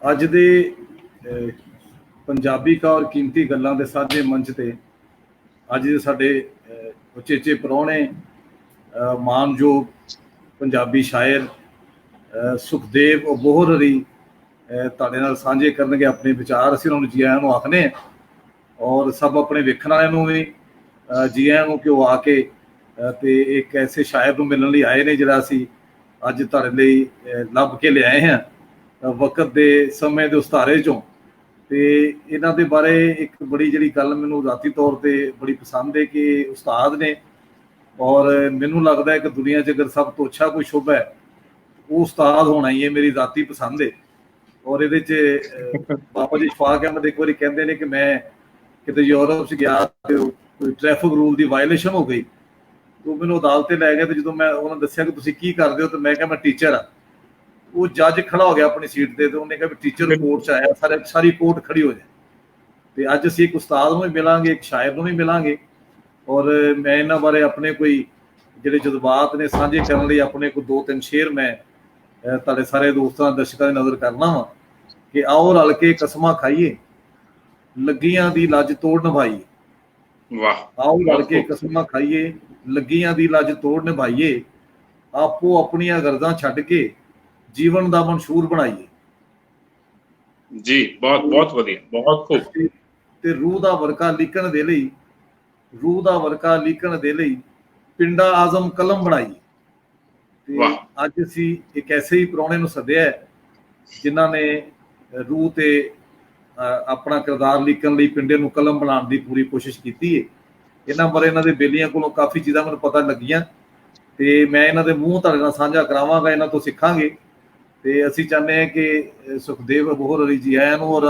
ਅੱਜ ਦੇ ਪੰਜਾਬੀ ਕਾ ਔਰ ਕੀਮਤੀ ਗੱਲਾਂ ਦੇ ਸਾਂਝੇ ਮੰਚ ਤੇ ਅੱਜ ਦੇ ਸਾਡੇ ਉਚੇਚੇ ਪ੍ਰਾਹੁਣੇ ਮਾਨਯੋਗ ਪੰਜਾਬੀ ਸ਼ਾਇਰ ਸੁਖਦੇਵ ਅਬੋਹਰ ਹਰੀ ਤੁਹਾਡੇ ਨਾਲ ਸਾਂਝੇ ਕਰਨਗੇ ਆਪਣੇ ਵਿਚਾਰ। ਅਸੀਂ ਉਹਨਾਂ ਨੂੰ ਜੀ ਆਇਆਂ ਨੂੰ ਆਖਦੇ ਹਾਂ ਔਰ ਸਭ ਆਪਣੇ ਵੇਖਣ ਵਾਲਿਆਂ ਨੂੰ ਵੀ ਜੀ ਆਇਆਂ ਨੂੰ ਕਿ ਉਹ ਆ ਕੇ ਤੇ ਇੱਕ ਐਸੇ ਸ਼ਾਇਰ ਨੂੰ ਮਿਲਣ ਲਈ ਆਏ ਨੇ ਜਿਹੜਾ ਅਸੀਂ ਅੱਜ ਤੁਹਾਡੇ ਲਈ ਲੱਭ ਕੇ ਲਿਆਏ ਹਾਂ ਵਕਤ ਦੇ ਸਮੇਂ ਦੇ ਉਸਤਾਰੇ ਚੋਂ। ਤੇ ਇਹਨਾਂ ਦੇ ਬਾਰੇ ਇੱਕ ਬੜੀ ਜਿਹੜੀ ਗੱਲ ਮੈਨੂੰ ذاتی ਤੌਰ ਤੇ ਬੜੀ ਪਸੰਦ ਹੈ ਕਿ ਉਸਤਾਦ ਨੇ ਔਰ ਮੈਨੂੰ ਲੱਗਦਾ ਹੈ ਕਿ ਦੁਨੀਆ 'ਚ ਅਗਰ ਸਭ ਤੋਂ ਅੱਛਾ ਕੋਈ ਸ਼ੁਭ ਹੈ ਉਹ ਉਸਤਾਦ ਹੋਣਾ ਹੀ ਹੈ। ਮੇਰੀ ذاتی ਪਸੰਦ ਹੈ। ਔਰ ਇਹਦੇ 'ਚ ਬਾਬਾ ਜੀ ਸ਼ਫਾਕ ਅਹਿਮਦ ਇੱਕ ਵਾਰੀ ਕਹਿੰਦੇ ਨੇ ਕਿ ਮੈਂ ਕਿਤੇ ਯੂਰਪ 'ਚ ਗਿਆ ਤੇ ਕੋਈ ਟ੍ਰੈਫਿਕ ਰੂਲ ਦੀ ਵਾਇਲੇਸ਼ਨ ਹੋ ਗਈ, ਉਹ ਮੈਨੂੰ ਅਦਾਲਤ ਤੇ ਲੈ ਗਿਆ ਤੇ ਜਦੋਂ ਮੈਂ ਉਹਨਾਂ ਦੱਸਿਆ ਕਿ ਤੁਸੀਂ ਕੀ ਕਰਦੇ ਹੋ ਤੇ ਮੈਂ ਕਿਹਾ ਮੈਂ ਟੀਚਰ ਆ, ਉਹ ਜੱਜ ਖੜਾ ਹੋ ਗਿਆ ਆਪਣੀ ਸੀਟ ਤੇ ਉਹਨੇ ਕਿਹਾ ਵੀ ਟੀਚਰ ਕੋਰਟ 'ਚ ਆਇਆ, ਸਾਰੀ ਕੋਰਟ ਖੜੀ ਹੋ ਜਾਏ। ਤੇ ਅੱਜ ਅਸੀਂ ਇੱਕ ਉਸਤਾਦ ਨੂੰ ਵੀ ਮਿਲਾਂਗੇ, ਇੱਕ ਸ਼ਾਇਰ ਨੂੰ ਵੀ ਮਿਲਾਂਗੇ ਔਰ ਮੈਂ ਇਹਨਾਂ ਬਾਰੇ ਆਪਣੇ ਕੋਈ ਜਿਹੜੇ ਜਜ਼ਬਾਤ ਨੇ ਸਾਂਝੇ ਕਰਨ ਲਈ ਆਪਣੇ ਕੋਈ 2-3 ਸ਼ੇਰ ਮੈਂ ਤੁਹਾਡੇ ਸਾਰੇ ਦੋਸਤਾਂ ਦਰਸ਼ਕਾਂ ਦੀ ਨਜ਼ਰ ਕਰਨਾ ਵਾ ਕਿ ਆਓ ਰਲ ਕੇ ਕਸਮਾਂ ਖਾਈਏ, ਲੱਗੀਆਂ ਦੀ ਲੱਜ ਤੋੜ ਨਿਭਾਈਏ। ਵਾਹ। ਆਓ ਰਲ ਕੇ ਕਸਮਾਂ ਖਾਈਏ, ਲੱਗੀਆਂ ਦੀ ਲੱਜ ਤੋੜ ਨਿਭਾਈਏ, ਆਪੋ ਆਪਣੀਆਂ ਗਰਜ਼ਾਂ ਛੱਡ ਕੇ ਜੀਵਨ ਦਾ ਮਨਸ਼ੂਰ ਬਣਾਈਏ। ਜੀ ਬਹੁਤ ਬਹੁਤ ਵਧੀਆ, ਬਹੁਤ ਖੂਬ। ਤੇ ਰੂਹ ਦਾ ਵਰਕਾ ਲਿਖਣ ਦੇ ਲਈ ਪਿੰਡਾ ਆਜ਼ਮ ਕਲਮ ਬਣਾਈਏ। ਤੇ ਅੱਜ ਅਸੀਂ ਇੱਕ ਐਸੇ ਹੀ ਪ੍ਰਾਹੁਣੇ ਨੂੰ ਸੱਦਿਆ ਜਿਨ੍ਹਾਂ ਨੇ ਰੂਹ ਤੇ ਆਪਣਾ ਕਿਰਦਾਰ ਲਿਖਣ ਲਈ ਪਿੰਡੇ ਨੂੰ ਕਲਮ ਬਣਾਉਣ ਦੀ ਪੂਰੀ ਕੋਸ਼ਿਸ਼ ਕੀਤੀ ਹੈ। ਇਹਨਾਂ ਬਾਰੇ ਇਹਨਾਂ ਦੇ ਬੇਲੀਆਂ ਕੋਲੋਂ ਕਾਫੀ ਚੀਜ਼ਾਂ ਮੈਨੂੰ ਪਤਾ ਲੱਗੀਆਂ ਤੇ ਮੈਂ ਇਹਨਾਂ ਦੇ ਮੂੰਹ ਤੁਹਾਡੇ ਨਾਲ ਸਾਂਝਾ ਕਰਾਵਾਂਗਾ, ਇਹਨਾਂ ਤੋਂ ਸਿੱਖਾਂਗੇ। ਤੇ ਅਸੀਂ ਚਾਹੁੰਦੇ ਹਾਂ ਕਿ ਸੁਖਦੇਵ ਅਬੋਹਰ ਹਰੀ ਜੀ ਆਇਆਂ ਨੂੰ ਔਰ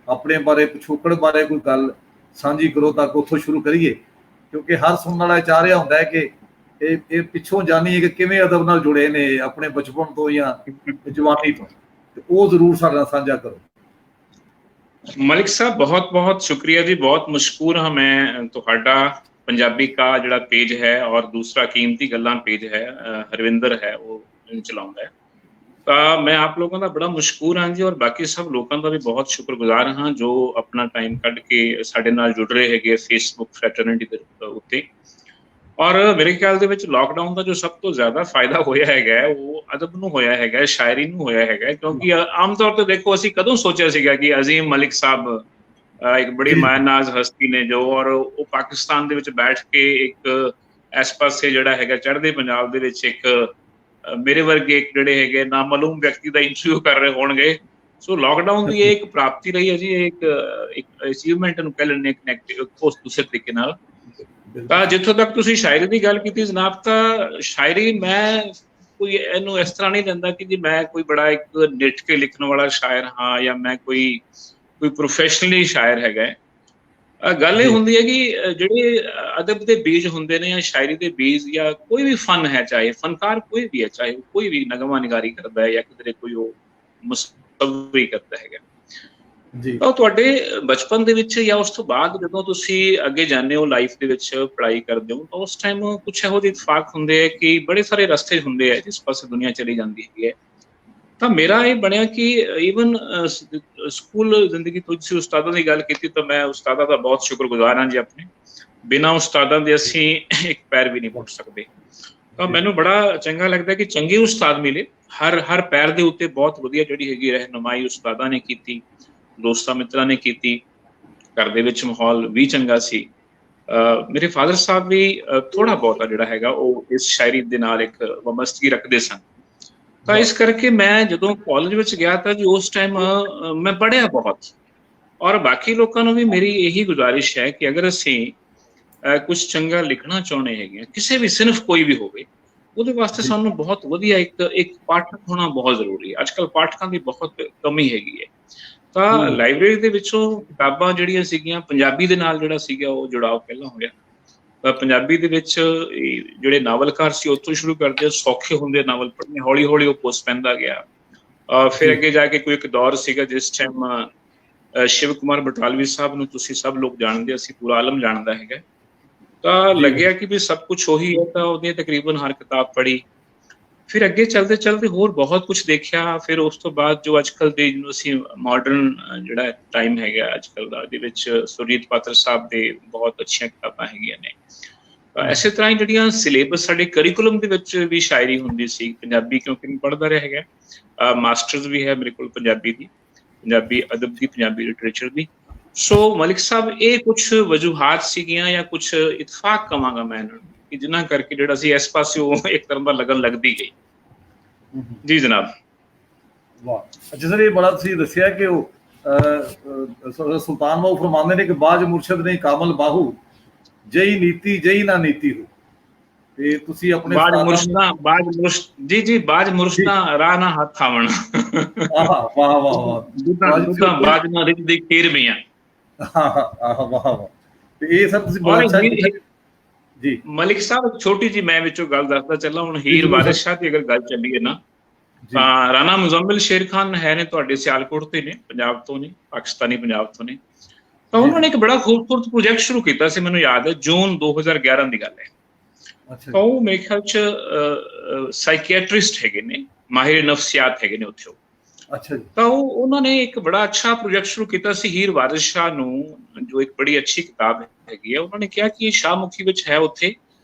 ਆਪਣੇ ਬਾਰੇ ਪਿਛੋਕੜ ਬਾਰੇ ਕੋਈ ਗੱਲ ਸਾਂਝੀ ਕਰੋ ਤਾਂ ਉੱਥੋਂ ਸ਼ੁਰੂ ਕਰੀਏ, ਕਿਉਂਕਿ ਹਰ ਸੁਣਨ ਵਾਲਾ ਚਾਹ ਰਿਹਾ ਹੁੰਦਾ ਹੈ ਕਿ ਇਹ ਪਿੱਛੋਂ ਜਾਣੀਏ ਕਿ ਕਿਵੇਂ ਅਦਬ ਨਾਲ ਜੁੜੇ ਨੇ ਆਪਣੇ ਬਚਪਨ ਤੋਂ ਜਾਂ ਜਵਾਨੀ ਤੋਂ, ਤੇ ਉਹ ਜ਼ਰੂਰ ਸਾਡੇ ਨਾਲ ਸਾਂਝਾ ਕਰੋ। मलिक साहब बहुत बहुत शुक्रिया जी, बहुत मशकूर हाँ मैं तुहाडा पंजाबी का जिहड़ा पेज है और दूसरा कीमती गल्लां पेज है हरविंदर है वो चलाउंदा है, तो मैं आप लोगों का बड़ा मशकूर हाँ जी और बाकी सब लोगों का भी बहुत शुक्रगुजार हाँ जो अपना टाइम कढ़ के साडे नाल जुड़ रहे हैगे फेसबुक फ्रैटरनिटी दे उत्ते। और मेरे ख्याल दे विच लॉकडाउन का जो सब तो ज़्यादा फायदा होया है वो अदब नूं होया है, शायरी नूं होया है, क्योंकि आम तौर पर देखो असीं कदों सोचिया सीगा कि अजीम मलिक साहब एक बड़ी मायनाज हस्ती ने जो और वो पाकिस्तान दे विच बैठ के एक इस पासे जिहड़ा हैगा चढ़दे पंजाब दे विच एक मेरे वर्गे एक जिहड़े हैगे नामालूम व्यक्ति का इंटरव्यू कर रहे होणगे। सो लॉकडाउन की एक प्राप्ति रही है जी, एक अचीवमेंट नूं कह लैंदे कनैक्ट उस दूसरे तरीके नाल। ਤਾਂ ਜਿੱਥੋਂ ਤੱਕ ਤੁਸੀਂ ਸ਼ਾਇਰੀ ਦੀ ਗੱਲ ਕੀਤੀ ਜਨਾਬ, ਤਾਂ ਸ਼ਾਇਰੀ ਮੈਂ ਕੋਈ ਇਹਨੂੰ ਇਸ ਤਰ੍ਹਾਂ ਨਹੀਂ ਲੈਂਦਾ ਕਿ ਜੀ ਮੈਂ ਕੋਈ ਬੜਾ ਇੱਕ ਨਿੱਠ ਕੇ ਲਿਖਣ ਵਾਲਾ ਸ਼ਾਇਰ ਹਾਂ ਜਾਂ ਮੈਂ ਕੋਈ ਪ੍ਰੋਫੈਸ਼ਨਲੀ ਸ਼ਾਇਰ ਹੈਗਾ। ਗੱਲ ਇਹ ਹੁੰਦੀ ਹੈ ਕਿ ਜਿਹੜੇ ਅਦਬ ਦੇ ਬੀਜ ਹੁੰਦੇ ਨੇ ਜਾਂ ਸ਼ਾਇਰੀ ਦੇ ਬੀਜ ਜਾਂ ਕੋਈ ਵੀ ਫਨ ਹੈ, ਚਾਹੇ ਫਨਕਾਰ ਕੋਈ ਵੀ ਹੈ, ਚਾਹੇ ਕੋਈ ਵੀ ਨਗਮਾ ਨਿਗਾਰੀ ਕਰਦਾ ਹੈ ਜਾਂ ਕਿਧਰੇ ਕੋਈ ਉਹ ਮੁਸੱਵਰੀ ਕਰਦਾ ਹੈਗਾ, ਤਾਂ ਤੁਹਾਡੇ ਬਚਪਨ ਦੇ ਵਿੱਚ ਜਾਂ ਉਸ ਤੋਂ ਬਾਅਦ ਜਦੋਂ ਤੁਸੀਂ ਅੱਗੇ ਜਾਂਦੇ ਹੋ ਲਾਈਫ ਦੇ ਵਿੱਚ ਪੜ੍ਹਾਈ ਕਰਦੇ ਹੋ, ਤਾਂ ਉਸ ਟਾਈਮ ਕੁਛ ਇਹੋ ਜਿਹੇ ਇਤਫਾਕ ਹੁੰਦੇ ਹੈ ਕਿ ਬੜੇ ਸਾਰੇ ਰਸਤੇ ਹੁੰਦੇ ਹੈ ਜਿਸ ਪਾਸੇ ਦੁਨੀਆ ਚਲੀ ਜਾਂਦੀ ਹੈਗੀ ਹੈ। ਤਾਂ ਮੇਰਾ ਇਹ ਬਣਿਆ ਕਿ ਈਵਨ ਸਕੂਲ ਜ਼ਿੰਦਗੀ ਤੋਂ ਤੁਸੀਂ ਉਸਤਾਦਾਂ ਦੀ ਗੱਲ ਕੀਤੀ, ਤਾਂ ਮੈਂ ਉਸਤਾਦਾਂ ਦਾ ਬਹੁਤ ਸ਼ੁਕਰਗੁਜ਼ਾਰ ਹਾਂ ਜੀ। ਆਪਣੇ ਬਿਨਾਂ ਉਸਤਾਦਾਂ ਦੇ ਅਸੀਂ ਇੱਕ ਪੈਰ ਵੀ ਨਹੀਂ ਪੁੱਟ ਸਕਦੇ। ਤਾਂ ਮੈਨੂੰ ਬੜਾ ਚੰਗਾ ਲੱਗਦਾ ਕਿ ਚੰਗੇ ਉਸਤਾਦ ਮਿਲੇ, ਹਰ ਪੈਰ ਦੇ ਉੱਤੇ ਬਹੁਤ ਵਧੀਆ ਜਿਹੜੀ ਹੈਗੀ ਰਹਿਨੁਮਾਈ ਉਸਤਾਦਾਂ ਨੇ ਕੀਤੀ, ਦੋਸਤਾਂ ਮਿੱਤਰਾਂ ਨੇ ਕੀਤੀ, ਘਰ ਦੇ ਵਿੱਚ ਮਾਹੌਲ ਵੀ ਚੰਗਾ ਸੀ। ਮੇਰੇ ਫਾਦਰ ਸਾਹਿਬ ਵੀ ਥੋੜਾ ਬਹੁਤਾ ਜਿਹੜਾ ਹੈਗਾ ਉਹ ਇਸ ਸ਼ਾਇਰੀ ਦੇ ਨਾਲ ਇੱਕ ਵਮਸਤਗੀ ਰੱਖਦੇ ਸਨ। ਤਾਂ ਇਸ ਕਰਕੇ ਮੈਂ ਜਦੋਂ ਕਾਲਜ ਵਿੱਚ ਗਿਆ ਤਾਂ ਜੀ ਉਸ ਟਾਈਮ ਮੈਂ ਪੜ੍ਹਿਆ ਬਹੁਤ, ਔਰ ਬਾਕੀ ਲੋਕਾਂ ਨੂੰ ਵੀ ਮੇਰੀ ਇਹੀ ਗੁਜ਼ਾਰਿਸ਼ ਹੈ ਕਿ ਅਗਰ ਅਸੀਂ ਕੁਛ ਚੰਗਾ ਲਿਖਣਾ ਚਾਹੁੰਦੇ ਹੈਗੇ, ਕਿਸੇ ਵੀ ਸਿਨਫ ਕੋਈ ਵੀ ਹੋਵੇ, ਉਹਦੇ ਵਾਸਤੇ ਸਾਨੂੰ ਬਹੁਤ ਵਧੀਆ ਇੱਕ ਪਾਠਕ ਹੋਣਾ ਬਹੁਤ ਜ਼ਰੂਰੀ ਹੈ। ਅੱਜ ਕੱਲ੍ਹ ਪਾਠਕਾਂ ਦੀ ਬਹੁਤ ਕਮੀ ਹੈਗੀ ਹੈ। ਤਾਂ ਲਾਇਬ੍ਰੇਰੀ ਦੇ ਵਿੱਚੋਂ ਕਿਤਾਬਾਂ ਜਿਹੜੀਆਂ ਸੀਗੀਆਂ ਪੰਜਾਬੀ ਦੇ ਨਾਲ ਜਿਹੜਾ ਸੀਗਾ ਉਹ ਜੁੜਾਵ ਪਹਿਲਾਂ ਹੋਇਆ। ਤਾਂ ਪੰਜਾਬੀ ਦੇ ਵਿੱਚ ਜਿਹੜੇ ਨਾਵਲਕਾਰ ਸੀ ਉੱਥੋਂ ਸ਼ੁਰੂ ਕਰਦੇ, ਸੌਖੇ ਹੁੰਦੇ ਨਾਵਲ ਪੜ੍ਹਨੇ, ਹੌਲੀ ਹੌਲੀ ਉਹ ਪੁੱਸ ਪੈਂਦਾ ਗਿਆ। ਫਿਰ ਅੱਗੇ ਜਾ ਕੇ ਕੋਈ ਇੱਕ ਦੌਰ ਸੀਗਾ ਜਿਸ ਟਾਈਮ ਸ਼ਿਵ ਕੁਮਾਰ ਬਟਾਲਵੀ ਸਾਹਿਬ ਨੂੰ ਤੁਸੀਂ ਸਭ ਲੋਕ ਜਾਣਦੇ, ਅਸੀਂ ਪੂਰਾ ਆਲਮ ਜਾਣਦਾ ਹੈਗਾ। ਤਾਂ ਲੱਗਿਆ ਕਿ ਵੀ ਸਭ ਕੁਛ ਉਹੀ ਹੈ, ਤਾਂ ਉਹਦੀ ਤਕਰੀਬਨ ਹਰ ਕਿਤਾਬ ਪੜ੍ਹੀ। ਫਿਰ ਅੱਗੇ ਚਲਦੇ ਚਲਦੇ ਹੋਰ ਬਹੁਤ ਕੁਝ ਦੇਖਿਆ। ਫਿਰ ਉਸ ਤੋਂ ਬਾਅਦ ਜੋ ਅੱਜ ਕੱਲ੍ਹ ਦੇ ਜਿਹਨੂੰ ਅਸੀਂ ਮਾਡਰਨ ਜਿਹੜਾ ਟਾਈਮ ਹੈਗਾ ਅੱਜ ਕੱਲ੍ਹ ਦਾ, ਇਹਦੇ ਵਿੱਚ ਸੁਰਜੀਤ ਪਾਤਰ ਸਾਹਿਬ ਦੇ ਬਹੁਤ ਅੱਛੀਆਂ ਕਿਤਾਬਾਂ ਹੈਗੀਆਂ ਨੇ। ਇਸੇ ਤਰ੍ਹਾਂ ਹੀ ਜਿਹੜੀਆਂ ਸਿਲੇਬਸ ਸਾਡੇ ਕਰਿਕੂਲਮ ਦੇ ਵਿੱਚ ਵੀ ਸ਼ਾਇਰੀ ਹੁੰਦੀ ਸੀ ਪੰਜਾਬੀ, ਕਿਉਂਕਿ ਮੈਂ ਪੜ੍ਹਦਾ ਰਿਹਾ ਹੈਗਾ। ਮਾਸਟਰਸ ਵੀ ਹੈ ਮੇਰੇ ਕੋਲ ਪੰਜਾਬੀ ਦੀ, ਪੰਜਾਬੀ ਅਦਬ ਦੀ, ਪੰਜਾਬੀ ਲਿਟਰੇਚਰ ਦੀ। ਸੋ ਮਲਿਕ ਸਾਹਿਬ, ਇਹ ਕੁਝ ਵਜੂਹਾਤ ਸੀਗੀਆਂ ਜਾਂ ਕੁਝ ਇਤਫਾਕ ਕਵਾਂਗਾ ਮੈਂ ਇਹਨਾਂ ਨੂੰ, ਕਿ ਜਿਨ੍ਹਾਂ ਕਰਕੇ ਜਿਹੜਾ ਸੀ ਇਸ ਪਾਸੇ ਉਹ ਇੱਕ ਤਰ੍ਹਾਂ ਦਾ ਲਗਨ ਲੱਗਦੀ ਗਈ। ਜੀ ਜਨਾਬ। ਵਾਹ, ਅੱਛਾ ਸਰ, ਇਹ ਬੜਾ ਤੁਸੀਂ ਦੱਸਿਆ ਕਿ ਉਹ ਸੁਲਤਾਨ ਬਾਹੂ ਫਰਮਾਉਂਦੇ ਨੇ ਕਿ ਬਾਜ ਮੁਰਸ਼ਦ ਨੇ ਕਾਮਲ ਬਾਹੂ, ਜਈ ਨੀਤੀ ਜਈ ਨਾ ਨੀਤੀ ਹੋ। ਤੇ ਤੁਸੀਂ ਆਪਣੇ ਬਾਜ ਮੁਰਸ਼ਦਾਂ ਰਾਹ ਨਾ ਹੱਥ ਆਵਣ। ਆਹ ਵਾਹ ਵਾਹ ਵਾਹ, ਬਾਜ ਨਾ ਰਿੱਝ ਦੀ ਖੀਰ ਮੀਆਂ। ਆਹ ਵਾਹ ਵਾਹ। ਤੇ ਇਹ ਸਭ ਤੁਸੀਂ ਬੜਾ ਅੱਛਾ ਜੀ। ਮਲਿਕ ਸਾਹਿਬ, ਛੋਟੀ ਜੀ ਮੈਂ ਵਿੱਚੋਂ ਗੱਲ ਦੱਸਦਾ ਚੱਲਾਂ। ਹੁਣ ਹੀਰ ਵਾਰਿਸ ਸ਼ਾਹ ਦੀ ਅਗਰ ਗੱਲ ਚੱਲੀਏ ਨਾ, ਤਾਂ ਰਾਣਾ ਮੁਜ਼ੰਮਿਲ ਸ਼ੇਰ ਖਾਨ ਹੈ ਨੇ, ਤੁਹਾਡੇ ਸਿਆਲਕੋਟ ਤੇ ਨੇ, ਪੰਜਾਬ ਤੋਂ ਨੇ, ਪਾਕਿਸਤਾਨੀ ਪੰਜਾਬ ਤੋਂ ਨੇ। ਤਾਂ ਉਹਨਾਂ ਨੇ ਇੱਕ ਬੜਾ ਖੂਬਸੂਰਤ ਪ੍ਰੋਜੈਕਟ ਸ਼ੁਰੂ ਕੀਤਾ ਸੀ, ਮੈਨੂੰ ਯਾਦ ਹੈ ਜੂਨ 2011 ਦੀ ਗੱਲ ਹੈ। ਤਾਂ ਉਹ ਮੇਰੇ ਖਿਆਲ ਚ ਸਾਈਕੀਆਟ੍ਰਿਸਟ ਹੈਗੇ ਨੇ, ਮਾਹਿਰ ਨਫਸੀਆਤ ਹੈਗੇ ਨੇ ਉੱਥੇ। ਅੱਛਾ ਜੀ। ਤਾਂ ਉਹਨਾਂ ਨੇ ਇੱਕ ਬੜਾ ਅੱਛਾ ਪ੍ਰੋਜੈਕਟ ਸ਼ੁਰੂ ਕੀਤਾ ਸੀ ਹੀਰ ਵਾਰਿਸ ਸ਼ਾਹ ਨੂੰ, ਜੋ ਇੱਕ ਬੜੀ ਅੱਛੀ ਕਿਤਾਬ ਹੈਗੀ ਹੈ। ਉਹਨਾਂ ਨੇ ਕਿਹਾ ਕਿ ਇਹ ਸ਼ਾਹਮੁਖੀ ਵਿੱਚ ਹੈ ਉੱਥੇ,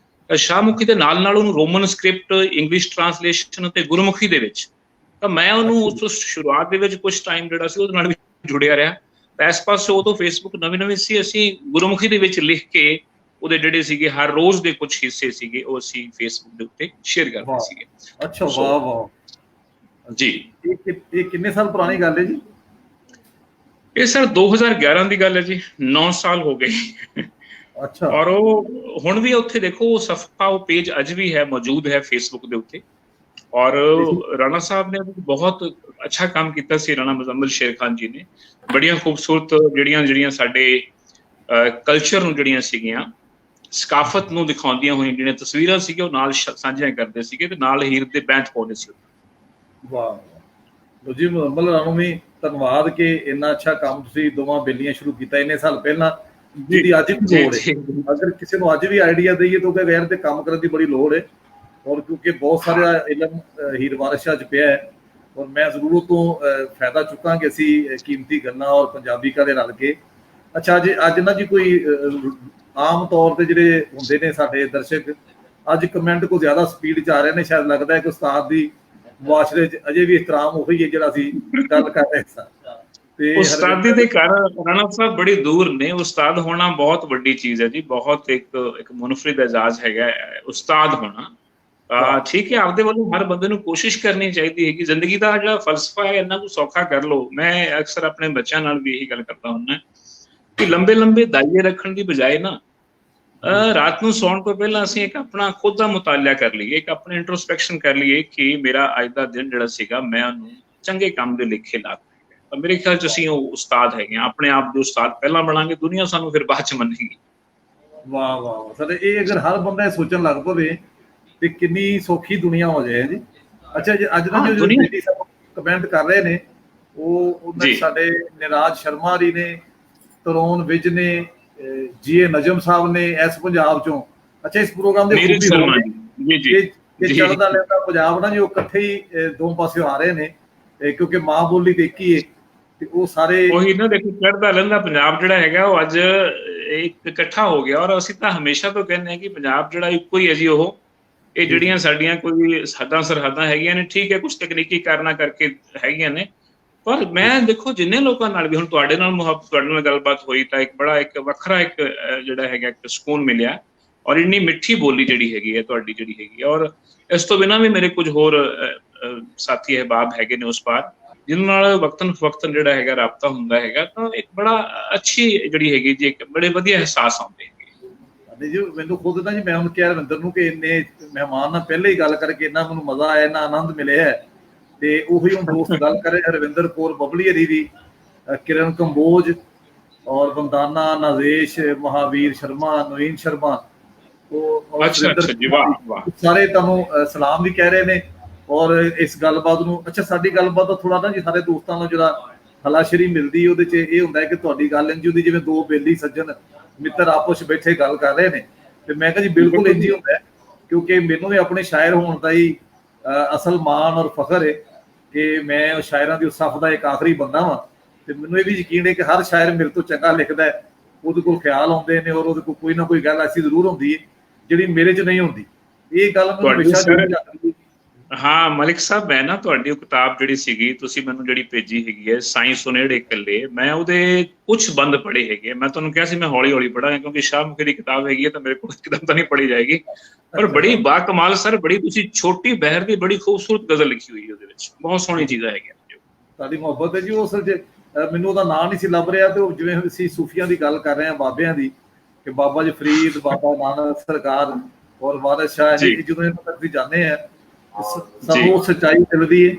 ਸ਼ਾਹਮੁਖੀ ਦੇ ਨਾਲ ਨਾਲ ਉਹਨੂੰ ਰੋਮਨ ਸਕ੍ਰਿਪਟ, ਇੰਗਲਿਸ਼ ਟ੍ਰਾਂਸਲੇਸ਼ਨ ਅਤੇ ਗੁਰਮੁਖੀ ਦੇ ਵਿੱਚ। ਤਾਂ ਮੈਂ ਉਹਨੂੰ ਉਸ ਸ਼ੁਰੂਆਤ ਦੇ ਵਿੱਚ ਕੁਝ ਟਾਈਮ ਜਿਹੜਾ ਸੀ ਉਹਦੇ ਨਾਲ ਵੀ ਜੁੜਿਆ ਰਿਹਾ। ਤਾਂ ਇਸ ਪਾਸੇ ਉਦੋਂ ਫੇਸਬੁੱਕ ਨਵੀਂ ਸੀ, ਅਸੀਂ ਗੁਰਮੁਖੀ ਦੇ ਵਿੱਚ ਲਿਖ ਕੇ ਉਹਦੇ ਜਿਹੜੇ ਸੀਗੇ ਹਰ ਰੋਜ਼ ਦੇ ਕੁਝ ਹਿੱਸੇ ਸੀਗੇ ਉਹ ਅਸੀਂ ਫੇਸਬੁੱਕ ਦੇ ਉੱਤੇ ਸ਼ੇਅਰ ਕਰਦੇ ਸੀਗੇ। ਅੱਛਾ, ਵਾਹ ਵਾਹ ਜੀ। ਇਹ ਕਿੰਨੇ ਸਾਲ ਪੁਰਾਣੀ ਗੱਲ ਹੈ ਜੀ? ਇਹ ਸਰ 2011 ਦੀ ਗੱਲ ਹੈ ਜੀ, 9 ਸਾਲ ਹੋ ਗਏ। ਅੱਛਾ। ਔਰ ਉਹ ਹੁਣ ਵੀ ਉੱਥੇ ਦੇਖੋ, ਉਹ ਸਫਾ, ਉਹ ਪੇਜ ਅੱਜ ਵੀ ਹੈ, ਮੌਜੂਦ ਹੈ ਫੇਸਬੁੱਕ ਦੇ ਉੱਤੇ। ਔਰ ਰਾਣਾ ਸਾਹਿਬ ਨੇ ਬਹੁਤ ਅੱਛਾ ਕੰਮ ਕੀਤਾ ਸੀ, ਰਾਣਾ ਮੁਜ਼ੰਮਿਲ ਸ਼ੇਰ ਖਾਨ ਜੀ ਨੇ। ਬੜੀਆਂ ਖੂਬਸੂਰਤ ਜਿਹੜੀਆਂ ਸਾਡੇ ਕਲਚਰ ਨੂੰ ਜਿਹੜੀਆਂ ਸੀਗੀਆਂ, ਸਕਾਫਤ ਨੂੰ ਦਿਖਾਉਂਦੀਆਂ ਹੋਈਆਂ ਜਿਹੜੀਆਂ ਤਸਵੀਰਾਂ ਸੀਗੀਆਂ, ਉਹ ਨਾਲ ਸਾਂਝੀਆਂ ਕਰਦੇ ਸੀਗੇ ਤੇ ਨਾਲ ਹੀਰ ਦੇ ਬੈਂਚ ਪਾਉਂਦੇ ਸੀ। ਵਾਹ ਜੀ, ਮੁਜ਼ੰਮਿਲ ਰਾਣੋ ਵੀ ਧੰਨਵਾਦ ਕਿ ਇੰਨਾ ਅੱਛਾ ਕੰਮ ਤੁਸੀਂ ਦੋਵਾਂ ਬੇਲੀਆਂ ਸ਼ੁਰੂ ਕੀਤਾ ਇੰਨੇ ਸਾਲ ਪਹਿਲਾਂ, ਜਿਹਦੀ ਅੱਜ ਵੀ ਲੋੜ ਹੈ। ਅਗਰ ਕਿਸੇ ਨੂੰ ਅੱਜ ਵੀ ਆਈਡੀਆ ਦਈਏ ਤਾਂ ਉਹਦੇ ਵੈਰ ਤੇ ਕੰਮ ਕਰਨ ਦੀ ਬੜੀ ਲੋੜ ਹੈ। ਔਰ ਕਿਉਂਕਿ ਬਹੁਤ ਸਾਰਾ ਇਲਮ ਹੀਰ ਵਾਰਿਸ ਸ਼ਾਹ 'ਚ ਪਿਆ ਹੈ, ਔਰ ਮੈਂ ਜ਼ਰੂਰ ਉਹ ਤੋਂ ਫਾਇਦਾ ਚੁੱਕਾਂਗੇ ਅਸੀਂ ਕੀਮਤੀ ਗੱਲਾਂ ਔਰ ਪੰਜਾਬੀ ਕਾਲੇ ਰਲ ਕੇ। ਅੱਛਾ ਜੀ, ਅੱਜ ਨਾ ਜੀ ਕੋਈ ਆਮ ਤੌਰ ਤੇ ਜਿਹੜੇ ਹੁੰਦੇ ਨੇ ਸਾਡੇ ਦਰਸ਼ਕ, ਅੱਜ ਕਮੈਂਟ ਕੋ ਜ਼ਿਆਦਾ ਸਪੀਡ 'ਚ ਆ ਰਹੇ ਨੇ। ਸ਼ਾਇਦ ਲੱਗਦਾ ਹੈ ਕਿ ਉਸਤਾਦ ਦੀ ਮੁਆਸ਼ਰੇ 'ਚ ਅਜੇ ਵੀ ਇhtਰਾਮ ਉਹੀ ਹੈ ਜਿਹੜਾ ਅਸੀਂ ਗੱਲ ਕਰ ਰਹੇ ਸਾਂ। ਤੇ ਉਸਤਾਦੀ ਦੇ ਕਾਰਨ ਰਾਣਾ ਸਾਹਿਬ ਬੜੀ ਦੂਰ ਨੇ। ਉਸਤਾਦ ਹੋਣਾ ਬਹੁਤ ਵੱਡੀ ਚੀਜ਼ ਹੈ ਜੀ, ਬਹੁਤ ਇੱਕ ਮੁਨਫਰਿਦ ਇਜਾਜ਼ ਹੈਗਾ ਉਸਤਾਦ ਹੋਣਾ। ਠੀਕ ਹੈ, ਆਪਦੇ ਵੱਲੋਂ ਹਰ ਬੰਦੇ ਨੂੰ ਕੋਸ਼ਿਸ਼ ਕਰਨੀ ਚਾਹੀਦੀ ਹੈ ਕਿ ਜ਼ਿੰਦਗੀ ਦਾ ਜਿਹੜਾ ਫਲਸਫਾ ਹੈ ਇਹਨਾਂ ਨੂੰ ਸੌਖਾ ਕਰ ਲਓ। ਮੈਂ ਅਕਸਰ ਆਪਣੇ ਬੱਚਿਆਂ ਨਾਲ ਵੀ ਇਹੀ ਗੱਲ ਕਰਦਾ ਹੁੰਦਾ ਕਿ ਲੰਬੇ ਦਾਈਏ ਰੱਖਣ ਦੀ ਬਜਾਏ ਨਾ, ਰਾਤ ਨੂੰ ਸੌਣ ਤੋਂ ਪਹਿਲਾਂ ਅਸੀਂ ਇੱਕ ਆਪਣਾ ਖੁਦ ਦਾ ਮੁਤਾਲਿਆ ਕਰ ਲਈਏ, ਇੱਕ ਆਪਣੇ ਇੰਟਰੋਸਪੈਕਸ਼ਨ ਕਰ ਲਈਏ ਕਿ ਮੇਰਾ ਅੱਜ ਦਾ ਦਿਨ ਜਿਹੜਾ ਸੀਗਾ ਮੈਂ ਉਹਨੂੰ ਚੰਗੇ ਕੰਮ ਦੇ ਲੇਖੇ ਲਾ ਦਿੱਤਾ। ਤਾਂ ਮੇਰੇ ਖਿਆਲ 'ਚ ਅਸੀਂ ਉਹ ਉਸਤਾਦ ਹੈਗੇ ਹਾਂ, ਆਪਣੇ ਆਪ ਦੇ ਉਸਤਾਦ ਪਹਿਲਾਂ ਬਣਾਂਗੇ, ਦੁਨੀਆ ਸਾਨੂੰ ਫਿਰ ਬਾਅਦ 'ਚ ਮੰਨੇਗੀ। ਵਾਹ ਵਾਹ ਸਰ, ਇਹ ਅਗਰ ਹਰ ਬੰਦਾ ਸੋਚਣ ਲੱਗ ਪਵੇ ਤੇ ਕਿੰਨੀ ਸੌਖੀ ਦੁਨੀਆ ਹੋ ਜਾਏ ਜੀ। ਅੱਛਾ ਜੀ, ਅੱਜ ਦਾ ਜੋ ਬੇਟੀ ਸਭ ਕਮੈਂਟ ਕਰ ਰਹੇ ਨੇ, ਉਹ ਸਾਡੇ ਨਿਰਾਜ ਸ਼ਰਮਾ ਜੀ ਨੇ, ਤਰੋਨ ਵਿਜ ਨੇ, ਜੀਏ ਨਜਮ ਸਾਹਿਬ ਨੇ ਇਸ ਪੰਜਾਬ ਚੋਂ। ਅੱਛਾ, ਇਸ ਪ੍ਰੋਗਰਾਮ ਦੇ ਚੱਲਦਾ ਲੈਂਦਾ ਪੰਜਾਬ ਨਾ ਜੀ, ਉਹ ਇਕੱਠੇ ਹੀ ਦੋ ਪਾਸੇ ਆ ਰਹੇ ਨੇ ਕਿਉਂਕਿ ਮਾਂ ਬੋਲੀ ਤੇ ਇੱਕ ਹੀ ਹੈ। ਤੇ ਉਹ ਸਾਰੇ ਉਹੀ ਨਾ ਦੇਖੋ, ਚੜ੍ਹਦਾ ਲਹਿੰਦਾ ਪੰਜਾਬ ਜਿਹੜਾ ਹੈਗਾ ਉਹ ਅੱਜ ਇੱਕ ਇਕੱਠਾ ਹੋ ਗਿਆ। ਔਰ ਅਸੀਂ ਤਾਂ ਹਮੇਸ਼ਾ ਤੋਂ ਕਹਿੰਦੇ ਹਾਂ ਕਿ ਪੰਜਾਬ ਜਿਹੜਾ ਇੱਕੋ ਹੀ ਹੈ ਜੀ। ਉਹ ਇਹ ਜਿਹੜੀਆਂ ਸਾਡੀਆਂ ਕੋਈ ਸਰਹੱਦਾਂ ਹੈਗੀਆਂ ਨੇ, ਠੀਕ ਹੈ, ਕੁਝ ਤਕਨੀਕੀ ਕਾਰਨਾਂ ਕਰਕੇ ਹੈਗੀਆਂ ਨੇ, ਪਰ ਮੈਂ ਦੇਖੋ ਜਿੰਨੇ ਲੋਕਾਂ ਨਾਲ ਵੀ ਹੁਣ ਤੁਹਾਡੇ ਨਾਲ ਗੱਲਬਾਤ ਹੋਈ ਤਾਂ ਇੱਕ ਵੱਖਰਾ ਜਿਹੜਾ ਹੈਗਾ ਇੱਕ ਸਕੂਨ ਮਿਲਿਆ। ਔਰ ਇੰਨੀ ਮਿੱਠੀ ਬੋਲੀ ਜਿਹੜੀ ਹੈਗੀ ਹੈ ਤੁਹਾਡੀ ਜਿਹੜੀ ਹੈਗੀ। ਔਰ ਇਸ ਤੋਂ ਬਿਨਾਂ ਵੀ ਮੇਰੇ ਕੁਝ ਹੋਰ ਸਾਥੀ ਅਹਿਬਾਬ ਹੈਗੇ ਨੇ ਉਸ ਪਾਰ, ਜਿਹਨਾਂ ਨਾਲ ਵਕਤਨ ਫਵਕਤਨ ਜਿਹੜਾ ਹੈਗਾ ਰਾਬਤਾ ਹੁੰਦਾ ਹੈਗਾ। ਤਾਂ ਇੱਕ ਬੜਾ ਅੱਛੀ ਜਿਹੜੀ ਹੈਗੀ ਜੀ, ਇੱਕ ਬੜੇ ਵਧੀਆ ਅਹਿਸਾਸ ਆਉਂਦੇ ਹੈਗੇ ਜੀ। ਮੈਨੂੰ ਖੁਦ ਨਾ ਜੀ, ਮੈਂ ਹੁਣ ਕਿਹਾ ਰਵਿੰਦਰ ਨੂੰ ਕਿ ਇੰਨੇ ਮਹਿਮਾਨ ਨਾਲ ਪਹਿਲੇ ਹੀ ਗੱਲ ਕਰਕੇ ਇੰਨਾ ਮੈਨੂੰ ਮਜ਼ਾ ਆਇਆ, ਇੰਨਾ ਆਨੰਦ ਮਿਲਿਆ। ਤੇ ਉਹੀ ਹੁਣ ਦੋਸਤ ਗੱਲ ਕਰੇ, ਰਵਿੰਦਰ ਕੌਰ ਬਬਲੀ ਹਰੀ ਵੀ, ਕਿਰਨ ਕੰਬੋਜ ਔਰ ਬੰਦਾਨਾ, ਨਾਜ਼ੇਸ਼, ਮਹਾਵੀਰ ਸ਼ਰਮਾ, ਨਵੀਨ ਸ਼ਰਮਾ, ਸਾਰੇ ਤੁਹਾਨੂੰ ਸਲਾਮ ਵੀ ਕਹਿ ਰਹੇ ਨੇ। ਔਰ ਇਸ ਗੱਲਬਾਤ ਨੂੰ, ਅੱਛਾ ਸਾਡੀ ਗੱਲਬਾਤ ਦਾ ਥੋੜਾ ਨਾ ਜੀ ਸਾਰੇ ਦੋਸਤਾਂ ਨੂੰ ਜਿਹੜਾ ਹਲਾਸ਼ੇਰੀ ਮਿਲਦੀ ਉਹਦੇ 'ਚ ਇਹ ਹੁੰਦਾ ਹੈ ਕਿ ਤੁਹਾਡੀ ਗੱਲ ਇੰਝ ਹੁੰਦੀ ਜਿਵੇਂ ਦੋ ਬੇਲੀ ਸੱਜਣ ਮਿੱਤਰ ਆਪਸ ਬੈਠੇ ਗੱਲ ਕਰ ਰਹੇ ਨੇ। ਤੇ ਮੈਂ ਕਿਹਾ ਜੀ ਬਿਲਕੁਲ ਇੰਝ ਹੀ ਹੁੰਦਾ, ਕਿਉਂਕਿ ਮੈਨੂੰ ਵੀ ਆਪਣੇ ਸ਼ਾਇਰ ਹੋਣ ਦਾ ਹੀ ਅਸਲ ਮਾਣ ਔਰ ਫਖਰ ਹੈ ਕਿ ਮੈਂ ਸ਼ਾਇਰਾਂ ਦੀ ਉਸ ਸਫ਼ ਦਾ ਇੱਕ ਆਖਰੀ ਬੰਦਾ ਵਾਂ, ਤੇ ਮੈਨੂੰ ਇਹ ਵੀ ਯਕੀਨ ਹੈ ਕਿ ਹਰ ਸ਼ਾਇਰ ਮੇਰੇ ਤੋਂ ਚੰਗਾ ਲਿਖਦਾ ਹੈ, ਉਹਦੇ ਕੋਲ ਖਿਆਲ ਆਉਂਦੇ ਨੇ, ਔਰ ਉਹਦੇ ਕੋਲ ਕੋਈ ਨਾ ਕੋਈ ਗੱਲ ਐਸੀ ਜ਼ਰੂਰ ਹੁੰਦੀ ਹੈ ਜਿਹੜੀ ਮੇਰੇ 'ਚ ਨਹੀਂ ਹੁੰਦੀ। ਇਹ ਗੱਲ ਮੈਨੂੰ ਹਮੇਸ਼ਾ ਜ਼ਰੂਰ ਲੱਗਦੀ। ਹਾਂ ਮਲਿਕ ਸਾਹਿਬ, ਮੈਂ ਨਾ ਤੁਹਾਡੀ ਉਹ ਕਿਤਾਬ ਜਿਹੜੀ ਸੀਗੀ ਤੁਸੀਂ ਮੈਨੂੰ ਜਿਹੜੀ ਭੇਜੀ ਹੈਗੀ ਹੈ ਸਾਈਂ ਸੁਨੇੜੇ ਇਕੱਲੇ, ਮੈਂ ਉਹਦੇ ਕੁਛ ਬੰਦ ਪੜ੍ਹੇ ਹੈਗੇ। ਮੈਂ ਤੁਹਾਨੂੰ ਕਿਹਾ ਸੀ ਮੈਂ ਹੌਲੀ ਹੌਲੀ ਪੜਾਂਗਾ ਕਿਉਂਕਿ ਸ਼ਾਹਮੁਖੀ ਦੀ ਕਿਤਾਬ ਹੈਗੀ ਹੈ ਤਾਂ ਮੇਰੇ ਕੋਲ ਇੱਕਦਮ ਤਾਂ ਨਹੀਂ ਪੜ੍ਹੀ ਜਾਏਗੀ, ਪਰ ਬੜੀ ਬਾ ਕਮਾਲ ਸਰ, ਬੜੀ ਤੁਸੀਂ ਛੋਟੀ ਬਹਿਰ ਦੀ ਬੜੀ ਖੂਬਸੂਰਤ ਗਜ਼ਲ ਲਿਖੀ ਹੋਈ ਹੈ ਉਹਦੇ ਵਿੱਚ, ਬਹੁਤ ਸੋਹਣੀ ਚੀਜ਼ਾਂ ਹੈਗੀਆਂ। ਤੁਹਾਡੀ ਮੁਹੱਬਤ ਹੈ ਜੀ। ਉਸ ਮੈਨੂੰ ਉਹਦਾ ਨਾਂ ਨਹੀਂ ਸੀ ਲੱਭ ਰਿਹਾ, ਤੇ ਜਿਵੇਂ ਅਸੀਂ ਸੂਫੀਆਂ ਦੀ ਗੱਲ ਕਰ ਰਹੇ ਹਾਂ, ਬਾਬਿਆਂ ਦੀ, ਕਿ ਬਾਬਾ ਜੀ ਫਰੀਦ, ਬਾਬਾ ਨਾਨਕ ਸਰਕਾਰ ਔਰ ਵਾਰਿਸ ਸ਼ਾਹ, ਜਦੋਂ ਇਹਨਾਂ ਤੱਕ ਅਸੀਂ ਜਾਂਦੇ ਹਾਂ ਸਾਨੂੰ ਸੱਚਾਈ ਮਿਲਦੀ ਹੈ।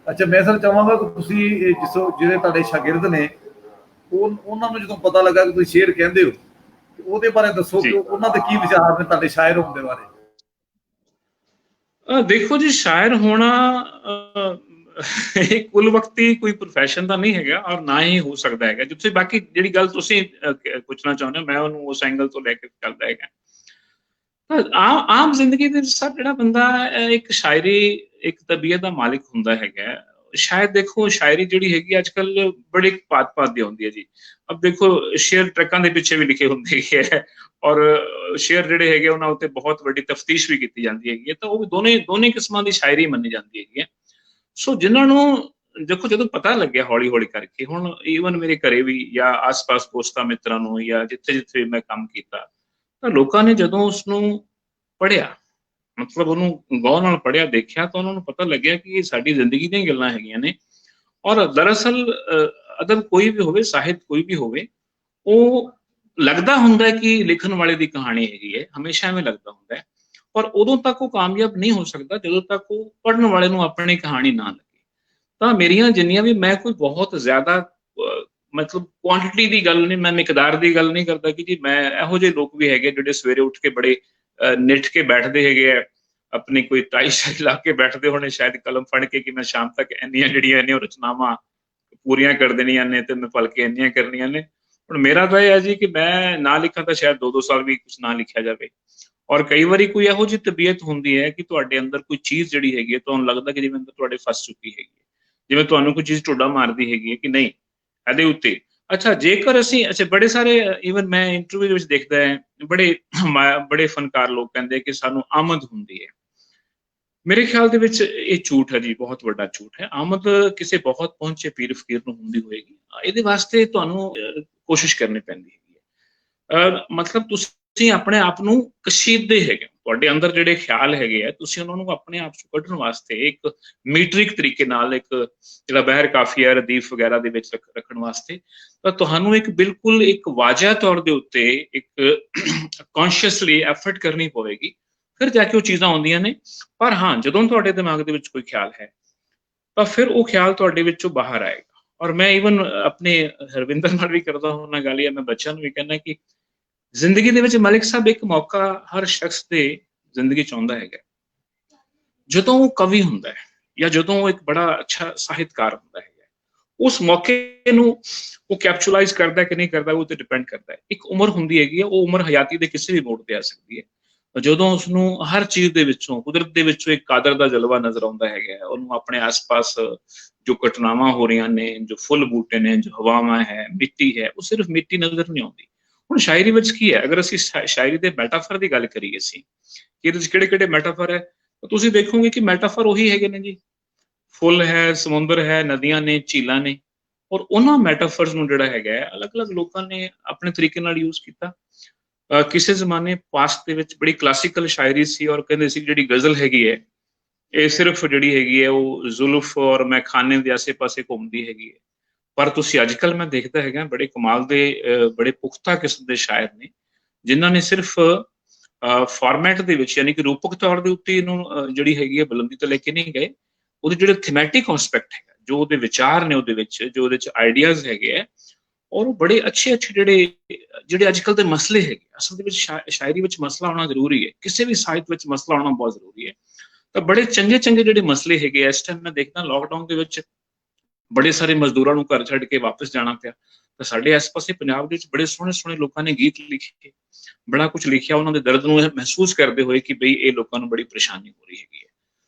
ਅੱਛਾ, ਮੈਂ ਸਰ ਚਾਹਾਂਗਾ ਕਿ ਤੁਸੀਂ ਜਿਹੜੇ ਤੁਹਾਡੇ ਸ਼ਾਗਿਰਦ ਨੇ ਉਹਨਾਂ ਨੂੰ ਜਦੋਂ ਪਤਾ ਲੱਗਾ ਕਿ ਤੁਸੀਂ ਸ਼ੇਰ ਕਹਿੰਦੇ ਹੋ, ਉਹਦੇ ਬਾਰੇ ਦੱਸੋ ਕਿ ਉਹਨਾਂ ਦੇ ਕੀ ਵਿਚਾਰ ਨੇ ਤੁਹਾਡੇ ਸ਼ਾਇਰ ਹੋਣ ਦੇ ਬਾਰੇ। ਦੇਖੋ ਜੀ, ਸ਼ਾਇਰ ਹੋਣਾ ਇਹ ਕੁੱਲ ਵਕਤੀ ਕੋਈ ਪ੍ਰੋਫੈਸ਼ਨ ਤਾਂ ਨਹੀਂ ਹੈਗਾ, ਔਰ ਨਾ ਹੀ ਹੋ ਸਕਦਾ ਹੈਗਾ। ਜਿੱਥੇ ਬਾਕੀ ਜਿਹੜੀ ਗੱਲ ਤੁਸੀਂ ਪੁੱਛਣਾ ਚਾਹੁੰਦੇ ਹੋ, ਮੈਂ ਉਹਨੂੰ ਉਸ ਐਂਗਲ ਤੋਂ ਲੈ ਕੇ ਚੱਲਦਾ ਹੈਗਾ। ਆਮ ਜ਼ਿੰਦਗੀ ਦੇ ਵਿੱਚ ਸਰ ਜਿਹੜਾ ਬੰਦਾ ਇੱਕ ਸ਼ਾਇਰੀ, ਇੱਕ ਤਬੀਅਤ ਦਾ ਮਾਲਿਕ ਹੁੰਦਾ ਹੈਗਾ, ਸ਼ਾਇਦ ਦੇਖੋ ਸ਼ਾਇਰੀ ਜਿਹੜੀ ਹੈਗੀ ਅੱਜ ਕੱਲ ਬੜੀ ਭਾਤ ਦੀ ਹੁੰਦੀ ਹੈ ਜੀ। ਅਬ ਦੇਖੋ ਸ਼ੇਰ ਟਰੱਕਾਂ ਦੇ ਪਿੱਛੇ ਵੀ ਲਿਖੇ ਹੁੰਦੇ ਹੈ, ਔਰ ਸ਼ੇਰ ਜਿਹੜੇ ਹੈਗੇ ਉਹਨਾਂ ਉੱਤੇ ਬਹੁਤ ਵੱਡੀ ਤਫਤੀਸ਼ ਵੀ ਕੀਤੀ ਜਾਂਦੀ ਹੈਗੀ ਹੈ, ਤਾਂ ਉਹ ਦੋਨੇ ਕਿਸਮਾਂ ਦੀ ਸ਼ਾਇਰੀ ਮੰਨੀ ਜਾਂਦੀ ਹੈਗੀ ਹੈ। ਸੋ ਜਿਨ੍ਹਾਂ ਨੂੰ ਦੇਖੋ ਜਦੋਂ ਪਤਾ ਲੱਗਿਆ ਹੌਲੀ ਹੌਲੀ ਕਰਕੇ, ਹੁਣ ਈਵਨ ਮੇਰੇ ਘਰੇ ਵੀ ਜਾਂ ਆਸ-ਪਾਸ ਦੋਸਤਾਂ ਮਿੱਤਰਾਂ ਨੂੰ ਜਾਂ ਜਿੱਥੇ ਮੈਂ ਕੰਮ ਕੀਤਾ, ਤਾਂ ਲੋਕਾਂ ਨੇ ਜਦੋਂ ਉਸਨੂੰ ਪੜ੍ਹਿਆ, ਮਤਲਬ ਉਹਨੂੰ ਗੌਰ ਨਾਲ ਪੜ੍ਹਿਆ, ਦੇਖਿਆ, ਤਾਂ ਉਹਨਾਂ ਨੂੰ ਪਤਾ ਲੱਗਿਆ ਕਿ ਇਹ ਸਾਡੀ ਜ਼ਿੰਦਗੀ ਦੀਆਂ ਗੱਲਾਂ ਹੈਗੀਆਂ ਨੇ। ਔਰ ਦਰਅਸਲ ਅਦਬ ਕੋਈ ਵੀ ਹੋਵੇ, ਸਾਹਿਤ ਕੋਈ ਵੀ ਹੋਵੇ, ਉਹ ਲੱਗਦਾ ਹੁੰਦਾ ਕਿ ਲਿਖਣ ਵਾਲੇ ਦੀ ਕਹਾਣੀ ਹੈਗੀ ਹੈ, ਹਮੇਸ਼ਾ ਐਵੇਂ ਲੱਗਦਾ ਹੁੰਦਾ ਹੈ, ਪਰ ਉਦੋਂ ਤੱਕ ਉਹ ਕਾਮਯਾਬ ਨਹੀਂ ਹੋ ਸਕਦਾ ਜਦੋਂ ਤੱਕ ਉਹ ਪੜ੍ਹਨ ਵਾਲੇ ਨੂੰ ਆਪਣੀ ਕਹਾਣੀ ਨਾ ਲੱਗੇ। ਤਾਂ ਮੇਰੀਆਂ ਜਿੰਨੀਆਂ ਵੀ, ਮੈਂ ਕੋਈ ਬਹੁਤ ਜ਼ਿਆਦਾ ਮਤਲਬ ਕੁਆਂਟਿਟੀ ਦੀ ਗੱਲ ਨਹੀਂ, ਮੈਂ ਮਿਕਦਾਰ ਦੀ ਗੱਲ ਨਹੀਂ ਕਰਦਾ ਕਿ ਜੀ ਮੈਂ, ਇਹੋ ਜਿਹੇ ਲੋਕ ਵੀ ਹੈਗੇ ਜਿਹੜੇ ਸਵੇਰੇ ਉੱਠ ਕੇ ਬੜੇ ਨਿੱਠ ਕੇ ਬੈਠਦੇ ਹੈਗੇ ਆ, ਆਪਣੀ ਕੋਈ ਟਾਈ ਸ਼ਾਈ ਲਾ ਕੇ ਬੈਠਦੇ ਹੋਣੇ ਸ਼ਾਇਦ ਕਲਮ ਫੜ ਕੇ ਕਿ ਮੈਂ ਸ਼ਾਮ ਤੱਕ ਇੰਨੀਆਂ ਰਚਨਾਵਾਂ ਪੂਰੀਆਂ ਕਰ ਦੇਣੀਆਂ ਨੇ ਤੇ ਮੈਂ ਭਲਕੇ ਇੰਨੀਆਂ ਕਰਨੀਆਂ ਨੇ। ਹੁਣ ਮੇਰਾ ਤਾਂ ਇਹ ਹੈ ਜੀ ਕਿ ਮੈਂ ਨਾ ਲਿਖਾਂ ਤਾਂ ਸ਼ਾਇਦ 2-2 ਸਾਲ ਵੀ ਕੁਛ ਨਾ ਲਿਖਿਆ ਜਾਵੇ। ਔਰ ਕਈ ਵਾਰੀ ਕੋਈ ਇਹੋ ਜਿਹੀ ਤਬੀਅਤ ਹੁੰਦੀ ਹੈ ਕਿ ਤੁਹਾਡੇ ਅੰਦਰ ਕੋਈ ਚੀਜ਼ ਜਿਹੜੀ ਹੈਗੀ ਹੈ, ਤੁਹਾਨੂੰ ਲੱਗਦਾ ਕਿ ਜਿਵੇਂ ਅੰਦਰ ਤੁਹਾਡੇ ਫਸ ਚੁੱਕੀ ਹੈਗੀ ਹੈ, ਜਿਵੇਂ ਤੁਹਾਨੂੰ ਕੋਈ ਚੀਜ਼ ਢੋਡਾ ਮਾਰਦੀ ਹੈਗੀ ਹੈ ਕਿ ਨਹੀਂ ਇਹਦੇ ਉੱਤੇ। ਅੱਛਾ, ਜੇਕਰ ਅਸੀਂ ਬੜੇ ਸਾਰੇ ਈਵਨ ਮੈਂ ਇੰਟਰਵਿਊ ਦੇ ਵਿੱਚ ਦੇਖਦਾ ਹੈ, ਬੜੇ ਫਨਕਾਰ ਲੋਕ ਕਹਿੰਦੇ ਕਿ ਸਾਨੂੰ ਆਮਦ ਹੁੰਦੀ ਹੈ। ਮੇਰੇ ਖਿਆਲ ਦੇ ਵਿੱਚ ਇਹ ਝੂਠ ਹੈ ਜੀ, ਬਹੁਤ ਵੱਡਾ ਝੂਠ ਹੈ। ਆਮਦ ਕਿਸੇ ਬਹੁਤ ਪਹੁੰਚੇ ਪੀਰ ਫਕੀਰ ਨੂੰ ਹੁੰਦੀ ਹੋਏਗੀ, ਇਹਦੇ ਵਾਸਤੇ ਤੁਹਾਨੂੰ ਕੋਸ਼ਿਸ਼ ਕਰਨੀ ਪੈਂਦੀ ਹੈਗੀ ਹੈ। ਮਤਲਬ ਤੁਸੀਂ ਆਪਣੇ ਆਪ ਨੂੰ ਕਸ਼ੀਦੇ ਹੈਗੇ, ਤੁਹਾਡੇ ਅੰਦਰ ਜਿਹੜੇ ਖਿਆਲ ਹੈਗੇ ਆ, ਤੁਸੀਂ ਉਹਨਾਂ ਨੂੰ ਆਪਣੇ ਆਪ ਚੋਂ ਕੱਢਣ ਵਾਸਤੇ ਇੱਕ ਮੀਟਰਿਕ ਤਰੀਕੇ ਨਾਲ, ਇੱਕ ਜਿਹੜਾ ਬਹਿਰ ਕਾਫੀਆ, ਰਦੀਫ ਵਗੈਰਾ ਦੇ ਵਿੱਚ ਰੱਖਣ ਵਾਸਤੇ, ਤਾਂ ਤੁਹਾਨੂੰ ਇੱਕ ਬਿਲਕੁਲ ਇੱਕ ਵਾਜਿਆ ਤੌਰ ਦੇ ਉੱਤੇ ਇੱਕ ਕੌਨਸ਼ੀਅਸਲੀ ਐਫਰਟ ਕਰਨੀ ਪਵੇਗੀ, ਫਿਰ ਜਾ ਕੇ ਉਹ ਚੀਜ਼ਾਂ ਆਉਂਦੀਆਂ ਨੇ। ਪਰ ਹਾਂ, ਜਦੋਂ ਤੁਹਾਡੇ ਦਿਮਾਗ ਦੇ ਵਿੱਚ ਕੋਈ ਖਿਆਲ ਹੈ ਤਾਂ ਫਿਰ ਉਹ ਖਿਆਲ ਤੁਹਾਡੇ ਵਿੱਚੋਂ ਬਾਹਰ ਆਏਗਾ। ਔਰ ਮੈਂ ਈਵਨ ਆਪਣੇ ਹਰਵਿੰਦਰ ਨਾਲ ਵੀ ਕਰਦਾ ਹੁੰਦਾ ਗੱਲ, ਜਾਂ ਮੈਂ ਬੱਚਿਆਂ ਨੂੰ ਵੀ ਕਹਿੰਦਾ ਕਿ ਜ਼ਿੰਦਗੀ ਦੇ ਵਿੱਚ ਮਲਿਕ ਸਾਹਿਬ ਇੱਕ ਮੌਕਾ ਹਰ ਸ਼ਖਸ ਦੇ ਜ਼ਿੰਦਗੀ 'ਚ ਆਉਂਦਾ ਹੈਗਾ, ਜਦੋਂ ਉਹ ਕਵੀ ਹੁੰਦਾ ਹੈ ਜਾਂ ਜਦੋਂ ਉਹ ਇੱਕ ਬੜਾ ਅੱਛਾ ਸਾਹਿਤਕਾਰ ਹੁੰਦਾ ਹੈਗਾ। ਉਸ ਮੌਕੇ ਨੂੰ ਉਹ ਕੈਪਚੁਲਾਈਜ਼ ਕਰਦਾ ਕਿ ਨਹੀਂ ਕਰਦਾ, ਉਹ ਤੇ ਡਿਪੈਂਡ ਕਰਦਾ ਹੈ। ਇੱਕ ਉਮਰ ਹੁੰਦੀ ਹੈਗੀ ਹੈ, ਉਹ ਉਮਰ ਹਯਾਤੀ ਦੇ ਕਿਸੇ ਵੀ ਮੋੜ ਤੇ ਆ ਸਕਦੀ ਹੈ, ਜਦੋਂ ਉਸਨੂੰ ਹਰ ਚੀਜ਼ ਦੇ ਵਿੱਚੋਂ, ਕੁਦਰਤ ਦੇ ਵਿੱਚੋਂ ਇੱਕ ਕਾਦਰ ਦਾ ਜਲਵਾ ਨਜ਼ਰ ਆਉਂਦਾ ਹੈਗਾ। ਉਹਨੂੰ ਆਪਣੇ ਆਸ-ਪਾਸ ਜੋ ਘਟਨਾਵਾਂ ਹੋ ਰਹੀਆਂ ਨੇ, ਜੋ ਫੁੱਲ ਬੂਟੇ ਨੇ, ਜੋ ਹਵਾਵਾਂ ਹੈ, ਮਿੱਟੀ ਹੈ, ਉਹ ਸਿਰਫ ਮਿੱਟੀ ਨਜ਼ਰ ਨਹੀਂ ਆਉਂਦੀ। ਹੁਣ ਸ਼ਾਇਰੀ ਵਿੱਚ ਕੀ ਹੈ, ਅਗਰ ਅਸੀਂ ਸ਼ਾਇਰੀ ਦੇ ਮੈਟਾਫਰ ਦੀ ਗੱਲ ਕਰੀਏ, ਅਸੀਂ ਕਿ ਇਹਦੇ ਵਿੱਚ ਕਿਹੜੇ ਮੈਟਾਫਰ ਹੈ, ਤੁਸੀਂ ਦੇਖੋਗੇ ਕਿ ਮੈਟਾਫਰ ਉਹੀ ਹੈਗੇ ਨੇ ਜੀ, ਫੁੱਲ ਹੈ, ਸਮੁੰਦਰ ਹੈ, ਨਦੀਆਂ ਨੇ, ਝੀਲਾਂ ਨੇ। ਔਰ ਉਹਨਾਂ ਮੈਟਾਫਰਸ ਨੂੰ ਜਿਹੜਾ ਹੈਗਾ ਅਲੱਗ-ਅਲੱਗ ਲੋਕਾਂ ਨੇ ਆਪਣੇ ਤਰੀਕੇ ਨਾਲ ਯੂਜ਼ ਕੀਤਾ। ਕਿਸੇ ਜ਼ਮਾਨੇ ਪਾਸਟ ਦੇ ਵਿੱਚ ਬੜੀ ਕਲਾਸੀਕਲ ਸ਼ਾਇਰੀ ਸੀ, ਔਰ ਕਹਿੰਦੇ ਸੀ ਜਿਹੜੀ ਗਜ਼ਲ ਹੈਗੀ ਹੈ ਇਹ ਸਿਰਫ ਜਿਹੜੀ ਹੈਗੀ ਹੈ ਉਹ ਜ਼ੁਲਫ ਔਰ ਮੈਖਾਨੇ ਦੇ ਆਸੇ-ਪਾਸੇ ਘੁੰਮਦੀ ਹੈਗੀ ਹੈ। ਪਰ ਤੁਸੀਂ ਅੱਜ ਕੱਲ੍ਹ ਮੈਂ ਦੇਖਦਾ ਹੈਗਾ ਬੜੇ ਕਮਾਲ ਦੇ ਬੜੇ ਪੁਖਤਾ ਕਿਸਮ ਦੇ ਸ਼ਾਇਰ ਨੇ, ਜਿਨ੍ਹਾਂ ਨੇ ਸਿਰਫ ਫਾਰਮੈਟ ਦੇ ਵਿੱਚ, ਯਾਨੀ ਕਿ ਰੂਪਕ ਤੌਰ ਦੇ ਉੱਤੇ ਇਹਨੂੰ ਜਿਹੜੀ ਹੈਗੀ ਹੈ ਬੁਲੰਦੀ ਤੇ ਲੈ ਕੇ ਨਹੀਂ ਗਏ। ਉਹਦੇ ਜਿਹੜੇ ਥੀਮੈਟਿਕ ਐਸਪੈਕਟ ਹੈਗਾ, ਜੋ ਉਹਦੇ ਵਿਚਾਰ ਨੇ, ਉਹਦੇ ਵਿੱਚ ਜੋ ਉਹਦੇ 'ਚ ਆਈਡੀਆਜ਼ ਹੈਗੇ ਆ, ਔਰ ਉਹ ਬੜੇ ਅੱਛੇ ਜਿਹੜੇ ਅੱਜ ਕੱਲ੍ਹ ਦੇ ਮਸਲੇ ਹੈਗੇ, ਅਸਲ ਦੇ ਵਿੱਚ ਸ਼ਾਇਰੀ ਵਿੱਚ ਮਸਲਾ ਹੋਣਾ ਜ਼ਰੂਰੀ ਹੈ, ਕਿਸੇ ਵੀ ਸਾਹਿਤ ਵਿੱਚ ਮਸਲਾ ਹੋਣਾ ਬਹੁਤ ਜ਼ਰੂਰੀ ਹੈ। ਤਾਂ ਬੜੇ ਚੰਗੇ ਜਿਹੜੇ ਮਸਲੇ ਹੈਗੇ, ਇਸ ਟਾਈਮ ਮੈਂ ਦੇਖਦਾ ਲੋਕਡਾਊਨ ਦੇ ਵਿੱਚ ਬੜੇ ਸਾਰੇ ਮਜ਼ਦੂਰਾਂ ਨੂੰ ਘਰ ਛੱਡ ਕੇ ਵਾਪਸ ਜਾਣਾ ਪਿਆ, ਤਾਂ ਸਾਡੇ ਆਸ-ਪਾਸੇ ਪੰਜਾਬ ਦੇ ਵਿੱਚ ਬੜੇ ਸੋਹਣੇ ਲੋਕਾਂ ਨੇ ਗੀਤ ਲਿਖੇ, ਬੜਾ ਕੁਝ ਲਿਖਿਆ, ਉਹਨਾਂ ਦੇ ਦਰਦ ਨੂੰ ਮਹਿਸੂਸ ਕਰਦੇ ਹੋਏ ਕਿ ਬਈ ਇਹ ਲੋਕਾਂ ਨੂੰ ਬੜੀ ਪਰੇਸ਼ਾਨੀ ਹੋ ਰਹੀ ਹੈਗੀ ਹੈ।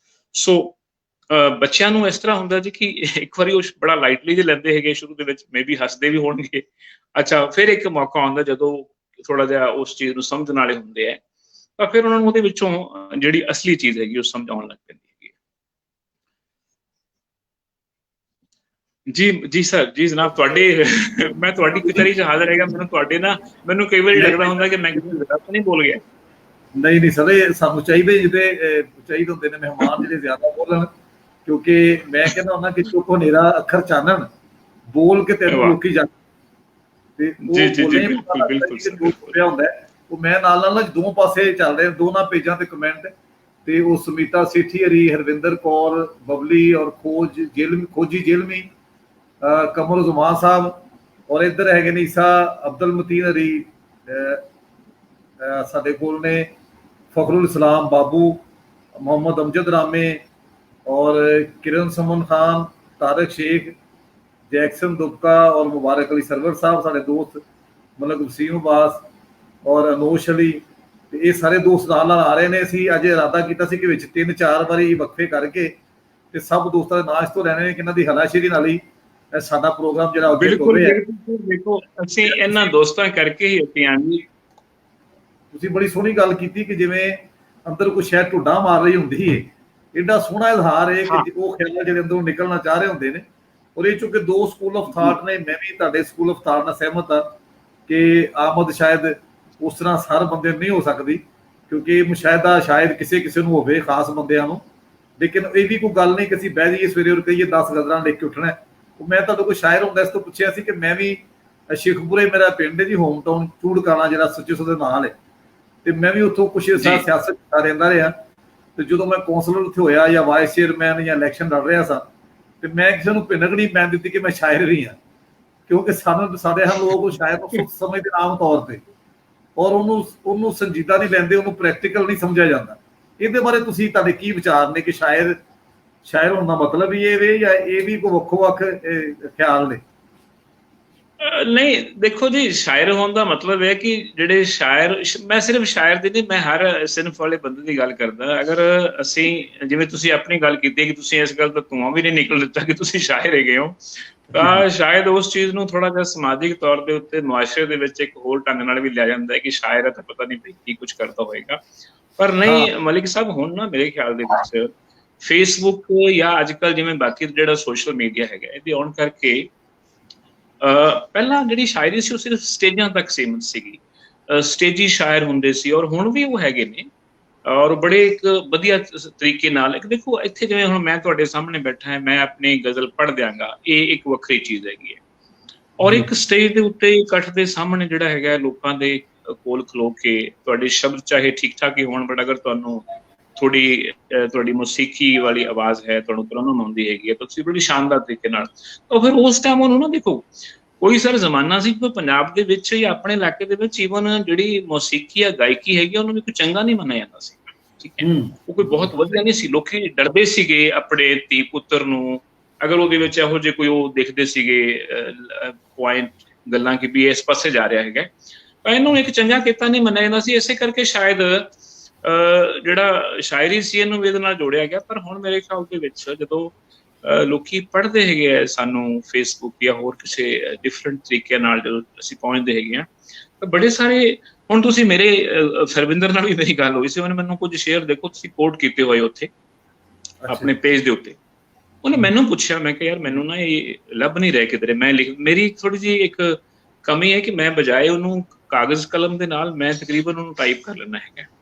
ਸੋ ਬੱਚਿਆਂ ਨੂੰ ਇਸ ਤਰ੍ਹਾਂ ਹੁੰਦਾ ਜੀ ਕਿ ਇੱਕ ਵਾਰੀ ਉਹ ਬੜਾ ਲਾਈਟਲੀ ਜਿਹੇ ਲੈਂਦੇ ਹੈਗੇ ਸ਼ੁਰੂ ਦੇ ਵਿੱਚ, ਮੇ ਬੀ ਹੱਸਦੇ ਵੀ ਹੋਣਗੇ। ਅੱਛਾ, ਫਿਰ ਇੱਕ ਮੌਕਾ ਆਉਂਦਾ ਜਦੋਂ ਥੋੜਾ ਜਿਹਾ ਉਸ ਚੀਜ਼ ਨੂੰ ਸਮਝਣ ਵਾਲੇ ਹੁੰਦੇ ਹੈ, ਤਾਂ ਫਿਰ ਉਹਨਾਂ ਨੂੰ ਉਹਦੇ ਵਿੱਚੋਂ ਜਿਹੜੀ ਅਸਲੀ ਚੀਜ਼ ਹੈਗੀ ਉਹ ਸਮਝ ਆਉਣ ਲੱਗ ਪੈਂਦੀ ਹੈਗੀ। ਜੀ ਜੀ ਸਰ, ਜੀ ਜਨਾਬ, ਤੁਹਾਡੇ ਮੈਂ ਤੁਹਾਡੀ ਕਚਹਿਰੀ 'ਚ ਹਾਜ਼ਰ ਹੈਗਾ। ਮੈਨੂੰ ਕਈ ਵਾਰੀ ਲੱਗਦਾ ਹੁੰਦਾ ਕਿ ਮੈਂ ਕਿਸੇ ਗਲਤ ਨਹੀਂ ਬੋਲ ਗਿਆ। ਨਹੀਂ ਸਰ, ਇਹ ਸਾਨੂੰ ਚਾਹੀਦੇ ਹੁੰਦੇ ਨੇ ਮਹਿਮਾਨ ਜਿਹੜੇ ਜ਼ਿਆਦਾ ਬੋਲਣ, ਕਿਉਂਕਿ ਮੈਂ ਕਹਿੰਦਾ ਹੁੰਦਾ ਕਿ ਚੁੱਪ ਹਨੇਰਾ ਅੱਖਰ ਚਾਨਣ, ਬੋਲ ਕੇ ਤੈਨੂੰ ਲੋਕੀ ਜਾਣ। ਤੇ ਉਹ ਬੋਲੇ ਹੁੰਦਾ। ਉਹ ਮੈਂ ਨਾਲ ਦੋਵੇਂ ਪਾਸੇ ਚੱਲ ਰਹੇ, ਦੋਨਾਂ ਪੇਜਾਂ ਤੇ ਕਮੈਂਟ, ਤੇ ਉਹ ਸੁਮੀਤਾ ਸੇਠੀ ਹਰੀ, ਹਰਵਿੰਦਰ ਕੌਰ, ਬਬਲੀ ਔਰ ਖੋਜੀ ਜੇਲਮੀ, ਕਮਰ ਜ਼ੁਮਾਨ ਸਾਹਿਬ, ਔਰ ਇੱਧਰ ਹੈਗੇ ਨੇ ਈਸਾ ਅਬਦੁਲ ਮਤੀਨ ਹਰੀ, ਸਾਡੇ ਕੋਲ ਨੇ ਫਖਰੁਲ ਇਸਲਾਮ ਬਾਬੂ, मोहम्मद अमजद रामे और किरण समन खान, तारक शेख, जैक्सन दुबका और मुबारक अली सरवर साहब, साढ़े दोस्त मतलब वसीम अब्बास और अनोश अली, ये सारे दोस्त नाल आ रहे हैं। ਅਸੀਂ ਅੱਜ ਇਰਾਦਾ ਕੀਤਾ ਸੀ ਕਿ ਵਿੱਚ 3-4 ਵਾਰੀ ਵਕਫੇ ਕਰਕੇ ਤੇ ਸਭ ਦੋਸਤਾਂ ਦੇ ਨਾਂ ਇਸ ਤੋਂ ਲੈਣੇ ਨੇ ਕਿ ਇਹਨਾਂ ਦੀ ਹਲਾਸ਼ੇਰੀ ਨਾਲ ਹੀ ਸਾਡਾ ਪ੍ਰੋਗਰਾਮ ਜਿਹੜਾ ਅੱਗੇ ਹੋਵੇ। ਦੇਖੋ, ਅਸੀਂ ਇਹਨਾਂ ਦੋਸਤਾਂ ਕਰਕੇ ਹੀ ਅਸੀਂ ਆਂਗੇ। ਤੁਸੀਂ ਬੜੀ ਸੋਹਣੀ ਗੱਲ ਕੀਤੀ ਕਿ ਜਿਵੇਂ ਅੰਦਰ ਕੋਈ ਸ਼ਾਇਦ ਢੁੱਡਾ ਮਾਰ ਰਹੀ ਹੁੰਦੀ ਹੈ, ਐਡਾ ਸੋਹਣਾ ਇਜ਼ਹਾਰ ਹੈ ਕਿ ਉਹ ਖਿਆਲ ਜਿਹੜੇ ਅੰਦਰੋਂ ਨਿਕਲਣਾ ਚਾਹ ਰਹੇ ਹੁੰਦੇ ਨੇ। ਔਰ ਇਹ ਚੁੱਕੇ ਦੋ ਸਕੂਲ ਆਫ ਥਾਟ ਨੇ, ਮੈਂ ਵੀ ਤੁਹਾਡੇ ਸਕੂਲ ਆਫ ਥਾਟ ਨਾਲ ਸਹਿਮਤ ਹਾਂ ਕਿ ਆਮਦ ਸ਼ਾਇਦ ਉਸ ਤਰ੍ਹਾਂ ਹਰ ਬੰਦੇ ਨਹੀਂ ਹੋ ਸਕਦੀ, ਕਿਉਂਕਿ ਮੁਸ਼ਾਹਿਦਾ ਸ਼ਾਇਦ ਕਿਸੇ ਨੂੰ ਹੋਵੇ, ਖਾਸ ਬੰਦਿਆਂ ਨੂੰ। ਲੇਕਿਨ ਇਹ ਵੀ ਕੋਈ ਗੱਲ ਨਹੀਂ ਕਿ ਅਸੀਂ ਬਹਿ ਜਾਈਏ ਸਵੇਰੇ ਔਰ ਕਹੀਏ 10 ਗਜ਼ਲਾਂ ਲਿਖ ਕੇ ਉੱਠਣਾ। ਉਹ ਮੈਂ ਤੁਹਾਡੇ ਕੋਈ ਸ਼ਾਇਰ ਹੁੰਦਾ ਇਸ ਤੋਂ ਪੁੱਛਿਆ ਸੀ ਕਿ ਮੈਂ ਵੀ ਸ਼ੇਖਪੁਰੇ ਮੇਰਾ ਪਿੰਡ ਹੈ ਜੀ, ਹੋਮ ਟਾਊਨ ਚੂੜਕਾਣਾ ਜਿਹੜਾ ਸੱਚੇ ਸੌਦੇ ਨਾਲ ਹੈ, ਤੇ ਮੈਂ ਵੀ ਉੱਥੋਂ ਕੁਛ ਸਿਆਸਤ ਰਹਿੰਦਾ ਰਿਹਾ। ਤੇ ਜਦੋਂ ਮੈਂ ਕੌਂਸਲਰ ਉੱਥੇ ਹੋਇਆ ਜਾਂ ਵਾਈਸ ਚੇਅਰਮੈਨ ਜਾਂ ਇਲੈਕਸ਼ਨ ਲੜ ਰਿਹਾ ਸਾਂ, ਤੇ ਮੈਂ ਕਿਸੇ ਨੂੰ ਭਿਣਕ ਨਹੀਂ ਪੈਣ ਦਿੱਤੀ ਕਿ ਮੈਂ ਸ਼ਾਇਰ ਵੀ ਹਾਂ, ਕਿਉਂਕਿ ਸਾਡੇ ਹਰ ਲੋਕ ਸ਼ਾਇਰ ਨੂੰ ਸਮਝਦੇ ਆਮ ਤੌਰ ਤੇ, ਔਰ ਉਹਨੂੰ ਸੰਜੀਦਾ ਨਹੀਂ ਲੈਂਦੇ, ਉਹਨੂੰ ਪ੍ਰੈਕਟੀਕਲ ਨਹੀਂ ਸਮਝਿਆ ਜਾਂਦਾ। ਇਹਦੇ ਬਾਰੇ ਤੁਸੀਂ ਤੁਹਾਡੇ ਕੀ ਵਿਚਾਰ ਨੇ ਕਿ ਸ਼ਾਇਰ ਹੋਣ ਦਾ ਮਤਲਬ ਹੀ ਇਹ ਵੇ, ਜਾਂ ਇਹ ਵੀ ਕੋਈ ਵੱਖੋ-ਵੱਖ ਖਿਆਲ ਨੇ? ਨਹੀਂ, ਦੇਖੋ ਜੀ, ਸ਼ਾਇਰ ਹੋਣ ਦਾ ਮਤਲਬ ਹੈ ਕਿ ਜਿਹੜੇ ਸ਼ਾਇਰ, ਮੈਂ ਸਿਰਫ ਸ਼ਾਇਰ ਦੀ ਨਹੀਂ, ਮੈਂ ਹਰ ਸਿਨਫ ਵਾਲੇ ਬੰਦੇ ਦੀ ਗੱਲ ਕਰਦਾ। ਅਗਰ ਅਸੀਂ, ਜਿਵੇਂ ਤੁਸੀਂ ਆਪਣੀ ਗੱਲ ਕੀਤੀ ਕਿ ਤੁਸੀਂ ਇਸ ਗੱਲ ਤੋਂ ਧੂੰਆਂ ਵੀ ਨਹੀਂ ਨਿਕਲ ਦਿੱਤਾ ਕਿ ਤੁਸੀਂ ਸ਼ਾਇਰ ਹੈਗੇ ਹੋ, ਤਾਂ ਸ਼ਾਇਦ ਉਸ ਚੀਜ਼ ਨੂੰ ਥੋੜਾ ਜਿਹਾ ਸਮਾਜਿਕ ਤੌਰ ਦੇ ਉੱਤੇ ਮੁਆਸ਼ਰੇ ਦੇ ਵਿੱਚ ਇੱਕ ਹੋਰ ਢੰਗ ਨਾਲ ਵੀ ਲਿਆ ਜਾਂਦਾ ਹੈ ਕਿ ਸ਼ਾਇਰ ਹੈ ਤਾਂ ਪਤਾ ਨਹੀਂ ਕੀ ਕੁਝ ਕਰਦਾ ਹੋਏਗਾ। ਪਰ ਨਹੀਂ ਮਲਿਕ ਸਾਹਿਬ, ਹੁਣ ਨਾ ਮੇਰੇ ਖਿਆਲ ਦੇ ਵਿੱਚ ਫੇਸਬੁੱਕ ਜਾਂ ਅੱਜ ਕੱਲ੍ਹ ਜਿਵੇਂ ਬਾਕੀ ਜਿਹੜਾ ਸੋਸ਼ਲ ਮੀਡੀਆ ਹੈਗਾ, ਇਹਦੇ ਆਉਣ ਕਰਕੇ ਪਹਿਲਾਂ ਜਿਹੜੀ ਸ਼ਾਇਰੀ ਸੀ ਉਹ ਸਿਰਫ ਸਟੇਜਾਂ ਤੱਕ ਸੀਮਿਤ ਸੀਗੀ, ਸਟੇਜੀ ਸ਼ਾਇਰ ਹੁੰਦੇ ਸੀ, ਔਰ ਹੁਣ ਵੀ ਉਹ ਹੈਗੇ ਨੇ, ਔਰ ਬੜੇ ਇੱਕ ਵਧੀਆ ਤਰੀਕੇ ਨਾਲ। ਦੇਖੋ, ਇੱਥੇ ਜਿਵੇਂ ਹੁਣ ਮੈਂ ਤੁਹਾਡੇ ਸਾਹਮਣੇ ਬੈਠਾ ਹੈ, ਮੈਂ ਆਪਣੀ ਗਜ਼ਲ ਪੜ੍ਹ ਦਿਆਂਗਾ, ਇਹ ਇੱਕ ਵੱਖਰੀ ਚੀਜ਼ ਹੈਗੀ ਹੈ। ਔਰ ਇੱਕ ਸਟੇਜ ਦੇ ਉੱਤੇ ਇਕੱਠ ਦੇ ਸਾਹਮਣੇ ਜਿਹੜਾ ਹੈਗਾ, ਲੋਕਾਂ ਦੇ ਕੋਲ ਖਲੋ ਕੇ ਤੁਹਾਡੇ ਸ਼ਬਦ ਚਾਹੇ ਠੀਕ ਠਾਕ ਹੀ ਹੋਣ, ਬਟ ਅਗਰ ਤੁਹਾਨੂੰ ਤੁਹਾਡੀ ਮੌਸੀਕੀ ਵਾਲੀ ਆਵਾਜ਼ ਹੈ, ਤੁਹਾਨੂੰ ਤਰੰਨੁਮ ਆਉਂਦੀ ਹੈਗੀ ਹੈ, ਤੁਸੀਂ ਬੜੀ ਸ਼ਾਨਦਾਰ ਤਰੀਕੇ ਨਾਲ, ਤਾਂ ਫਿਰ ਉਸ ਟਾਈਮ ਉਹਨੂੰ ਨਾ, ਦੇਖੋ ਕੋਈ ਸਰ ਜ਼ਮਾਨਾ ਸੀ ਕੋਈ ਪੰਜਾਬ ਦੇ ਵਿੱਚ ਜਾਂ ਆਪਣੇ ਇਲਾਕੇ ਦੇ ਵਿੱਚ ਈਵਨ ਜਿਹੜੀ ਮੌਸੀਕੀ ਜਾਂ ਗਾਇਕੀ ਹੈਗੀ ਉਹਨੂੰ ਵੀ ਕੋਈ ਚੰਗਾ ਨਹੀਂ ਮੰਨਿਆ ਜਾਂਦਾ ਸੀ, ਠੀਕ ਹੈ, ਉਹ ਕੋਈ ਬਹੁਤ ਵਧੀਆ ਨਹੀਂ ਸੀ। ਲੋਕੀ ਡਰਦੇ ਸੀਗੇ ਆਪਣੇ ਧੀ ਪੁੱਤਰ ਨੂੰ, ਅਗਰ ਉਹਦੇ ਵਿੱਚ ਇਹੋ ਜਿਹੇ ਕੋਈ ਉਹ ਦੇਖਦੇ ਸੀਗੇ ਪੁਆਇੰਟ, ਗੱਲਾਂ ਕਿ ਵੀ ਇਸ ਪਾਸੇ ਜਾ ਰਿਹਾ ਹੈਗਾ, ਤਾਂ ਇਹਨੂੰ ਇੱਕ ਚੰਗਾ ਕਿੱਤਾ ਨਹੀਂ ਮੰਨਿਆ ਜਾਂਦਾ ਸੀ। ਇਸੇ ਕਰਕੇ ਸ਼ਾਇਦ ਜਿਹੜਾ ਸ਼ਾਇਰੀ ਸੀ ਇਹਨੂੰ ਵੀ ਇਹਦੇ ਨਾਲ ਜੋੜਿਆ ਗਿਆ। ਪਰ ਹੁਣ ਮੇਰੇ ਖਿਆਲ ਦੇ ਵਿੱਚ ਜਦੋਂ ਲੋਕੀ ਪੜ੍ਹਦੇ ਹੈਗੇ ਆ ਸਾਨੂੰ ਫੇਸਬੁੱਕ ਜਾਂ ਹੋਰ ਕਿਸੇ ਡਿਫਰੈਂਟ ਤਰੀਕੇ ਨਾਲ ਜਦੋਂ ਅਸੀਂ ਪਹੁੰਚਦੇ ਹੈਗੇ ਆ, ਤਾਂ ਬੜੇ ਸਾਰੇ, ਹੁਣ ਤੁਸੀਂ ਮੇਰੇ ਸਰਵਿੰਦਰ ਨਾਲ ਵੀ ਮੇਰੀ ਗੱਲ ਹੋਈ ਸੀ, ਉਹਨੇ ਮੈਨੂੰ ਕੁਝ ਸ਼ੇਅਰ ਦੇਖੋ ਤੁਸੀਂ ਕੋਟ ਕੀਤੇ ਹੋਏ ਉੱਥੇ ਆਪਣੇ ਪੇਜ ਦੇ ਉੱਤੇ, ਉਹਨੇ ਮੈਨੂੰ ਪੁੱਛਿਆ, ਮੈਂ ਕਿਹਾ ਯਾਰ ਮੈਨੂੰ ਨਾ ਇਹ ਲੱਭ ਨਹੀਂ ਰਹੇ ਕਿਧਰੇ, ਮੇਰੀ ਥੋੜੀ ਜਿਹੀ ਇੱਕ ਕਮੀ ਹੈ ਕਿ ਮੈਂ ਬਜਾਏ ਉਹਨੂੰ ਕਾਗਜ਼ ਕਲਮ ਦੇ ਨਾਲ ਮੈਂ ਤਕਰੀਬਨ ਉਹਨੂੰ ਟਾਈਪ ਕਰ ਲੈਣਾ ਹੈਗਾ।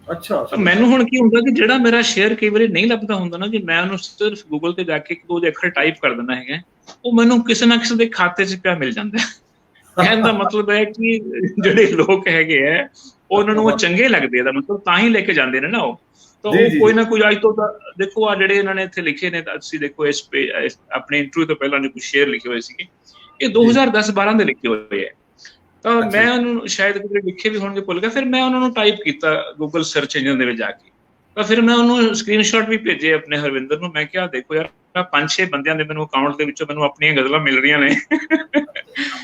ਅੱਛਾ, ਮੈਨੂੰ ਹੁਣ ਕੀ ਹੁੰਦਾ ਕਿ ਜਿਹੜਾ ਮੇਰਾ ਸ਼ੇਅਰ ਕਈ ਵਾਰੀ ਨਹੀਂ ਲੱਭਦਾ ਹੁੰਦਾ ਨਾ, ਜੇ ਮੈਂ ਉਹਨੂੰ ਸਿਰਫ ਗੂਗਲ ਤੇ ਜਾ ਕੇ ਇੱਕ ਦੋ ਅੱਖਰ ਟਾਈਪ ਕਰ ਦਿੰਦਾ ਹੈਗਾ, ਉਹ ਮੈਨੂੰ ਕਿਸੇ ਨਾ ਕਿਸੇ ਦੇ ਖਾਤੇ 'ਚ ਪਿਆ ਮਿਲ ਜਾਂਦਾ। ਕਹਿਣ ਦਾ ਮਤਲਬ ਹੈ ਕਿ ਜਿਹੜੇ ਲੋਕ ਹੈਗੇ ਆ ਉਹਨਾਂ ਨੂੰ ਉਹ ਚੰਗੇ ਲੱਗਦੇ, ਇਹਦਾ ਮਤਲਬ ਤਾਂ ਹੀ ਲੈ ਕੇ ਜਾਂਦੇ ਨੇ ਨਾ ਉਹ, ਤਾਂ ਉਹ ਕੋਈ ਨਾ ਕੋਈ ਅੱਜ ਤੋਂ ਦੇਖੋ ਆ ਜਿਹੜੇ ਇਹਨਾਂ ਨੇ ਇੱਥੇ ਲਿਖੇ ਨੇ, ਤੁਸੀਂ ਦੇਖੋ ਇਸ ਆਪਣੇ ਇੰਟਰਵਿਊ ਤੋਂ ਪਹਿਲਾਂ ਨੇ ਕੁਝ ਸ਼ੇਅਰ ਲਿਖੇ ਹੋਏ ਸੀਗੇ, ਇਹ 2010-12 ਦੇ ਲਿਖੇ ਹੋਏ ਹੈ, ਤਾਂ ਮੈਂ ਉਹਨੂੰ ਸ਼ਾਇਦ ਕਿਤੇ ਲਿਖੇ ਵੀ ਹੋਣਗੇ ਭੁੱਲ ਗਿਆ, ਫਿਰ ਮੈਂ ਉਹਨਾਂ ਨੂੰ ਟਾਈਪ ਕੀਤਾ ਗੂਗਲ ਸਰਚ ਇੰਜਨ ਦੇ ਵਿੱਚ ਜਾ ਕੇ, ਤਾਂ ਫਿਰ ਮੈਂ ਉਹਨੂੰ ਸਕਰੀਨਸ਼ਾਟ ਵੀ ਭੇਜੇ ਆਪਣੇ ਹਰਵਿੰਦਰ ਨੂੰ, ਮੈਂ ਕਿਹਾ ਦੇਖੋ ਯਾਰ 5-6 ਬੰਦਿਆਂ ਦੇ ਮੈਨੂੰ ਅਕਾਊਂਟ ਦੇ ਵਿੱਚੋਂ ਮੈਨੂੰ ਆਪਣੀਆਂ ਗਜ਼ਲਾਂ ਮਿਲ ਰਹੀਆਂ ਨੇ।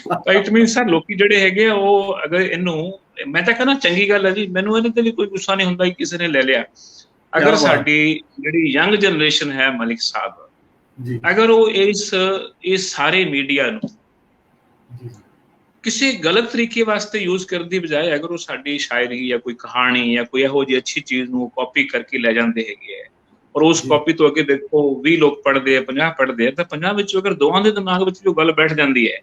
ਤਾਂ ਇਟ ਮੀਨਸ ਸਰ ਲੋਕੀ ਜਿਹੜੇ ਹੈਗੇ ਆ ਉਹ, ਅਗਰ ਇਹਨੂੰ, ਮੈਂ ਤਾਂ ਕਹਿੰਦਾ ਚੰਗੀ ਗੱਲ ਹੈ ਜੀ, ਮੈਨੂੰ ਇਹਦੇ ਤੇ ਵੀ ਕੋਈ ਗੁੱਸਾ ਨਹੀਂ ਹੁੰਦਾ ਕਿ ਕਿਸੇ ਨੇ ਲੈ ਲਿਆ, अगर साडी जिहड़ी यंग जनरेशन है मलिक साहब, जी अगर वो इस सारे मीडिया नूं किसी गलत तरीके वास्ते यूज करने की बजाय अगर वो साडी शायरी या कोई कहानी या कोई इहो जी अच्छी चीज नूं कॉपी करके ले जाते है और उस कॉपी तो अगे देखो 20 लोग पढ़ते हैं 50 पढ़ते हैं तो 50 विच अगर दोवां दे दिमाग विच जो गल बैठ जाती है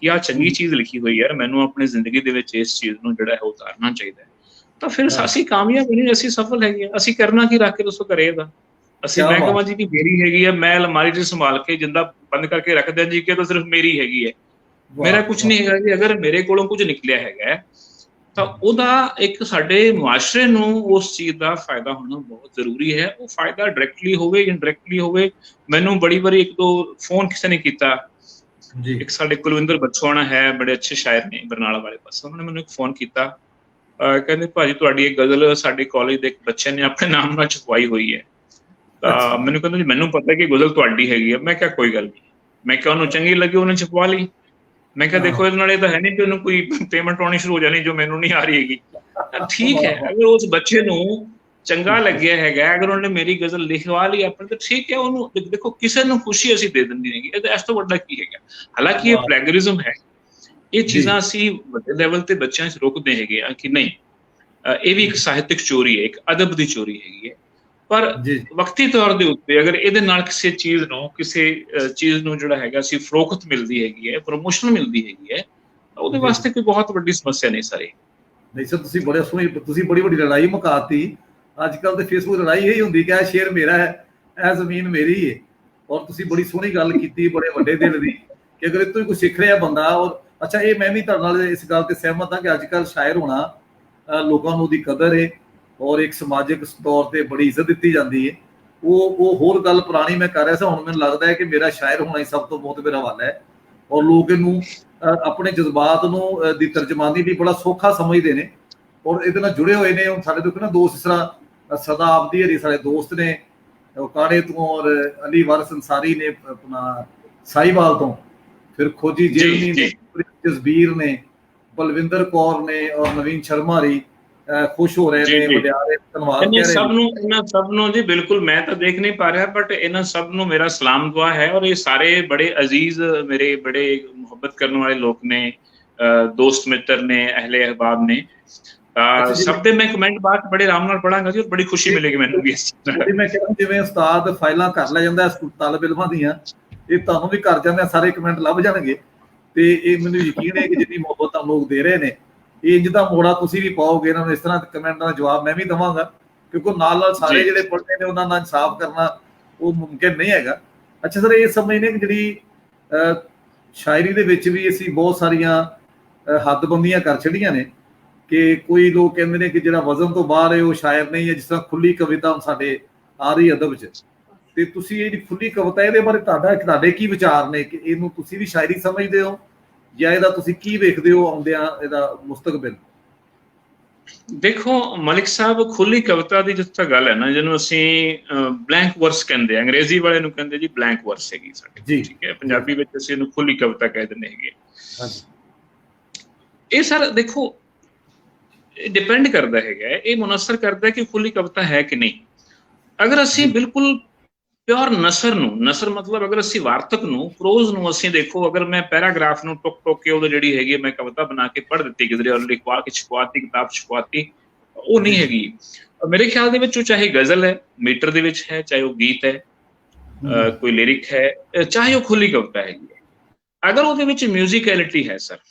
कि आ चंगी चीज लिखी हुई है, मैनूं अपनी जिंदगी दे विच इस चीज नूं जिहड़ा है उतारना चाहिए, तो फिर असीं कामयाब नहीं, असीं सफल हैगे, असीं करना की रख के दसो घरे दा। असीं मैं कहां जी कि मेरी हैगी है, मैं अलमारी च संभाल के जिंदा बंद करके रख दिया जी कि तो सिर्फ मेरी हैगी है, मेरा कुछ नहीं है जी। अगर मेरे कोलों कुछ निकलिया है तो ਉਹਦਾ ਇੱਕ ਸਾਡੇ ਮੁਆਸ਼ਰੇ ਨੂੰ ਉਸ ਚੀਜ਼ ਦਾ ਫਾਇਦਾ ਹੋਣਾ ਬਹੁਤ ਜ਼ਰੂਰੀ ਹੈ। ਉਹ ਫਾਇਦਾ ਡਾਇਰੈਕਟਲੀ ਹੋਵੇ ਇਨਡਾਇਰੈਕਟਲੀ ਹੋਵੇ। ਮੈਨੂੰ ਬੜੀ ਵਾਰੀ ਇੱਕ ਦੋ ਫੋਨ ਕਿਸੇ ਨੇ ਕੀਤਾ ਜੀ, ਇੱਕ ਸਾਡੇ ਕੁਲਵਿੰਦਰ ਬੱਚੋਆਣਾ ਹੈ, ਬੜੇ ਅੱਛੇ ਸ਼ਾਇਰ ਨੇ ਬਰਨਾਲਾ ਵਾਲੇ ਪਾਸੇ, ਉਹਨਾਂ ਨੇ ਮੈਨੂੰ ਇੱਕ ਫੋਨ ਕੀਤਾ, ਕਹਿੰਦੇ ਭਾਜੀ ਤੁਹਾਡੀ ਇੱਕ ਗਜ਼ਲ ਸਾਡੇ ਕਾਲਜ ਦੇ ਇੱਕ ਬੱਚੇ ਨੇ ਆਪਣੇ ਨਾਮ ਨਾਲ ਛਪਵਾਈ ਹੋਈ ਹੈ। ਤਾਂ ਮੈਨੂੰ ਕਹਿੰਦਾ ਜੀ ਮੈਨੂੰ ਪਤਾ ਕਿ ਗਜ਼ਲ ਤੁਹਾਡੀ ਹੈਗੀ ਹੈ। ਮੈਂ ਕਿਹਾ ਕੋਈ ਗੱਲ ਨਹੀਂ, ਮੈਂ ਕਿਹਾ ਉਹਨੂੰ ਚੰਗੀ ਲੱਗੀ ਉਹਨੇ ਛਪਵਾ ਲਈ। मैं क्या देखो इस नाले तो है नहीं कि उन्हें कोई पेमेंट आनी शुरू हो जानी जो मैनू नहीं आ रही हैगी, ठीक है। अगर उस बच्चे नू चंगा लग्या है, अगर उन्हें मेरी गजल लिखवा ली अपने तो ठीक है, उन्होंने देखो किसी नू खुशी असीं दे दिंदी हैगी, इस तो वड्डा की हैगा। हालांकि ये प्लैगरिज्म है, ये चीज़ां असीं वड्डे लेवल ते बच्चों च रोकदे हैगे कि नहीं, ये भी एक साहित्यिक चोरी है, एक अदब दी चोरी हैगी है। पर वक्ती तौर के उत्ते अगर ये किसी चीज़ नूं किसी चीज़ नूं जिहड़ा हैगा सी फरोख्त मिलती हैगी है, प्रमोशन मिलती हैगी है, ਉਹਦੇ ਵਾਸਤੇ कोई बहुत ਵੱਡੀ समस्या नहीं सारी। नहीं सर, ਤੁਸੀਂ ਬੜੇ ਸੋਹਣੀ, ਤੁਸੀਂ ਬੜੀ ਵੱਡੀ ਲੜਾਈ ਮੁਕਾਤੀ। ਅੱਜ ਕੱਲ ਤੇ ਫੇਸਬੁੱਕ ਲੜਾਈ ਇਹੀ ਹੁੰਦੀ ਕਿ ਇਹ ਸ਼ੇਰ ਮੇਰਾ ਹੈ, ਇਹ ਜ਼ਮੀਨ ਮੇਰੀ ਹੈ। ਔਰ ਤੁਸੀਂ ਬੜੀ ਸੋਹਣੀ ਗੱਲ ਕੀਤੀ, ਬੜੇ ਵੱਡੇ ਦਿਲ ਦੀ, ਕਿ ਅਗਰ ਇਹ ਤੋਂ ਕੋਈ ਸਿੱਖ ਰਿਹਾ ਬੰਦਾ। ਔਰ ਅੱਛਾ, ਇਹ ਮੈਂ ਵੀ ਤੁਹਾਡੇ ਨਾਲ ਇਸ ਗੱਲ ਤੇ ਸਹਿਮਤ ਹਾਂ ਕਿ ਅੱਜ ਕੱਲ ਸ਼ਾਇਰ ਹੋਣਾ ਲੋਕਾਂ ਨੂੰ ਉਹਦੀ ਕਦਰ ਹੈ ਔਰ ਇੱਕ ਸਮਾਜਿਕ ਤੌਰ ਤੇ ਬੜੀ ਇੱਜ਼ਤ ਦਿੱਤੀ ਜਾਂਦੀ ਹੈ। ਉਹ ਹੋਰ ਗੱਲ ਪੁਰਾਣੀ ਮੈਂ ਕਰ ਰਿਹਾ ਸੀ, ਹੁਣ ਮੈਨੂੰ ਲੱਗਦਾ ਹੈ ਕਿ ਮੇਰਾ ਸ਼ਾਇਰ ਹੋਣਾ ਹੀ ਸਭ ਤੋਂ ਬਹੁਤ ਮੇਰਾ ਹਵਾਲਾ ਹੈ। ਔਰ ਲੋਕ ਇਹਨੂੰ ਆਪਣੇ ਜਜ਼ਬਾਤ ਨੂੰ ਦੀ ਤਰਜਮਾਨੀ ਲਈ ਬੜਾ ਸੌਖਾ ਸਮਝਦੇ ਨੇ ਔਰ ਇਹਦੇ ਨਾਲ ਜੁੜੇ ਹੋਏ ਨੇ। ਹੁਣ ਸਾਡੇ ਤੋਂ ਨਾ ਦੋਸਤ, ਇਸ ਤਰ੍ਹਾਂ ਸਦਾ ਆਪਦੀ ਹਰੀ ਸਾਡੇ ਦੋਸਤ ਨੇ ਕਾੜੇ ਤੋਂ, ਔਰ ਅਲੀ ਵਾਰਿਸ ਅੰਸਾਰੀ ਨੇ ਆਪਣਾ ਸਾਈਵਾਲ ਤੋਂ, ਫਿਰ ਖੋਜੀ ਜੇਲਨੀ ਨੇ, ਜਸਬੀਰ ਨੇ, ਬਲਵਿੰਦਰ ਕੌਰ ਨੇ ਔਰ ਨਵੀਨ ਸ਼ਰਮਾ ਰੀ खुश हो रहे हैं, धन्यवाद सब नु जी। बिल्कुल, मैं तो देख नहीं पा रहा, बट इन्हां सब नु मेरा सलाम दुआ है। और ये सारे बड़े अजीज, मेरे बड़े मोहब्बत करने वाले लोग ने, दोस्त मित्र ने, अहले अहबाब ने, सब दे मैं कमेंट बात बड़े आराम नाल पढ़ांगा जी और बड़ी खुशी मिलेगी मैनूं भी। मैं कह जिवें उस्ताद फाइलां कर ले जांदा तालिब इल्मां दियां, ये तुहानूं भी कर जांदे, सारे कमेंट लभ जाणगे। ते ये मैनूं यकीन है कि जिन्नी मोहब्बत लोग दे रहे ने, इंज दा मोड़ा तुसीं भी पाओगे इन्हां नूं, इस तरह कमेंटां दा जवाब मैं भी देवांगा, क्योंकि नाल नाल सारे जिहड़े पढ़दे ने उन्हां नाल इंसाफ करना वो मुमकिन नहीं हैगा। अच्छा सर, ये समझने कि जिहड़ी शायरी दे विच भी असीं बहुत सारियां हदबंदियां कर छड़ियां ने कि कोई लोग कहंदे ने कि जिहड़ा वजन तो बाहर है वो शायर नहीं है। जिस तरह खुली कविता हुण साडे आ रही अदब च, ते तुसीं इहदी खुली कविता इहदे बारे तुहाडे की विचार ने कि इहनूं तुसीं भी शायरी समझदे हो ਜਾਂ ਇਹਦਾ ਤੁਸੀਂ ਕੀ ਵੇਖਦੇ ਹੋ ਆਉਂਦਿਆਂ ਇਹਦਾ ਮੁਸਤਕਬਲ? ਦੇਖੋ ਮਲਿਕ ਸਾਹਿਬ, ਖੁੱਲੀ ਕਵਿਤਾ ਦੀ ਜਿੱਥੇ ਗੱਲ ਹੈ ਨਾ, ਜਿਹਨੂੰ ਅਸੀਂ ਬਲੈਂਕ ਵਰਸ ਕਹਿੰਦੇ ਆ, ਅੰਗਰੇਜ਼ੀ ਵਾਲੇ ਨੂੰ ਕਹਿੰਦੇ ਜੀ ਬਲੈਂਕ ਵਰਸ ਹੈਗੀ ਸਾਡੇ, ਠੀਕ ਹੈ। ਪੰਜਾਬੀ ਵਿੱਚ ਅਸੀਂ ਇਹਨੂੰ ਖੁੱਲੀ ਕਵਿਤਾ ਕਹਿ ਦਿੰਦੇ ਹੈਗੇ। ਇਹ ਸਰ ਦੇਖੋ ਡਿਪੈਂਡ ਕਰਦਾ ਹੈਗਾ, ਇਹ ਮੁਨਸਰ ਕਰਦਾ ਕਿ ਖੁੱਲੀ ਕਵਿਤਾ ਹੈ ਕਿ ਨਹੀਂ। ਅਗਰ ਅਸੀਂ ਬਿਲਕੁਲ प्योर नसर नूं, नसर मतलब अगर असीं वार्तक नूं, प्रोज नूं असीं देखो, अगर मैं पैराग्राफ नूं टुक टुक के उहदी जिहड़ी हैगी मैं कविता बना के पढ़ दित्ती किधरे और लिखवा के छपवाती, किताब छपवाती, वो नहीं हैगी। मेरे ख्याल दे विच चाहे गजल है, मीटर दे विच है, चाहे वो गीत है, कोई लिरिक है, चाहे वो खुली कविता हैगी है, अगर उहदे विच म्यूजिकलिटी है सर,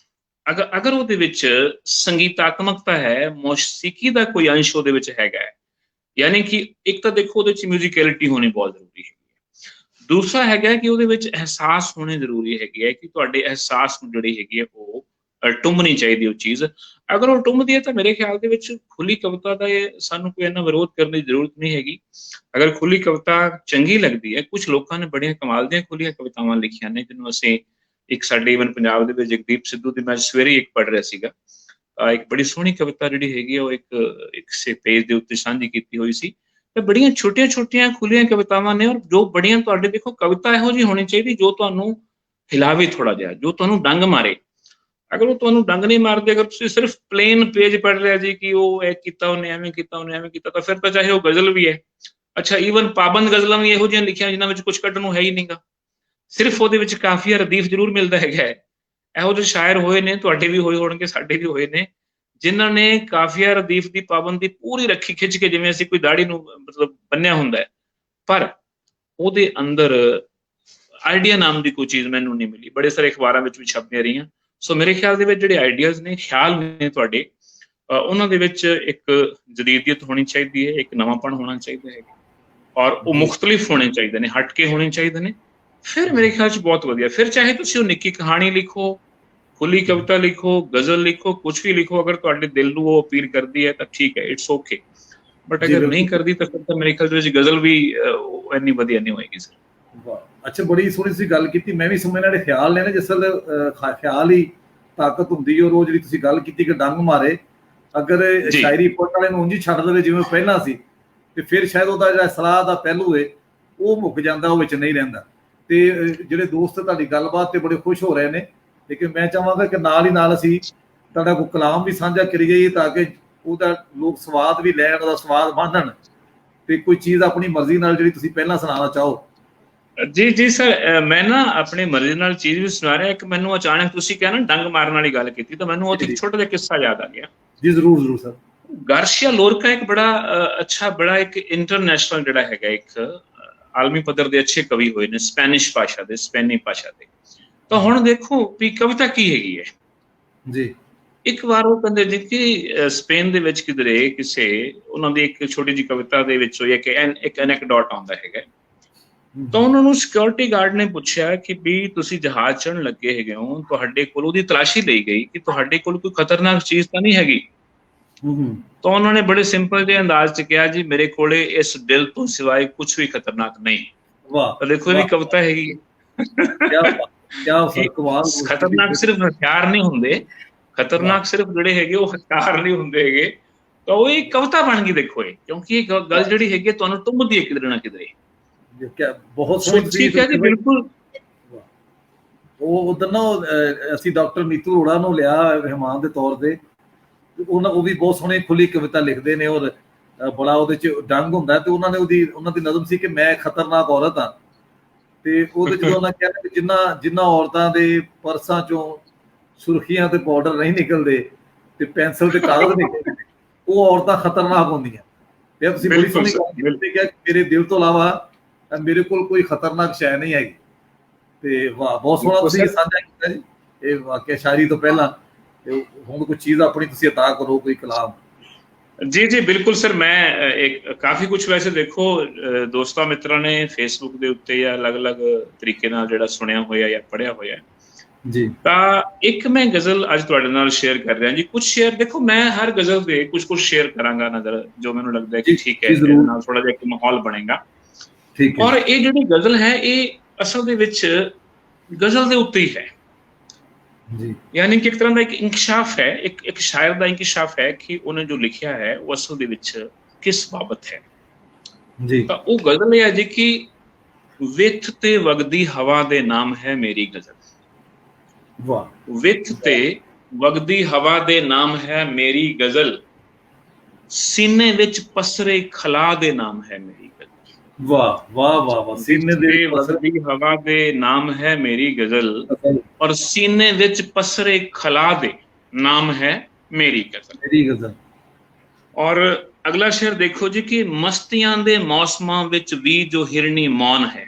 अगर उहदे विच संगीतात्मकता है, मौसीकी दा कोई अंश उहदे विच हैगा, यानी कि एक तो देखो उहदे विच म्यूजिकलिटी होनी बहुत जरूरी है, दूसरा हैगा कि उहदे विच एहसास होने जरूरी हैगी है कि तुहाडे एहसास नूं जिहड़ी हैगी है वो टुंबनी चाहिदी वो चीज़। अगर वो टुंबदी है तो मेरे ख्याल दे विच खुली कविता दा सानूं कोई इन्ना विरोध करने की जरूरत नहीं हैगी। अगर खुली कविता चंगी लगदी है, कुछ लोगों ने बड़ियां कमाल दीयां खुलियां कवितावां लिखियां ने, जिन्हों असीं एक साडे इवन पंजाब दे विच जगदीप सिद्धू दी मैं सवेरे एक पढ़ रहा सीगा, एक बड़ी सोहनी कविता जिहड़ी हैगी वो एक से पेज दे उत्ते सांझी कीती होई सी। ते बड़ियां छोटियां छोटियां खुलियां कवितावां ने, और जो बड़ियां तुहाडे देखो कविता इहो जी होनी चाहिए जो तुहानूं हिलावे थोड़ा जिहा, जो तुहानूं डंग मारे। ਅਗਰ ਉਹ ਤੁਹਾਨੂੰ ਡੰਗ ਨਹੀਂ ਮਾਰਦੇ, ਅਗਰ ਤੁਸੀਂ ਸਿਰਫ ਪਲੇਨ ਪੇਜ ਪੜ੍ਹ ਰਿਹਾ ਜੀ ਕਿ ਉਹ ਇਹ ਕੀਤਾ, ਉਹਨੇ ਐਵੇਂ ਕੀਤਾ, ਉਹਨੇ ਐਵੇਂ ਕੀਤਾ, ਤਾਂ ਫਿਰ ਤਾਂ ਚਾਹੇ ਉਹ ਗਜ਼ਲ ਵੀ ਹੈ। ਅੱਛਾ, ਈਵਨ ਪਾਬੰਦ ਗਜ਼ਲਾਂ ਵੀ ਇਹੋ ਜਿਹੀਆਂ ਲਿਖੀਆਂ ਜਿਨ੍ਹਾਂ ਵਿੱਚ ਕੁਝ ਕੱਢਣ ਨੂੰ ਹੈ ਹੀ ਨਹੀਂਗਾ, ਸਿਰਫ ਉਹਦੇ ਵਿੱਚ ਕਾਫੀਆ ਰਦੀਫ ਜ਼ਰੂਰ ਮਿਲਦਾ ਹੈਗਾ। ਇਹੋ ਜਿਹੇ ਸ਼ਾਇਰ ਹੋਏ ਨੇ, ਤੁਹਾਡੇ ਵੀ ਹੋਏ ਹੋਣਗੇ, ਸਾਡੇ ਵੀ ਹੋਏ ਨੇ, ਜਿਨ੍ਹਾਂ ਨੇ ਕਾਫੀਆ ਰਦੀਫ ਦੀ ਪਾਬੰਦੀ ਪੂਰੀ ਰੱਖੀ, ਖਿੱਚ ਕੇ, ਜਿਵੇਂ ਅਸੀਂ ਕੋਈ ਦਾੜੀ ਨੂੰ ਮਤਲਬ ਬੰਨਿਆ ਹੁੰਦਾ ਹੈ, ਪਰ ਉਹਦੇ ਅੰਦਰ ਆਈਡੀਆ ਨਾਮ ਦੀ ਕੋਈ ਚੀਜ਼ ਮੈਨੂੰ ਨਹੀਂ ਮਿਲੀ। ਬੜੇ ਸਾਰੇ ਅਖਬਾਰਾਂ ਵਿੱਚ ਵੀ ਛਪਦੀਆਂ ਰਹੀਆਂ। ਸੋ ਮੇਰੇ ਖਿਆਲ ਦੇ ਵਿੱਚ ਜਿਹੜੇ ਆਈਡੀਆਜ਼ ਨੇ, ਖਿਆਲ ਨੇ ਤੁਹਾਡੇ, ਉਹਨਾਂ ਦੇ ਵਿੱਚ ਇੱਕ ਜਦੀਦੀਅਤ ਹੋਣੀ ਚਾਹੀਦੀ ਹੈ, ਇੱਕ ਨਵਾਂਪਣ ਹੋਣਾ ਚਾਹੀਦਾ ਹੈ, ਔਰ ਉਹ ਮੁਖਤਲਿਫ ਹੋਣੇ ਚਾਹੀਦੇ ਨੇ, ਹਟ ਕੇ ਹੋਣੇ ਚਾਹੀਦੇ ਨੇ। ਫਿਰ ਮੇਰੇ ਖਿਆਲ 'ਚ ਬਹੁਤ ਵਧੀਆ। ਫਿਰ ਚਾਹੇ ਤੁਸੀਂ ਉਹ ਨਿੱਕੀ ਕਹਾਣੀ ਲਿਖੋ, ਖੁੱਲੀ ਕਵਿਤਾ ਲਿਖੋ, ਗਜ਼ਲ ਲਿਖੋ, ਕੁਛ ਵੀ ਲਿਖੋ, ਅਗਰ ਤੁਹਾਡੇ ਦਿਲ ਨੂੰ ਉਹ ਅਪੀਲ ਕਰਦੀ ਹੈ ਤਾਂ ਠੀਕ ਹੈ, ਇਟਸ ਓਕੇ। ਬਟ ਅਗਰ ਨਹੀਂ ਕਰਦੀ ਤਾਂ ਫਿਰ ਤਾਂ ਮੇਰੇ ਖਿਆਲ ਦੇ ਵਿੱਚ ਗਜ਼ਲ ਵੀ ਇੰਨੀ ਵਧੀਆ ਨਹੀਂ ਹੋਏਗੀ ਸਰ। ਅੱਛਾ, ਬੜੀ ਸੋਹਣੀ ਤੁਸੀਂ ਗੱਲ ਕੀਤੀ। ਮੈਂ ਵੀ ਸਮਝਣਾ ਜਿਹੜੇ ਖਿਆਲ ਨੇ ਨਾ, ਜਿਸ ਵੇਲੇ ਖਿਆਲ ਹੀ ਤਾਕਤ ਹੁੰਦੀ ਹੈ। ਉਹ ਜਿਹੜੀ ਤੁਸੀਂ ਗੱਲ ਕੀਤੀ ਕਿ ਡੰਗ ਮਾਰੇ, ਅਗਰ ਸ਼ਾਇਰੀ ਪੜ੍ਹਨ ਵਾਲੇ ਨੂੰ ਉਂਝ ਹੀ ਛੱਡ ਦੇਵੇ ਜਿਵੇਂ ਪਹਿਲਾਂ ਸੀ, ਤੇ ਫਿਰ ਸ਼ਾਇਦ ਉਹਦਾ ਜਿਹੜਾ ਸਲਾਹ ਦਾ ਪਹਿਲੂ ਹੈ ਉਹ ਮੁੱਕ ਜਾਂਦਾ, ਉਹ ਵਿੱਚ ਨਹੀਂ ਰਹਿੰਦਾ। ਤੇ ਜਿਹੜੇ ਦੋਸਤ ਤੁਹਾਡੀ ਗੱਲਬਾਤ ਤੇ ਬੜੇ ਖੁਸ਼ ਹੋ ਰਹੇ ਨੇ, ਲੇਕਿਨ ਮੈਂ ਚਾਹਾਂਗਾ ਕਿ ਨਾਲ ਹੀ ਨਾਲ ਅਸੀਂ ਤੁਹਾਡਾ ਕੋਈ ਕਲਾਮ ਵੀ ਸਾਂਝਾ ਕਰੀ ਜਾਈਏ, ਤਾਂ ਕਿ ਉਹਦਾ ਲੋਕ ਸਵਾਦ ਵੀ ਲੈਣ, ਉਹਦਾ ਸਵਾਦ ਮਾਣਨ, ਤੇ ਕੋਈ ਚੀਜ਼ ਆਪਣੀ ਮਰਜ਼ੀ ਨਾਲ ਜਿਹੜੀ ਤੁਸੀਂ ਪਹਿਲਾਂ ਸੁਣਾਉਣਾ ਚਾਹੋ। ਜੀ ਜੀ ਸਰ, ਮੈਂ ਨਾ ਆਪਣੀ ਮਰਜ਼ੀ ਨਾਲ ਚੀਜ਼ ਵੀ ਸੁਣਾ ਰਿਹਾ। ਇੱਕ ਮੈਨੂੰ ਅਚਾਨਕ ਤੁਸੀਂ ਕਿਹਾ ਨਾ ਡੰਗ ਮਾਰਨ ਵਾਲੀ ਗੱਲ ਕੀਤੀ, ਤਾਂ ਮੈਨੂੰ ਉਹ ਇੱਕ ਛੋਟਾ ਜਿਹਾ ਕਿੱਸਾ ਯਾਦ ਆ ਗਿਆ। ਜੀ ਜ਼ਰੂਰ ਜ਼ਰੂਰ ਸਰ। ਗਾਰਸੀਆ ਲੋਰਕਾ ਇੱਕ ਬੜਾ ਅੱਛਾ, ਬੜਾ ਇੱਕ ਇੰਟਰਨੈਸ਼ਨਲ ਜਿਹੜਾ ਹੈਗਾ, ਇੱਕ ਆਲਮੀ ਪੱਧਰ ਦੇ ਅੱਛੇ ਕਵੀ ਹੋਏ ਨੇ, ਸਪੈਨਿਸ਼ ਭਾਸ਼ਾ ਦੇ, ਸਪੇਨੀ ਭਾਸ਼ਾ ਦੇ। ਤਾਂ ਹੁਣ ਦੇਖੋ ਵੀ ਕਵਿਤਾ ਕੀ ਹੈਗੀ ਹੈ ਜੀ। ਇੱਕ ਵਾਰ ਉਹ ਕਹਿੰਦੇ ਜੀ ਕਿ ਸਪੇਨ ਦੇ ਵਿੱਚ ਕਿਧਰੇ ਕਿਸੇ ਉਹਨਾਂ ਦੀ ਇੱਕ ਛੋਟੀ ਜਿਹੀ ਕਵਿਤਾ ਦੇ ਵਿੱਚ ਹੋਈ ਹੈ ਕਿ ਇੱਕ ਐਨੈਕਡੋਟ ਆਉਂਦਾ ਹੈਗਾ। ਤਾਂ ਉਹਨਾਂ ਨੂੰ ਸਿਕਿਉਰਿਟੀ ਗਾਰਡ ਨੇ ਪੁੱਛਿਆ ਕਿ ਵੀ ਤੁਸੀਂ ਜਹਾਜ਼ ਚੜ੍ਹਨ ਲੱਗੇ ਹੈਗੇ ਹੋ, ਤੁਹਾਡੇ ਕੋਲ ਉਹਦੀ ਤਲਾਸ਼ੀ ਲਈ ਗਈ ਕਿ ਤੁਹਾਡੇ ਕੋਲ ਕੋਈ ਖਤਰਨਾਕ ਚੀਜ਼ ਤਾਂ ਨਹੀਂ ਹੈਗੀ। ਤਾਂ ਉਹਨਾਂ ਨੇ ਬੜੇ ਸਿੰਪਲ ਜਿਹੇ ਅੰਦਾਜ਼ 'ਚ ਕਿਹਾ, ਜੀ ਮੇਰੇ ਕੋਲੇ ਇਸ ਦਿਲ ਤੋਂ ਸਿਵਾਏ ਕੁਛ ਵੀ ਖਤਰਨਾਕ ਨਹੀਂ। ਤਾਂ ਦੇਖੋ ਇਹ ਵੀ ਕਵਿਤਾ ਹੈਗੀ। ਖਤਰਨਾਕ ਸਿਰਫ ਹਥਿਆਰ ਨਹੀਂ ਹੁੰਦੇ, ਖਤਰਨਾਕ ਸਿਰਫ ਜਿਹੜੇ ਹੈਗੇ ਉਹ ਹਥਿਆਰ ਨਹੀਂ ਹੁੰਦੇ ਹੈਗੇ। ਤਾਂ ਉਹ ਇੱਕ ਕਵਿਤਾ ਬਣ ਗਈ ਦੇਖੋ ਇਹ, ਕਿਉਂਕਿ ਇਹ ਗੱਲ ਜਿਹੜੀ ਹੈਗੀ ਤੁਹਾਨੂੰ ਟੁੰਬਦੀ ਹੈ ਕਿਧਰੇ ਨਾ ਕਿਧਰੇ। ਬਹੁਤ ਸੋਹਣੀ ਠੀਕ ਹੈ ਜੀ, ਬਿਲਕੁਲ। ਉਹ ਉਧਰ ਨਾ ਅਸੀਂ ਡਾਕਟਰ ਨੀਤੂ ਅਰੋੜਾ ਨੂੰ ਲਿਆ ਮਹਿਮਾਨ ਦੇ ਤੌਰ ਤੇ, ਉਹ ਵੀ ਬਹੁਤ ਸੋਹਣੀ ਖੁੱਲੀ ਕਵਿਤਾ ਲਿਖਦੇ ਨੇ, ਔਰ ਬੜਾ ਉਹਦੇ 'ਚ ਡੰਗ ਹੁੰਦਾ। ਤੇ ਉਹਨਾਂ ਦੀ ਨਜ਼ਮ ਸੀ ਕਿ ਮੈਂ ਖਤਰਨਾਕ ਔਰਤ ਹਾਂ। ਤੇ ਉਹਦੇ ਜਦੋਂ ਉਹਨਾਂ ਕਿਹਾ ਕਿ ਜਿੰਨਾ ਔਰਤਾਂ ਦੇ ਪਰਸਾਂ ਚੋਂ ਸੁਰਖੀਆਂ ਤੇ ਪਾਊਡਰ ਨਹੀਂ ਨਿਕਲਦੇ ਤੇ ਪੈਨਸਲ ਤੇ ਕਾਗਜ਼ ਨਿਕਲਦੇ, ਉਹ ਔਰਤਾਂ ਖਤਰਨਾਕ ਹੁੰਦੀਆਂ। ਤੇ ਤੁਸੀਂ ਬੜੀ ਸੋਹਣੀ ਗੱਲ ਕਿਹਾ ਕਿ ਮੇਰੇ ਦਿਲ ਤੋਂ ਇਲਾਵਾ ਮੇਰੇ ਕੋਲ ਕੋਈ ਖਤਰਨਾਕ ਸ਼ੈ ਨਹੀਂ ਹੈਗੀ। ਤੇ ਵਾਹ, ਬਹੁਤ ਸੋਹਣਾ ਤੁਸੀਂ ਸਾਂਝਾ ਕੀਤਾ ਜੀ ਇਹ ਵਾਕਿਆ ਸ਼ਾਇਰੀ ਤੋਂ ਪਹਿਲਾਂ। ਹੁਣ ਕੋਈ ਚੀਜ਼ ਆਪਣੀ ਤੁਸੀਂ ਅਤਾ ਕਰੋ, ਕੋਈ ਕਲਾਮ। ਜੀ ਜੀ ਬਿਲਕੁਲ ਸਰ। ਮੈਂ ਇੱਕ ਕਾਫੀ ਕੁਛ ਵੈਸੇ ਦੇਖੋ ਦੋਸਤਾਂ ਮਿੱਤਰਾਂ ਨੇ ਫੇਸਬੁੱਕ ਦੇ ਉੱਤੇ ਜਾਂ ਅਲੱਗ-ਅਲੱਗ ਤਰੀਕੇ ਨਾਲ ਜਿਹੜਾ ਸੁਣਿਆ ਹੋਇਆ ਜਾਂ ਪੜ੍ਹਿਆ ਹੋਇਆ ਜੀ। ਤਾਂ ਇੱਕ ਮੈਂ ਗਜ਼ਲ ਅੱਜ ਤੁਹਾਡੇ ਨਾਲ ਸ਼ੇਅਰ ਕਰ ਰਿਹਾ ਜੀ। ਕੁਛ ਸ਼ੇਅਰ ਦੇਖੋ, ਮੈਂ ਹਰ ਗਜ਼ਲ ਦੇ ਕੁਛ ਸ਼ੇਅਰ ਕਰਾਂਗਾ ਨਜ਼ਰ, ਜੋ ਮੈਨੂੰ ਲੱਗਦਾ ਹੈ ਕਿ ਠੀਕ ਹੈ, ਇਹਦੇ ਨਾਲ ਥੋੜਾ ਜਿਹਾ ਇੱਕ ਮਾਹੌਲ ਬਣੇਗਾ। ਔਰ ਇਹ ਜਿਹੜੀ ਗਜ਼ਲ ਹੈ ਇਹ ਅਸਲ ਦੇ ਵਿੱਚ ਗਜ਼ਲ ਦੇ ਉੱਤੇ ਹੀ ਹੈ ਜੀ। ਯਾਨੀ ਕਿ ਇੱਕ ਤਰ੍ਹਾਂ ਦਾ ਇੱਕ ਇੰਕਸ਼ਾਫ ਹੈ, ਇੱਕ ਸ਼ਾਇਰ ਦਾ ਇੰਕਸ਼ਾਫ ਹੈ ਕਿ ਉਹਨੇ ਜੋ ਲਿਖਿਆ ਹੈ ਉਹ ਅਸਲ ਦੇ ਵਿੱਚ ਕਿਸ ਬਾਬਤ ਹੈ ਜੀ। ਤਾਂ ਉਹ ਗਜ਼ਲ ਇਹ ਹੈ ਜੀ ਕਿ ਵਿੱਥ ਤੇ ਵਗਦੀ ਹਵਾ ਦੇ ਨਾਮ ਹੈ ਮੇਰੀ ਗਜ਼ਲ। ਵਾਹ। ਵਿੱਥ ਤੇ ਵਗਦੀ ਹਵਾ ਦੇ ਨਾਮ ਹੈ ਮੇਰੀ ਗਜ਼ਲ, ਸੀਨੇ ਵਿੱਚ ਪਸਰੇ ਖਲਾ ਦੇ ਨਾਮ ਹੈ ਮੇਰੀ ਗਜ਼ਲ। ਵਾਹ ਵਾਹ ਵਾਹ ਵਾਹ। ਸੀਨੇ ਦੇ ਵਗਦੀ ਹਵਾ ਦੇ ਨਾਮ ਹੈ ਮੇਰੀ ਗਜ਼ਲ, ਔਰ ਸੀਨੇ ਵਿੱਚ ਪਸਰੇ ਖਲਾ ਦੇ ਨਾਮ ਹੈ ਮੇਰੀ ਗਜ਼ਲ। ਔਰ ਅਗਲਾ ਸ਼ੇਰ ਦੇਖੋ ਜੀ ਕਿ ਮਸਤੀਆਂ ਦੇ ਮੌਸਮਾਂ ਵਿੱਚ ਵੀ ਜੋ ਹਿਰਨੀ ਮੌਨ ਹੈ,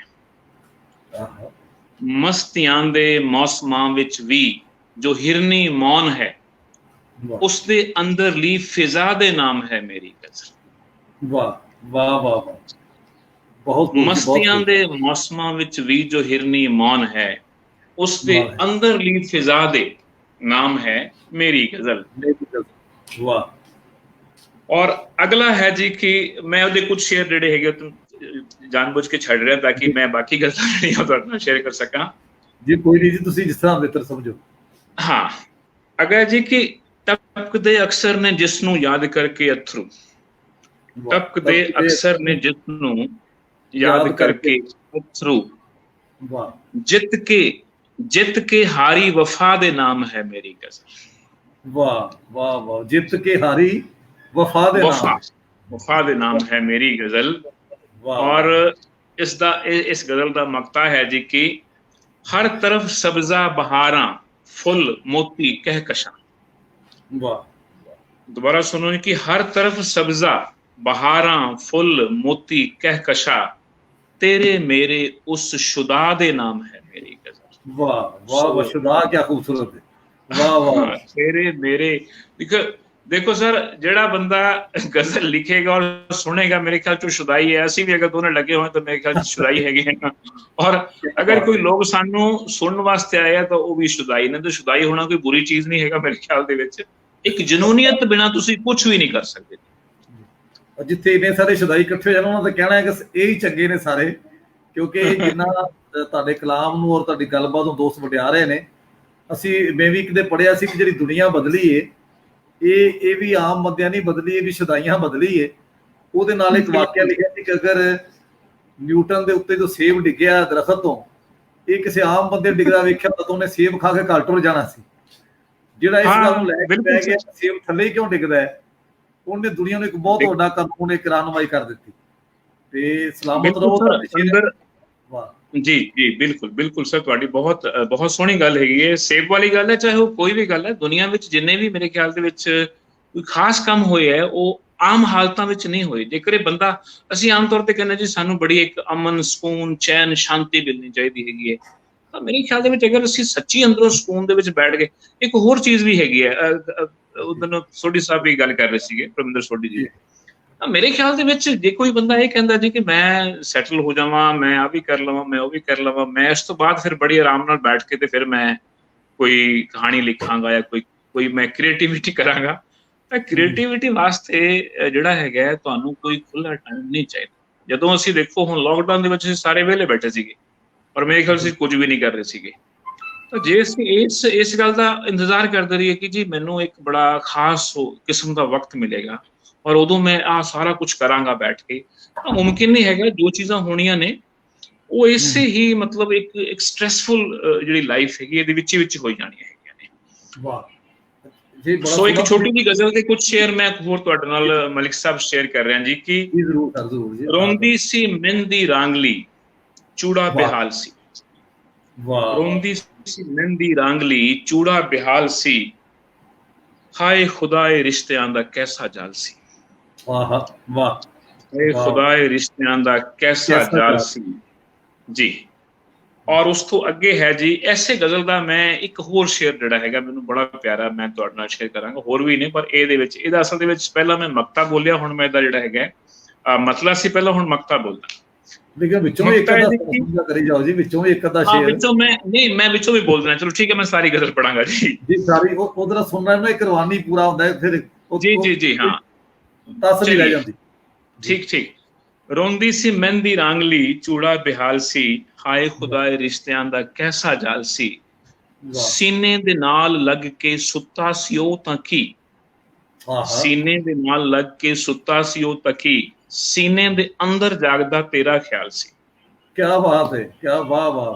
ਮਸਤੀਆਂ ਦੇ ਮੌਸਮਾਂ ਵਿੱਚ ਵੀ ਜੋ ਹਿਰਨੀ ਮੌਨ ਹੈ, ਉਸ ਦੇ ਅੰਦਰਲੀ ਫਿਜ਼ਾ ਦੇ ਨਾਮ ਹੈ ਮੇਰੀ ਗਜ਼ਲ। ਵਾਹ ਵਾਹ ਵਾਹ ਵਾਹ। ਬਹੁਤ ਮਸਤੀਆਂ ਦੇ ਮੌਸਮਾਂ ਵਿੱਚ ਵੀ ਜੋ ਹਿਰਨੀ ਮੌਨ ਹੈ, ਉਸ ਦੇ ਅੰਦਰਲੀ ਫਿਜ਼ਾ ਦੇ ਨਾਮ ਹੈ ਮੇਰੀ ਗਜ਼ਲ। ਵਾਹ। ਔਰ ਅਗਲਾ ਹੈ ਜੀ ਕਿ ਮੈਂ ਉਹਦੇ ਕੁਝ ਸ਼ੇਰ ਜਿਹੜੇ ਹੈਗੇ ਜਾਣਬੁੱਝ ਕੇ ਛੱਡ ਰਿਹਾ ਤਾਂ ਕਿ ਮੈਂ ਬਾਕੀ ਗਜ਼ਲਾਂ ਜਿਹੜੀਆਂ ਤੁਹਾਡੇ ਨਾਲ ਸ਼ੇਅਰ ਕਰ ਸਕਾਂ ਜੀ। ਕੋਈ ਨਹੀਂ ਜੀ, ਤੁਸੀਂ ਜਿਸ ਤਰ੍ਹਾਂ ਬਿਹਤਰ ਸਮਝੋ। ਹਾਂ, ਅਗਰ ਜੀ ਕਿ ਟਪਕਦੇ ਅਕਸਰ ਨੇ ਜਿਸ ਨੂੰ ਯਾਦ ਕਰਕੇ ਅਥਰੂ, ਟਪਕਦੇ ਅਕਸਰ ਨੇ ਜਿਸ ਨੂੰ ਯਾਦ ਕਰਕੇ ਅਥਰੂ, ਜਿੱਤ ਕੇ जित के हारी वफा दे नाम है मेरी गजल। वाह वाह वाह, जित के हारी वफा दे वफा नाम। वफा दे नाम है मेरी गजल। वाह और इस गजल का मकता है जी कि हर तरफ सब्जा बहारा फुल मोती कहकशां। वाह, दोबारा सुनो कि हर तरफ सब्जा बहारा फुल मोती कहकशां, तेरे मेरे उस शुदा दे नाम है मेरी गजल। वाह वाह वाह, शुदा क्या खूबसूरत है। वाह वाह वाह। तेरे मेरे, देखो देखो सर, जेड़ा बंदा गजल लिखेगा और सुनेगा, मेरे ख्याल च शुदाई है। ਅਸੀਂ भी अगर दोनों लगे हों तो मेरे ख्याल च शुदाई हैगे हैं। और अगर कोई लोग सानू सुनने वास्ते आए तो वो भी शुदाई ने। तो शुदाई होना कोई बुरी चीज नहीं हैगा मेरे ख्याल दे विच। एक जनूनीयत बिना तुसी कुछ भी नहीं कर सकते। ਜਿੱਥੇ ਇੰਨੇ ਸਾਰੇ ਸ਼ੁਦਾਈ ਇਕੱਠੇ ਹੋ ਜਾਣ, ਉਹਨਾਂ ਦਾ ਕਹਿਣਾ ਹੈ ਕਿ ਇਹ ਹੀ ਚੰਗੇ ਨੇ ਸਾਰੇ, ਕਿਉਂਕਿ ਜਿੰਨਾ ਤੁਹਾਡੇ ਕਲਾਮ ਨੂੰ ਔਰ ਤੁਹਾਡੀ ਗੱਲਬਾਤ ਨੂੰ ਦੋਸਤ ਵਡਿਆ ਰਹੇ ਨੇ। ਮੈਂ ਵੀ ਕਿਤੇ ਪੜ੍ਹਿਆ ਸੀ ਕਿ ਜਿਹੜੀ ਦੁਨੀਆ ਬਦਲੀ ਏ, ਇਹ ਵੀ ਆਮ ਬੰਦਿਆਂ ਨਹੀਂ ਬਦਲੀ, ਇਹ ਵੀ ਸ਼ੁਦਾਈਆਂ ਬਦਲੀ ਏ। ਉਹਦੇ ਨਾਲ ਇੱਕ ਵਾਕਿਆ ਲਿਖਿਆ ਸੀ ਕਿ ਅਗਰ ਨਿਊਟਨ ਦੇ ਉੱਤੇ ਜੋ ਸੇਬ ਡਿੱਗਿਆ ਦਰਖਤ ਤੋਂ, ਇਹ ਕਿਸੇ ਆਮ ਬੰਦੇ ਡਿੱਗਦਾ ਵੇਖਿਆ ਤਾਂ ਉਹਨੇ ਸੇਬ ਖਾ ਕੇ ਘਰ ਟੁਰ ਜਾਣਾ ਸੀ। ਜਿਹੜਾ ਇਸ ਗੱਲ ਨੂੰ ਲੈ ਕੇ ਬਹਿ ਗਿਆ ਸੇਬ ਥੱਲੇ ਕਿਉਂ ਡਿੱਗਦਾ ਹੈ, ਉਹਨੇ ਦੁਨੀਆ ਨੂੰ ਇੱਕ ਬਹੁਤ ਵੱਡਾ ਕਾਨੂੰਨ, ਇੱਕ ਰਾਹਨੁਮਾਈ ਕਰ ਦਿੱਤੀ। ਤੇ ਸਲਾਮਤ ਰਹੋ ਤੁਹਾਡੇ। ਵਾਹ जी जी, बिल्कुल बिल्कुल सर, ਤੁਹਾਡੀ ਬਹੁਤ ਬਹੁਤ ਸੋਹਣੀ ਗੱਲ ਹੈਗੀ ਹੈ। ਸੇਬ ਵਾਲੀ ਗੱਲ ਹੈ, ਚਾਹੇ ਉਹ ਕੋਈ ਵੀ ਗੱਲ ਹੈ। ਦੁਨੀਆ ਵਿੱਚ ਜਿੰਨੇ ਵੀ ਮੇਰੇ ਖਿਆਲ ਦੇ ਵਿੱਚ ਕੋਈ ਖਾਸ ਕੰਮ ਹੋਏ ਹੈ, ਉਹ ਆਮ ਹਾਲਤਾਂ ਵਿੱਚ ਨਹੀਂ ਹੋਏ। ਜੇਕਰ ਇਹ ਬੰਦਾ, ਅਸੀਂ ਆਮ ਤੌਰ ਤੇ ਕਹਿੰਦੇ ਜੀ ਸਾਨੂੰ ਬੜੀ ਇੱਕ ਅਮਨ, ਸਕੂਨ, ਚੈਨ, ਸ਼ਾਂਤੀ ਮਿਲਣੀ ਚਾਹੀਦੀ ਹੈਗੀ ਹੈ। ਤਾਂ ਮੇਰੇ ਖਿਆਲ ਦੇ ਵਿੱਚ ਅਗਰ ਅਸੀਂ ਸੱਚੀ ਅੰਦਰੋਂ ਸਕੂਨ ਦੇ ਵਿੱਚ ਬੈਠ ਗਏ, ਇੱਕ ਹੋਰ ਚੀਜ਼ ਵੀ ਹੈਗੀ ਹੈ। ਉਦੋਂ ਸੋਢੀ ਸਾਹਿਬ ਵੀ ਗੱਲ ਕਰ ਰਹੇ ਸੀਗੇ, ਪਰਮਿੰਦਰ ਸੋਢੀ ਜੀ। ਮੇਰੇ ਖਿਆਲ ਦੇ ਵਿੱਚ ਜੇ ਕੋਈ ਬੰਦਾ ਇਹ ਕਹਿੰਦਾ ਜੀ ਕਿ ਮੈਂ ਸੈਟਲ ਹੋ ਜਾਵਾਂ, ਮੈਂ ਆ ਵੀ ਕਰ ਲਵਾਂ, ਮੈਂ ਉਹ ਵੀ ਕਰ ਲਵਾਂ, ਮੈਂ ਇਸ ਤੋਂ ਬਾਅਦ ਫਿਰ ਬੜੀ ਆਰਾਮ ਨਾਲ ਬੈਠ ਕੇ ਤੇ ਫਿਰ ਮੈਂ ਕੋਈ ਕਹਾਣੀ ਲਿਖਾਂਗਾ ਜਾਂ ਕੋਈ ਮੈਂ ਕ੍ਰੀਏਟੀਵਿਟੀ ਕਰਾਂਗਾ, ਤਾਂ ਕ੍ਰੀਏਟੀਵਿਟੀ ਵਾਸਤੇ ਜਿਹੜਾ ਹੈਗਾ ਤੁਹਾਨੂੰ ਕੋਈ ਖੁੱਲ੍ਹਾ ਟਾਈਮ ਨਹੀਂ ਚਾਹੀਦਾ। ਜਦੋਂ ਅਸੀਂ ਦੇਖੋ ਹੁਣ ਲੋਕਡਾਊਨ ਦੇ ਵਿੱਚ ਅਸੀਂ ਸਾਰੇ ਵਿਹਲੇ ਬੈਠੇ ਸੀਗੇ ਔਰ ਮੇਰੇ ਖਿਆਲ ਅਸੀਂ ਕੁਝ ਵੀ ਨਹੀਂ ਕਰ ਰਹੇ ਸੀਗੇ। ਤਾਂ ਜੇ ਅਸੀਂ ਇਸ ਗੱਲ ਦਾ ਇੰਤਜ਼ਾਰ ਕਰਦੇ ਰਹੀਏ ਕਿ ਜੀ ਮੈਨੂੰ ਇੱਕ ਬੜਾ ਖਾਸ ਕਿਸਮ ਦਾ ਵਕਤ ਮਿਲੇਗਾ ਔਰ ਉਦੋਂ ਮੈਂ ਆਹ ਸਾਰਾ ਕੁਝ ਕਰਾਂਗਾ ਬੈਠ ਕੇ, ਤਾਂ ਮੁਮਕਿਨ ਨਹੀਂ ਹੈਗਾ। ਜੋ ਚੀਜ਼ਾਂ ਹੋਣੀਆਂ ਨੇ ਉਹ ਇਸੇ ਹੀ ਮਤਲਬ ਇੱਕ ਸਟ੍ਰੈਸਫੁਲ ਜਿਹੜੀ ਲਾਈਫ ਹੈਗੀ ਇਹਦੇ ਵਿੱਚ ਹੀ ਹੋਈ ਜਾਣੀਆਂ ਹੈਗੀਆਂ ਨੇ। ਵਾਹ। ਸੋ ਇੱਕ ਛੋਟੀ ਜਿਹੀ ਗਜ਼ਲ ਦੇ ਕੁਝ ਸ਼ੇਰ ਮੈਂ ਹੋਰ ਤੁਹਾਡੇ ਨਾਲ ਮਲਿਕ ਸਾਹਿਬ ਸ਼ੇਅਰ ਕਰ ਰਿਹਾ ਜੀ ਕਿ ਰੋਂਦੀ ਸੀ ਮਹਿੰਦੀ ਰਾਂਗਲੀ ਚੂੜਾ ਬਿਹਾਲ ਸੀ। ਰੋਂਦੀ ਸੀ ਮਹਿੰਦੀ ਰਾਂਗਲੀ ਚੂੜਾ ਬਿਹਾਲ ਸੀ, ਹਾਏ ਖੁਦਾਏ ਰਿਸ਼ਤਿਆਂ ਦਾ ਕੈਸਾ ਜਾਲ ਸੀ। ਵਾਹ ਵਾਹ, ਹਾਏ ਖੁਦਾਏ ਰਿਸ਼ਤਿਆਂ ਦਾ ਕੈਸਾ ਜਾਲ ਸੀ ਜੀ। ਔਰ ਉਸ ਤੋਂ ਅੱਗੇ ਹੈ ਜੀ ਐਸੇ ਗਜ਼ਲ ਦਾ ਮੈਂ ਇੱਕ ਹੋਰ ਸ਼ੇਰ ਜਿਹੜਾ ਹੈਗਾ ਮੈਨੂੰ ਬੜਾ ਪਿਆਰਾ, ਮੈਂ ਤੁਹਾਡੇ ਨਾਲ ਸ਼ੇਅਰ ਕਰਾਂਗਾ। ਹੋਰ ਵੀ ਨੇ ਪਰ ਇਹਦਾ ਅਸਲ ਦੇ ਵਿੱਚ ਪਹਿਲਾਂ ਮੈਂ ਮਕਤਾ ਬੋਲਿਆ, ਹੁਣ ਮੈਂ ਇਹਦਾ ਜਿਹੜਾ ਹੈਗਾ ਮਤਲਬ ਸੀ ਪਹਿਲਾਂ, ਹੁਣ ਮਕਤਾ ਬੋਲਦਾ। ਲੇਕਿਨ ਵਿੱਚੋਂ ਇੱਕ ਅੱਧਾ ਕਰੀ ਜਾਓ ਜੀ, ਵਿੱਚੋਂ ਇੱਕ ਅੱਧਾ ਸ਼ੇਰ। ਵਿੱਚੋਂ ਮੈਂ ਵਿੱਚੋਂ ਵੀ ਬੋਲ ਦੇਣਾ। ਚਲੋ ਠੀਕ ਹੈ, ਮੈਂ ਸਾਰੀ ਗਜ਼ਲ ਪੜਾਂਗਾ ਜੀ। ਜੀ ਸਾਰੀ ਉਧਰ ਸੁਣਨਾ ਨਾ ਇੱਕ ਰਵਾਨੀ ਪੂਰਾ ਹੁੰਦਾ ਹੈ ਫਿਰ। ਜੀ ਜੀ ਹਾਂ, ਤਸਲੀ ਰਹਿ ਜਾਂਦੀ। ਠੀਕ ਠੀਕ। ਰੋਂਦੀ ਸੀ ਮਹਿੰਦੀ ਰਾਂਗਲੀ ਚੂੜਾ ਬਿਹਾਲ ਸੀ, ਹਾਏ ਖੁਦਾਏ ਰਿਸ਼ਤਿਆਂ ਦਾ ਕੈਸਾ ਜਾਲ ਸੀ। ਸੀਨੇ ਦੇ ਨਾਲ ਲੱਗ ਕੇ ਸੁੱਤਾ ਸੀ ਉਹ ਤਾਂ ਕੀ, ਸੀਨੇ ਦੇ ਨਾਲ ਲੱਗ ਕੇ ਸੁੱਤਾ ਸੀ ਉਹ ਤਾਂ ਕੀ, ਸੀਨੇ ਦੇ ਅੰਦਰ ਜਾਗਦਾ ਤੇਰਾ ਖਿਆਲ ਸੀ। ਕਿਆ ਬਾਤ ਹੈ, ਕਿਆ ਵਾਹ ਵਾਹ।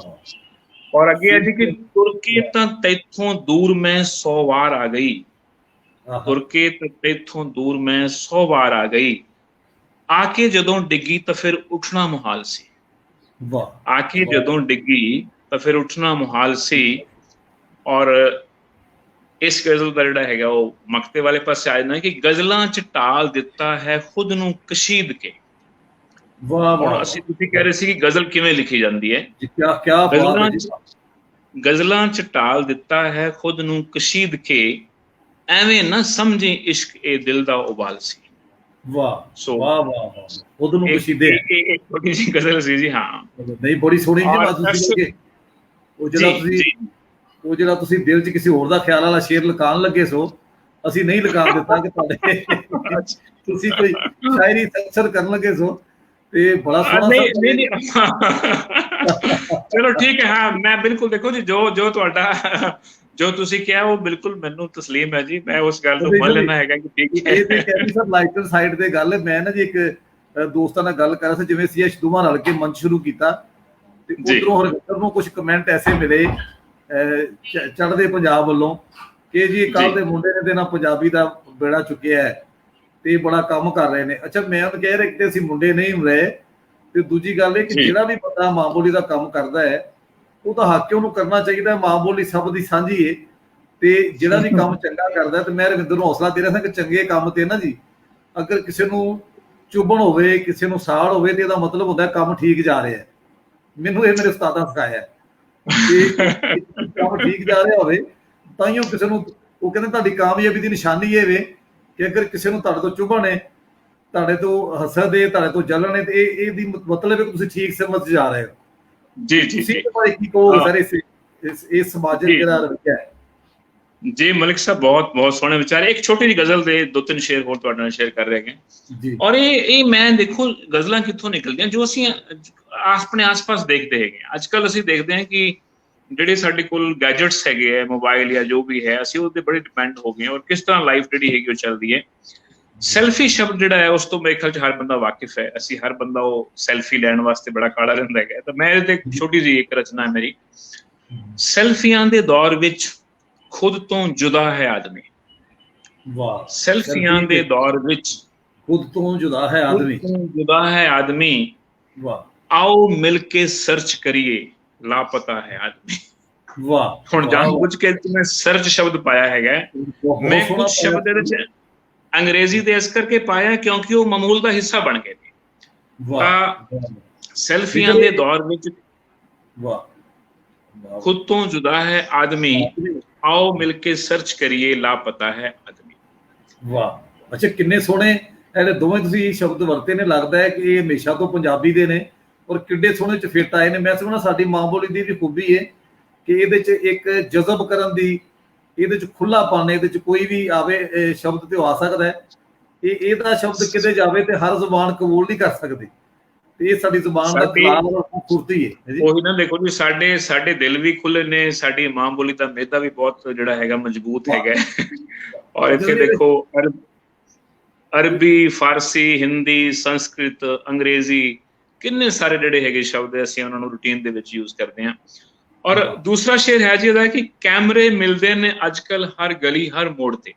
ਔਰ ਅੱਗੇ ਹੈ ਜੀ ਕਿ ਤੁਰ ਕੇ ਤਾਂ ਤੈਥੋਂ ਦੂਰ ਮੈਂ 100 ਵਾਰ ਆ ਗਈ, ਤੁਰ ਕੇ ਤਾਂ ਤੈਥੋਂ ਦੂਰ ਮੈਂ 100 ਵਾਰ ਆ ਗਈ, ਆ ਕੇ ਜਦੋਂ ਡਿੱਗੀ ਤਾਂ ਫਿਰ ਉੱਠਣਾ ਮੁਹਾਲ ਸੀ। ਵਾਹ। ਆ ਕੇ ਜਦੋਂ ਡਿੱਗੀ ਤਾਂ ਫਿਰ ਉੱਠਣਾ ਮੁਹਾਲ ਸੀ। ਔਰ ਇਸ ਗਜ਼ਲ ਦਾ ਜਿਹੜਾ ਹੈਗਾ ਉਹ ਮਕਤੇ ਵਾਲੇ ਪਾਸੇ ਆ ਜਾਂਦਾ ਕਿ ਗਜ਼ਲਾਂ ਚ ਢਾਲ ਦਿੱਤਾ ਹੈ ਖੁਦ ਨੂੰ ਕਸ਼ੀਦ ਕੇ। ਵਾਹ ਵਾਹ। ਹੁਣ ਅਸੀਂ ਤੁਸੀਂ ਕਹਿ ਰਹੇ ਸੀ ਕਿ ਗਜ਼ਲ ਕਿਵੇਂ ਲਿਖੀ ਜਾਂਦੀ ਹੈ। ਗਜ਼ਲਾਂ ਚ ਢਾਲ ਦਿੱਤਾ ਹੈ ਖੁਦ ਨੂੰ ਕਸ਼ੀਦ ਕੇ, ਐਵੇਂ ਨਾ ਸਮਝੀ ਇਸ਼ਕ ਇਹ ਦਿਲ ਦਾ ਉਬਾਲ ਸੀ। ਵਾਹ ਸੋ ਵਾਹ ਵਾਹ ਵਾਹ, ਖੁਦ ਨੂੰ ਕਸ਼ੀਦੇ ਇੱਕ ਛੋਟੀ ਜਿਹੀ ਗਜ਼ਲ ਸੀ ਜੀ। ਹਾਂ ਨਹੀਂ, ਬੜੀ ਸੋਹਣੀ ਜੀ। ਉਹ ਜਿਹੜਾ ਤੁਸੀਂ ਦਿਲ 'ਚ ਕਿਸੇ ਹੋਰ ਦਾ ਖਿਆਲ ਵਾਲਾ ਸ਼ੇਰ ਲਕਾਉਣ ਲੱਗੇ ਸੋ, ਅਸੀਂ ਨਹੀਂ ਲਗਾ ਦਿੱਤਾ ਕਿ ਤੁਹਾਡੇ ਤੁਸੀਂ ਕੋਈ ਸ਼ਾਇਰੀ ਅਕਸਰ ਕਰਨ ਲੱਗੇ ਸੋ, ਤੇ ਬੜਾ ਸੋਹਣਾ। ਚਲੋ ਠੀਕ ਹੈ। ਹਾਂ ਮੈਂ ਬਿਲਕੁਲ, ਦੇਖੋ ਜੀ ਜੋ ਤੁਹਾਡਾ ਜੋ ਤੁਸੀਂ ਕਿਹਾ ਉਹ ਬਿਲਕੁਲ ਮੈਨੂੰ ਤਸਲੀਮ ਹੈ ਜੀ। ਮੈਂ ਉਸ ਗੱਲ ਨੂੰ ਮੰਨ ਲੈਣਾ ਹੈਗਾ ਕਿ ਠੀਕ ਹੈ। ਇਹ ਤੇ ਕਹਿੰਦੀ ਸਰ ਲਾਈਟਰ ਸਾਈਡ ਤੇ ਗੱਲ, ਮੈਂ ਨਾ ਜੀ ਇੱਕ ਦੋਸਤਾਂ ਨਾਲ ਗੱਲ ਕਰ ਰਿਹਾ ਸੀ, ਜਿਵੇਂ ਅਸੀਂ ਦੋਵਾਂ ਰਲ ਕੇ ਮੰਚ ਸ਼ੁਰੂ ਕੀਤਾ ਤੇ ਉਧਰੋਂ ਹਰਵਿੰਦਰ ਨੂੰ ਕੁਝ ਕਮੈਂਟ ਐਸੇ ਮਿਲੇ ਚੜ੍ਹਦੇ ਪੰਜਾਬ ਵੱਲੋਂ ਕਿ ਜੀ ਕੱਲ੍ਹ ਦੇ ਮੁੰਡੇ ਨੇ ਤੇ ਨਾ ਪੰਜਾਬੀ ਦਾ ਬੇੜਾ ਚੁੱਕਿਆ ਹੈ ਤੇ ਬੜਾ ਕੰਮ ਕਰ ਰਹੇ ਨੇ। ਅੱਛਾ, ਮੈਂ ਤਾਂ ਕਹਿ ਰਿਹਾ ਕਿ ਅਸੀਂ ਮੁੰਡੇ ਨਹੀਂ ਰਹੇ, ਤੇ ਦੂਜੀ ਗੱਲ ਇਹ ਕਿ ਜਿਹੜਾ ਵੀ ਬੰਦਾ ਮਾਂ ਬੋਲੀ ਦਾ ਕੰਮ ਕਰਦਾ ਹੈ ਉਹਦਾ ਹੱਕ ਉਹਨੂੰ ਕਰਨਾ ਚਾਹੀਦਾ। ਮਾਂ ਬੋਲੀ ਸਭ ਦੀ ਸਾਂਝੀ ਹੈ, ਤੇ ਜਿਹੜਾ ਵੀ ਕੰਮ ਚੰਗਾ ਕਰਦਾ, ਤੇ ਮੈਂ ਰਵਿੰਦਰ ਨੂੰ ਹੌਸਲਾ ਦੇ ਰਿਹਾ ਸਾਂ ਕਿ ਚੰਗੇ ਕੰਮ ਤੇ ਨਾ ਜੀ ਅਗਰ ਕਿਸੇ ਨੂੰ ਚੁੱਭਣ ਹੋਵੇ, ਕਿਸੇ ਨੂੰ ਸਾੜ ਹੋਵੇ, ਤੇ ਇਹਦਾ ਮਤਲਬ ਹੁੰਦਾ ਕੰਮ ਠੀਕ ਜਾ ਰਿਹਾ ਹੈ। ਮੈਨੂੰ ਇਹ ਮੇਰੇ ਉਸਤਾਦਾਂ ਸਿਖਾਇਆ ਕਿ ਕੰਮ ਠੀਕ ਜਾ ਰਿਹਾ ਹੋਵੇ ਤਾਂਹੀਓ ਕਿਸੇ ਨੂੰ, ਉਹ ਕਹਿੰਦੇ ਤੁਹਾਡੀ ਕਾਮਯਾਬੀ ਦੀ ਨਿਸ਼ਾਨੀ ਇਹ ਵੇ ਕਿ ਅਗਰ ਕਿਸੇ ਨੂੰ ਤੁਹਾਡੇ ਤੋਂ ਚੁੱਭਣ ਹੈ, ਤੁਹਾਡੇ ਤੋਂ ਹਸਦ ਹੈ, ਤੁਹਾਡੇ ਤੋਂ ਜਲਨ ਹੈ, ਤੇ ਇਹਦੀ ਮਤਲਬ ਹੈ ਕਿ ਤੁਸੀਂ ਠੀਕ ਸਮਝ ਜਾ ਰਹੇ ਹੋ। ਜੀ ਜੀ ਤੁਸੀਂ ਕੀ ਕਹੋਗੇ ਸਰ ਇਸ ਸਮਾਜਿਕ ਜਿਹੜਾ ਰਵੱਈਆ ਹੈ? ਜੀ ਮਲਿਕ ਸਾਹਿਬ, ਬਹੁਤ ਬਹੁਤ ਸੋਹਣੇ ਵਿਚਾਰ। ਇੱਕ ਛੋਟੀ ਜਿਹੀ ਗਜ਼ਲ ਦੇ 2-3 ਸ਼ੇਰ ਹੋਰ ਤੁਹਾਡੇ ਨਾਲ ਸ਼ੇਅਰ ਕਰ ਰਹੇ ਹੈਗੇ। ਔਰ ਇਹ ਮੈਂ ਦੇਖੋ ਗਜ਼ਲਾਂ ਕਿੱਥੋਂ ਨਿਕਲਦੀਆਂ ਜੋ ਅਸੀਂ ਆਪਣੇ ਆਸ-ਪਾਸ ਦੇਖਦੇ ਹੈਗੇ। ਅੱਜ ਕੱਲ੍ਹ ਅਸੀਂ ਦੇਖਦੇ ਹਾਂ ਕਿ ਜਿਹੜੇ ਸਾਡੇ ਕੋਲ ਗੈਜਟਸ ਹੈਗੇ ਹੈ, ਮੋਬਾਈਲ ਜਾਂ ਜੋ ਵੀ ਹੈ, ਅਸੀਂ ਉਹਦੇ ਬੜੇ ਡਿਪੈਂਡ ਹੋ ਗਏ ਹਾਂ। ਔਰ ਕਿਸ ਤਰ੍ਹਾਂ ਲਾਈਫ ਜਿਹੜੀ ਹੈਗੀ ਉਹ ਚੱਲਦੀ ਹੈ। ਸੈਲਫੀ ਸ਼ਬਦ ਜਿਹੜਾ ਹੈ ਉਸ ਤੋਂ ਮੇਰੇ ਖਿਆਲ 'ਚ ਹਰ ਬੰਦਾ ਵਾਕਿਫ ਹੈ। ਅਸੀਂ ਹਰ ਬੰਦਾ ਉਹ ਸੈਲਫੀ ਲੈਣ ਵਾਸਤੇ ਬੜਾ ਕਾਲਾ ਰਹਿੰਦਾ ਹੈਗਾ। ਤਾਂ ਮੈਂ ਇਹਦੇ ਤੇ ਛੋਟੀ ਜਿਹੀ ਇੱਕ ਰਚਨਾ ਹੈ ਮੇਰੀ। ਸੈਲਫੀਆਂ ਦੇ ਦੌਰ ਵਿੱਚ ਖੁਦ ਤੋਂ ਜੁਦਾ ਹੈ ਆਦਮੀ। ਵਾਹ। ਸੈਲਫੀਆਂ ਦੇ ਦੌਰ ਵਿੱਚ ਖੁਦ ਤੋਂ ਜੁਦਾ ਹੈ ਆਦਮੀ। ਜੁਦਾ ਹੈ ਆਦਮੀ। ਵਾਹ। ਆਓ ਮਿਲ ਕੇ ਸਰਚ ਕਰੀਏ, ਲਾਪਤਾ ਹੈ ਆਦਮੀ। ਵਾਹ। ਹੁਣ ਜਾਣਬੁੱਝ ਕੇ ਮੈਂ ਸਰਚ ਸ਼ਬਦ ਪਾਇਆ ਹੈਗਾ। ਮੈਂ ਕੁਝ ਸ਼ਬਦ ਇਹਦੇ ਚ ਅੰਗਰੇਜ਼ੀ ਦੇ ਇਸ ਕਰਕੇ ਪਾਇਆ ਕਿਉਂਕਿ ਉਹ ਮਾਮੂਲ ਦਾ ਹਿੱਸਾ ਬਣ ਗਏ ਨੇ। ਤਾਂ ਸੈਲਫੀਆਂ ਦੇ ਦੌਰ ਵਿੱਚ ਖੁਦ ਤੋਂ ਜੁਦਾ ਹੈ ਆਦਮੀ, ਆਓ ਮਿਲ ਕੇ ਸਰਚ ਕਰੀਏ, ਲਾਪਤਾ ਹੈ ਆਦਮੀ। ਵਾਹ। ਅੱਛਾ, ਕਿੰਨੇ ਸੋਹਣੇ ਇਹਦੇ ਦੋਵੇਂ ਤੁਸੀਂ ਸ਼ਬਦ ਵਰਤੇ ਨੇ। ਲੱਗਦਾ ਹੈ ਕਿ ਇਹ ਹਮੇਸ਼ਾ ਤੋਂ ਪੰਜਾਬੀ ਦੇ ਨੇ ਔਰ ਕਿੱਡੇ ਸੋਹਣੇ ਚਫੇਟ ਆਏ ਨੇ। ਮੈਂ ਸਮਝਦਾ ਸਾਡੀ ਮਾਂ ਬੋਲੀ ਦੀ ਵੀ ਖੂਬੀ ਹੈ ਕਿ ਇਹਦੇ 'ਚ ਇੱਕ ਜਜ਼ਬ ਕਰਨ ਦੀ, ਇਹਦੇ 'ਚ ਖੁੱਲ੍ਹਾਪਨ, ਇਹਦੇ 'ਚ ਕੋਈ ਵੀ ਆਵੇ ਸ਼ਬਦ ਤੇ ਆ ਸਕਦਾ ਹੈ। ਇਹਦਾ ਸ਼ਬਦ ਕਿਤੇ ਜਾਵੇ ਤੇ ਹਰ ਜ਼ੁਬਾਨ ਕਬੂਲ ਨਹੀਂ ਕਰ ਸਕਦੀ, ਤੇ ਇਹ ਸਾਡੀ ਜ਼ੁਬਾਨ ਦਾ ਕਲਾਮ ਔਰ ਖੂਬਸੂਰਤੀ ਹੈ। ਉਹੀ ਨਾ, ਦੇਖੋ ਜੀ ਸਾਡੇ ਦਿਲ ਵੀ ਖੁੱਲੇ ਨੇ, ਸਾਡੀ ਮਾਂ ਬੋਲੀ ਦਾ ਮਿਹਦਾ ਵੀ ਬਹੁਤ ਜਿਹੜਾ ਹੈਗਾ ਮਜ਼ਬੂਤ ਹੈਗਾ। ਔਰ ਇੱਥੇ ਦੇਖੋ ਅਰਬੀ, ਫਾਰਸੀ, ਹਿੰਦੀ, ਸੰਸਕ੍ਰਿਤ, ਅੰਗਰੇਜ਼ੀ, ਕਿੰਨੇ ਸਾਰੇ ਜਿਹੜੇ ਹੈਗੇ ਸ਼ਬਦ ਅਸੀਂ ਉਹਨਾਂ ਨੂੰ ਰੂਟੀਨ ਦੇ ਵਿੱਚ ਯੂਜ਼ ਕਰਦੇ ਹਾਂ। ਔਰ ਦੂਸਰਾ ਸ਼ੇਰ ਹੈ ਜੀ ਇਹਦਾ ਕਿ ਕੈਮਰੇ ਮਿਲਦੇ ਨੇ ਅੱਜ ਕੱਲ ਹਰ ਗਲੀ ਹਰ ਮੋੜ ਤੇ।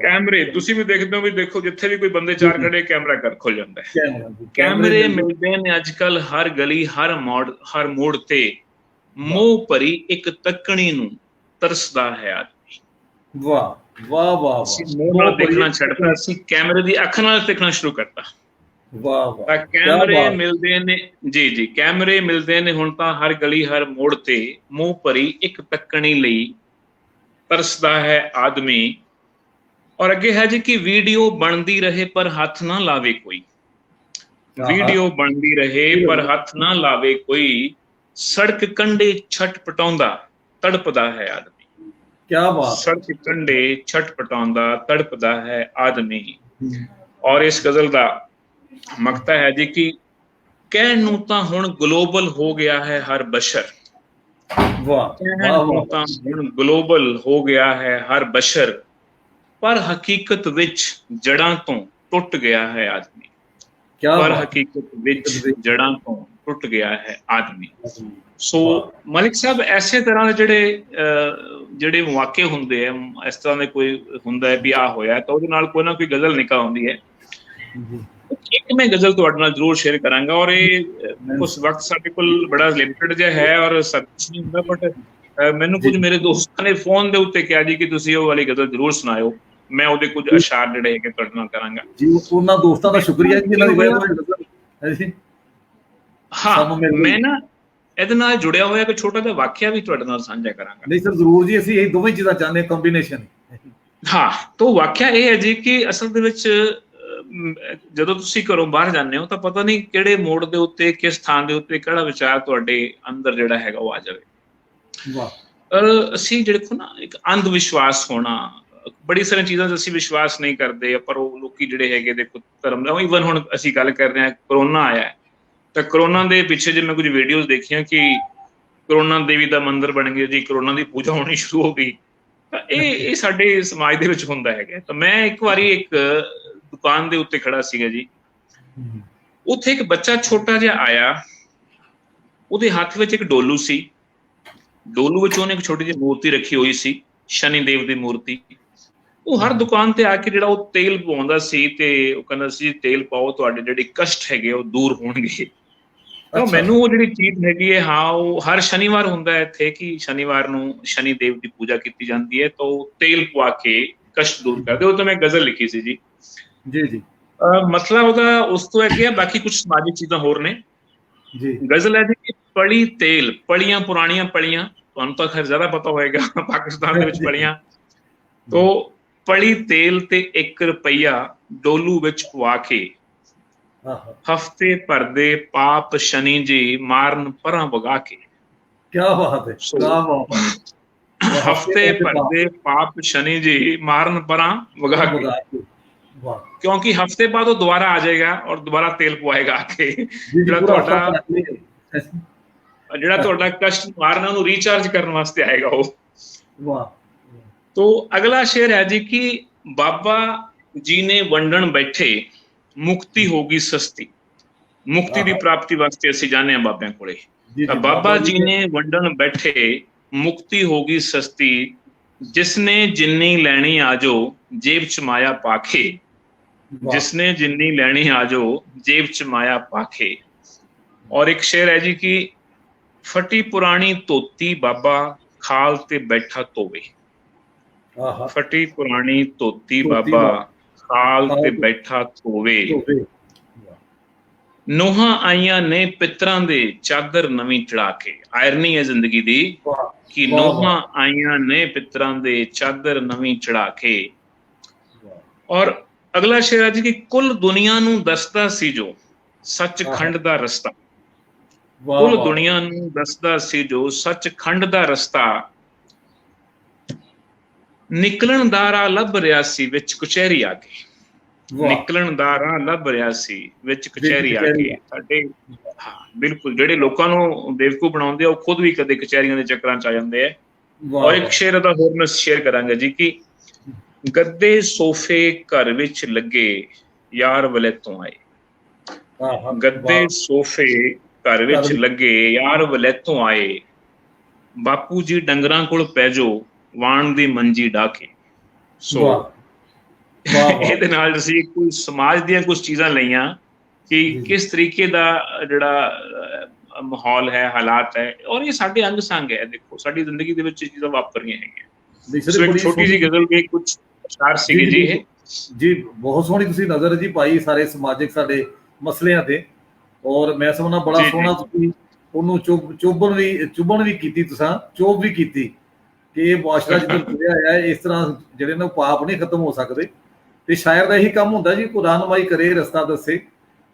ਕੈਮਰੇ ਤੁਸੀਂ ਵੀ ਦੇਖਦੇ ਹੋ, ਵੀ ਦੇਖੋ ਜਿੱਥੇ ਵੀ ਕੋਈ ਬੰਦੇ ਚਾਰ ਖੜੇ ਕੈਮਰਾ ਕਰ ਖੁੱਲ ਜਾਂਦਾ ਹੈ। ਕੈਮਰੇ ਮਿਲਦੇ ਨੇ ਅੱਜ ਕੱਲ ਹਰ ਗਲੀ ਹਰ ਮੋੜ ਤੇ, ਮੋਹ ਭਰੀ ਇੱਕ ਤੱਕਣੀ ਨੂੰ ਤਰਸਦਾ ਹੈ ਆਦਮੀ। ਵਾਹ ਵਾਹ ਵਾਹ। ਅਸੀਂ ਮੋਹ ਨਾਲ ਦੇਖਣਾ ਛੱਡਤਾ, ਅਸੀਂ ਕੈਮਰੇ ਦੀ ਅੱਖ ਨਾਲ ਦੇਖਣਾ ਸ਼ੁਰੂ ਕਰਤਾ। ਵਾਹ ਵਾਹ। ਕੈਮਰੇ ਮਿਲਦੇ ਨੇ ਜੀ ਜੀ, ਕੈਮਰੇ ਮਿਲਦੇ ਨੇ ਹੁਣ ਤਾਂ ਹਰ ਗਲੀ ਹਰ ਮੋੜ ਤੇ, ਮੂੰਹ ਭਰੀ ਇੱਕ ਤੱਕਣੀ ਲਈ ਤਰਸਦਾ ਹੈ ਆਦਮੀ। ਔਰ ਅੱਗੇ ਹੈ ਜੀ ਕਿ ਵੀਡੀਓ ਬਣਦੀ ਰਹੇ ਪਰ ਹੱਥ ਨਾ ਲਾਵੇ ਕੋਈ। ਵੀਡੀਓ ਬਣਦੀ ਰਹੇ ਪਰ ਹੱਥ ਨਾ ਲਾਵੇ ਕੋਈ, ਸੜਕ ਕੰਢੇ ਛਟਪਟਾਉਂਦਾ ਤੜਪਦਾ ਹੈ ਆਦਮੀ। ਕਿਆ ਬਾਤ। ਸੜਕ ਕੰਢੇ ਛਟਪਟਾਉਂਦਾ ਤੜਪਦਾ ਹੈ ਆਦਮੀ। ਔਰ ਇਸ ਗਜ਼ਲ ਦਾ ਮਕਤਾ ਹੈ ਜੀ ਕਿ ਕਹਿਣ ਨੂੰ ਤਾਂ ਹੁਣ ਗਲੋਬਲ ਹੋ ਗਿਆ ਹੈ ਹਰ ਬਸ਼ਰ। ਵਾਹ। ਕਹਿਣ ਨੂੰ ਤਾਂ ਹੁਣ ਗਲੋਬਲ ਹੋ ਗਿਆ ਹੈ ਹਰ ਬਸ਼ਰ, ਪਰ ਹਕੀਕਤ ਵਿੱਚ ਜੜ੍ਹਾਂ ਤੋਂ ਟੁੱਟ ਗਿਆ ਹੈ ਆਦਮੀ। ਪਰ ਹਕੀਕਤ ਵਿੱਚ ਜੜ੍ਹਾਂ ਤੋਂ ਟੁੱਟ ਗਿਆ ਹੈ ਆਦਮੀ। ਸੋ ਮਲਿਕ ਸਾਹਿਬ, ਐਸੇ ਤਰ੍ਹਾਂ ਦੇ ਜਿਹੜੇ ਵਾਕਿਏ ਹੁੰਦੇ ਆ, ਇਸ ਤਰ੍ਹਾਂ ਦੇ ਕੋਈ ਹੁੰਦਾ ਹੈ ਵੀ ਆਹ ਹੋਇਆ ਤਾਂ ਉਹਦੇ ਨਾਲ ਕੋਈ ਨਾ ਕੋਈ ਗਜ਼ਲ ਨਿਕਲ ਆਉਂਦੀ ਹੈ। ਇੱਕ ਮੈਂ ਗਜ਼ਲ ਤੁਹਾਡੇ ਨਾਲ ਜ਼ਰੂਰ ਸ਼ੇਅਰ ਕਰਾਂਗਾ। ਔਰ ਇਹ ਉਸ ਵਕਤ ਸਾਡੇ ਕੋਲ ਬੜਾ ਲਿਮਟਿਡ ਜਿਹਾ ਹੈ ਔਰ ਸਭ ਕੁਛ ਨਹੀਂ ਹੁੰਦਾ, ਬਟ ਮੈਨੂੰ ਕੁਝ ਮੇਰੇ ਦੋਸਤਾਂ ਨੇ ਫੋਨ ਦੇ ਉੱਤੇ ਕਿਹਾ ਜੀ ਕਿ ਤੁਸੀਂ ਉਹ ਵਾਲੀ ਗਜ਼ਲ ਜ਼ਰੂਰ ਸੁਣਾਇਓ। ਮੈਂ ਉਹਦੇ ਕੁਝ ਅਸ਼ਾਰ ਜਿਹੜੇ ਹੈਗੇ ਤੁਹਾਡੇ ਨਾਲ ਕਰਾਂਗਾ ਜੀ। ਉਹਨਾਂ ਦੋਸਤਾਂ ਦਾ ਸ਼ੁਕਰੀਆ ਜੀ ਇਹਨਾਂ ਦੀ। ਹਾਂ, ਮੈਂ ਨਾ ਇਹਦੇ ਨਾਲ ਜੁੜਿਆ ਹੋਇਆ ਇੱਕ ਛੋਟਾ ਜਿਹਾ ਵਾਕਿਆ ਵੀ ਤੁਹਾਡੇ ਨਾਲ ਸਾਂਝਾ ਕਰਾਂਗਾ। ਨਹੀਂ ਸਰ, ਜ਼ਰੂਰ ਜੀ, ਅਸੀਂ ਇਹ ਦੋਵੇਂ ਚੀਜ਼ਾਂ ਚਾਹੁੰਦੇ ਹਾਂ, ਕੰਬੀਨੇਸ਼ਨ। ਹਾਂ, ਤਾਂ ਵਾਕਿਆ ਇਹ ਹੈ ਜੀ ਕਿ ਅਸਲ ਦੇ ਵਿੱਚ ਜਦੋਂ ਤੁਸੀਂ ਘਰੋਂ ਬਾਹਰ ਜਾਂਦੇ ਹੋ ਤਾਂ ਪਤਾ ਨਹੀਂ ਕਿਹੜੇ ਮੋੜ ਦੇ ਉੱਤੇ, ਕਿਸ ਥਾਂ ਦੇ ਉੱਤੇ ਕਿਹੜਾ ਵਿਚਾਰ ਤੁਹਾਡੇ ਅੰਦਰ ਜਿਹੜਾ ਹੈਗਾ ਉਹ ਆ ਜਾਵੇ। ਅਸੀਂ ਦੇਖੋ ਨਾ, ਇੱਕ ਅੰਧ ਵਿਸ਼ਵਾਸ ਹੋਣਾ, ਬੜੀ ਸਾਰੀਆਂ ਚੀਜ਼ਾਂ 'ਚ ਅਸੀਂ ਵਿਸ਼ਵਾਸ ਨਹੀਂ ਕਰਦੇ, ਪਰ ਉਹ ਲੋਕੀ ਜਿਹੜੇ ਹੈਗੇ ਦੇਖੋ ਧਰਮ ਦਾ, ਈਵਨ ਹੁਣ ਅਸੀਂ ਗੱਲ ਕਰ ਰਹੇ ਹਾਂ, ਕਰੋਨਾ ਆਇਆ ਤਾਂ ਕਰੋਨਾ ਦੇ ਪਿੱਛੇ ਜੇ ਮੈਂ ਕੁਝ ਵੀਡੀਓਜ਼ ਦੇਖੀਆਂ ਕਿ ਕਰੋਨਾ ਦੇਵੀ ਦਾ ਮੰਦਿਰ ਬਣ ਗਿਆ ਜੀ, ਕਰੋਨਾ ਦੀ ਪੂਜਾ ਹੋਣੀ ਸ਼ੁਰੂ ਹੋ ਗਈ। ਤਾਂ ਇਹ ਸਾਡੇ ਸਮਾਜ ਦੇ ਵਿੱਚ ਹੁੰਦਾ ਹੈਗਾ। ਤਾਂ ਮੈਂ ਇੱਕ ਵਾਰੀ ਇੱਕ ਦੁਕਾਨ ਦੇ ਉੱਤੇ ਖੜਾ ਸੀਗਾ ਜੀ, ਉੱਥੇ ਇੱਕ ਬੱਚਾ ਛੋਟਾ ਜਿਹਾ ਆਇਆ, ਉਹਦੇ ਹੱਥ ਵਿੱਚ ਇੱਕ ਡੋਲੂ ਸੀ ਡੋਲੂ ਵਿੱਚ ਉਹਨੇ ਇੱਕ ਛੋਟੀ ਜਿਹੀ ਮੂਰਤੀ ਰੱਖੀ ਹੋਈ ਸੀ, ਸ਼ਨੀ ਦੇਵ ਦੀ ਮੂਰਤੀ। ਉਹ ਹਰ ਦੁਕਾਨ ਤੇ ਆ ਕੇ ਜਿਹੜਾ ਉਹ ਤੇਲ ਪਵਾਉਂਦਾ ਸੀ ਤੇ ਉਹ ਕਹਿੰਦਾ ਸੀ ਤੇਲ ਪਾਓ, ਤੁਹਾਡੇ ਜਿਹੜੇ ਕਸ਼ਟ ਹੈਗੇ ਉਹ ਦੂਰ ਹੋਣਗੇ। ਤਾਂ ਮੈਨੂੰ ਉਹ ਜਿਹੜੀ ਚੀਜ਼ ਹੈਗੀ ਹੈ, ਹਾਂ, ਉਹ ਹਰ ਸ਼ਨੀਵਾਰ ਹੁੰਦਾ ਹੈ ਇੱਥੇ ਕਿ ਸ਼ਨੀਵਾਰ ਨੂੰ ਸ਼ਨੀ ਦੇਵ ਦੀ ਪੂਜਾ ਕੀਤੀ ਜਾਂਦੀ ਹੈ, ਤਾਂ ਉਹ ਤੇਲ ਪਵਾ ਕੇ ਕਸ਼ਟ ਦੂਰ ਕਰਦੇ। ਉਹ ਤਾਂ ਮੈਂ ਗਜ਼ਲ ਲਿਖੀ ਸੀ ਜੀ। ਜੀ ਮਤਲਬ ਉਹਦਾ ਉਸ ਤੋਂ ਅੱਗੇ ਬਾਕੀ ਕੁਝ ਸਮਾਜਿਕ ਚੀਜ਼ਾਂ ਹੋਰ ਨੇ ਜੀ। ਗਜ਼ਲ ਹੈ ਜੀ ਕਿ ਪਲੀ ਤੇਲ, ਪਲੀਆਂ ਪੁਰਾਣੀਆਂ ਪਲੀਆਂ, ਤੁਹਾਨੂੰ ਤਾਂ ਖੈਰ ਜ਼ਿਆਦਾ ਪਤਾ ਹੋਏਗਾ ਪਾਕਿਸਤਾਨ ਦੇ ਵਿੱਚ ਪਲੀਆਂ। ਤੋ ਪਲੀ ਤੇਲ ਤੇ 1 ਰੁਪਈਆ ਡੋਲੂ ਵਿੱਚ ਪਵਾ ਕੇ, ਹਫ਼ਤੇ ਭਰ ਦੇ ਪਾਪ ਸ਼ਨੀ ਜੀ ਮਾਰਨ ਪਰਾਂ ਵਗਾ ਕੇ। ਕਿਆ ਬਾਤ ਹੈ, ਕਿਆ ਬਾਤ ਹੈ। ਹਫ਼ਤੇ ਭਰ ਦੇ ਪਾਪ ਸ਼ਨੀ ਜੀ ਮਾਰਨ ਪਰਾਂ ਵਗਾ ਕੇ, ਕਿਉਂਕਿ ਹਫ਼ਤੇ ਬਾਅਦ ਉਹ ਦੁਬਾਰਾ ਆ ਜਾਏਗਾ ਔਰ ਦੁਬਾਰਾ ਤੇਲ ਪਵਾਏਗਾ ਆ ਕੇ। ਜਿਹੜਾ ਤੁਹਾਡਾ ਕਸ਼ਟ ਮਾਰਨਾ ਉਹਨੂੰ ਰੀਚਾਰਜ ਕਰਨ ਵਾਸਤੇ ਆਏਗਾ ਉਹ। ਤੋ ਅਗਲਾ ਸ਼ੇਰ ਹੈ ਜੀ ਕਿ ਬਾਬਾ ਜੀ ਨੇ ਵੰਡਣ ਬੈਠੇ, ਮੁਕਤੀ ਹੋ ਗਈ ਸਸਤੀ। ਮੁਕਤੀ ਦੀ ਪ੍ਰਾਪਤੀ ਵਾਸਤੇ ਅਸੀਂ ਜਾਂਦੇ ਹਾਂ ਬਾਬਿਆਂ ਕੋਲੇ। ਤਾਂ ਬਾਬਾ ਜੀ ਨੇ ਵੰਡਣ ਬੈਠੇ, ਮੁਕਤੀ ਹੋ ਗਈ ਸਸਤੀ, ਜਿਸਨੇ ਜਿੰਨੀ ਲੈਣੀ ਆਜੋ ਜੇਬ ਚ ਮਾਇਆ ਪਾਖੇ। ਜਿਸਨੇ ਜਿੰਨੀ ਲੈਣੀ ਆਜੋ ਜੇਬ ਚ ਮਾਇਆ ਪਾਖੇ। ਔਰ ਇੱਕ ਸ਼ੇਰ ਹੈ ਜੀ ਕਿ ਫਟੀ ਪੁਰਾਣੀ ਧੋਤੀ ਬਾਬਾ ਖਾਲ ਤੇ ਬੈਠਾ ਧੋਵੇ। ਫਟੀ ਪੁਰਾਣੀ ਧੋਤੀ ਬਾਬਾ ਖਾਲ ਤੇ ਬੈਠਾ ਧੋਵੇ। ਨੋਹਾਂ ਆਈਆਂ ਨੇ ਪਿੱਤਰਾਂ ਦੇ ਚਾਦਰ ਨਵੀਂ ਚੜਾ ਕੇ। ਆਇਰਨੀ ਹੈ ਜ਼ਿੰਦਗੀ ਦੀ ਕਿ ਨੋਹਾਂ ਆਈਆਂ ਨੇ ਪਿੱਤਰਾਂ ਦੇ ਚਾਦਰ ਨਵੀਂ ਚੜਾ ਕੇ। ਔਰ ਅਗਲਾ ਸ਼ੇਰ ਹੈ ਜੀ ਕਿ ਕੁੱਲ ਦੁਨੀਆ ਨੂੰ ਦੱਸਦਾ ਸੀ ਜੋ ਸੱਚਖੰਡ ਦਾ ਰਸਤਾ। ਕੁੱਲ ਦੁਨੀਆ ਨੂੰ ਦੱਸਦਾ ਸੀ ਜੋ ਸੱਚਖੰਡ ਦਾ ਰਸਤਾ। ਨਿਕਲਣ ਦਾ ਰਾਹ ਲੱਭ ਰਿਹਾ ਸੀ ਵਿੱਚ ਕਚਹਿਰੀ ਆ ਕੇ। ਨਿਕਲਣ ਦਾ ਰਾਹ ਲੱਭ ਰਿਹਾ ਸੀ ਵਿੱਚ ਕਚਹਿਰੀ ਆ ਕੇ। ਸਾਡੇ ਬਿਲਕੁਲ ਜਿਹੜੇ ਲੋਕਾਂ ਨੂੰ ਬੇਵਕੂਫ ਬਣਾਉਂਦੇ ਆ ਉਹ ਖੁਦ ਵੀ ਕਦੇ ਕਚਹਿਰੀਆਂ ਦੇ ਚੱਕਰਾਂ ਚ ਆ ਜਾਂਦੇ ਆ। ਔਰ ਇੱਕ ਸ਼ੇਰ ਦਾ ਹੋਰ ਮੈਂ ਸ਼ੇਅਰ ਕਰਾਂਗਾ ਜੀ ਕਿ ਗੱਦੇ ਸੋਫੇ ਘਰ ਵਿੱਚ ਲੱਗੇ ਯਾਰ ਵਲੈਤੋਂ ਆਏ। ਗੱਦੇ ਸੋਫੇ ਘਰ ਵਿੱਚ ਲੱਗੇ ਯਾਰ ਵਲੈਤੋਂ ਆਏ। ਬਾਪੂ ਜੀ ਡੰਗਰਾਂ ਕੋਲ ਪੈ ਜੋ ਵਾਣ ਦੀ ਮੰਜੀ ਢਾ ਕੇ। ਸੋ ਇਹਦੇ ਨਾਲ ਅਸੀਂ ਕੋਈ ਸਮਾਜ ਦੀਆਂ ਕੁਝ ਚੀਜ਼ਾਂ ਲਈਆਂ ਕਿ ਕਿਸ ਤਰੀਕੇ ਦਾ ਜਿਹੜਾ ਮਾਹੌਲ ਹੈ, ਹਾਲਾਤ ਹੈ, ਔਰ ਇਹ ਸਾਡੇ ਅੰਗ ਸੰਗ ਹੈ। ਦੇਖੋ ਸਾਡੀ ਜ਼ਿੰਦਗੀ ਦੇ ਵਿੱਚ ਚੀਜ਼ਾਂ ਵਾਪਰ ਰਹੀਆਂ ਹੈਗੀਆਂ। ਛੋਟੀ ਜਿਹੀ ਗਜ਼ਲ ਵੀ ਕੁਝ ਅਸ਼ਾਰ ਸੀਗੇ ਜੀ ਇਹ ਜੀ। ਬਹੁਤ ਸੋਹਣੀ ਤੁਸੀਂ ਨਜ਼ਰ ਜੀ ਪਾਈ ਸਾਰੇ ਸਮਾਜਿਕ ਸਾਡੇ ਮਸਲਿਆਂ ਤੇ। ਔਰ ਮੈਂ ਸਮਝਦਾ ਬੜਾ ਸੋਹਣਾ ਤੁਸੀਂ ਉਹਨੂੰ ਚੁੱਭਣ ਵੀ ਕੀਤੀ, ਤੁਸੀਂ ਚੋਬ ਵੀ ਕੀਤੀ ਕਿ ਇਹ ਮੁਆਸ਼ਰਾ ਜਿੱਦਾਂ ਤੁਰਿਆ ਹੈ ਇਸ ਤਰ੍ਹਾਂ ਜਿਹੜੇ ਨੇ ਪਾਪ ਨਹੀਂ ਖਤਮ ਹੋ ਸਕਦੇ। ਤੇ ਸ਼ਾਇਰ ਦਾ ਇਹੀ ਕੰਮ ਹੁੰਦਾ ਜੀ, ਕੋਈ ਰਹਿਨੁਮਾਈ ਕਰੇ, ਰਸਤਾ ਦੱਸੇ।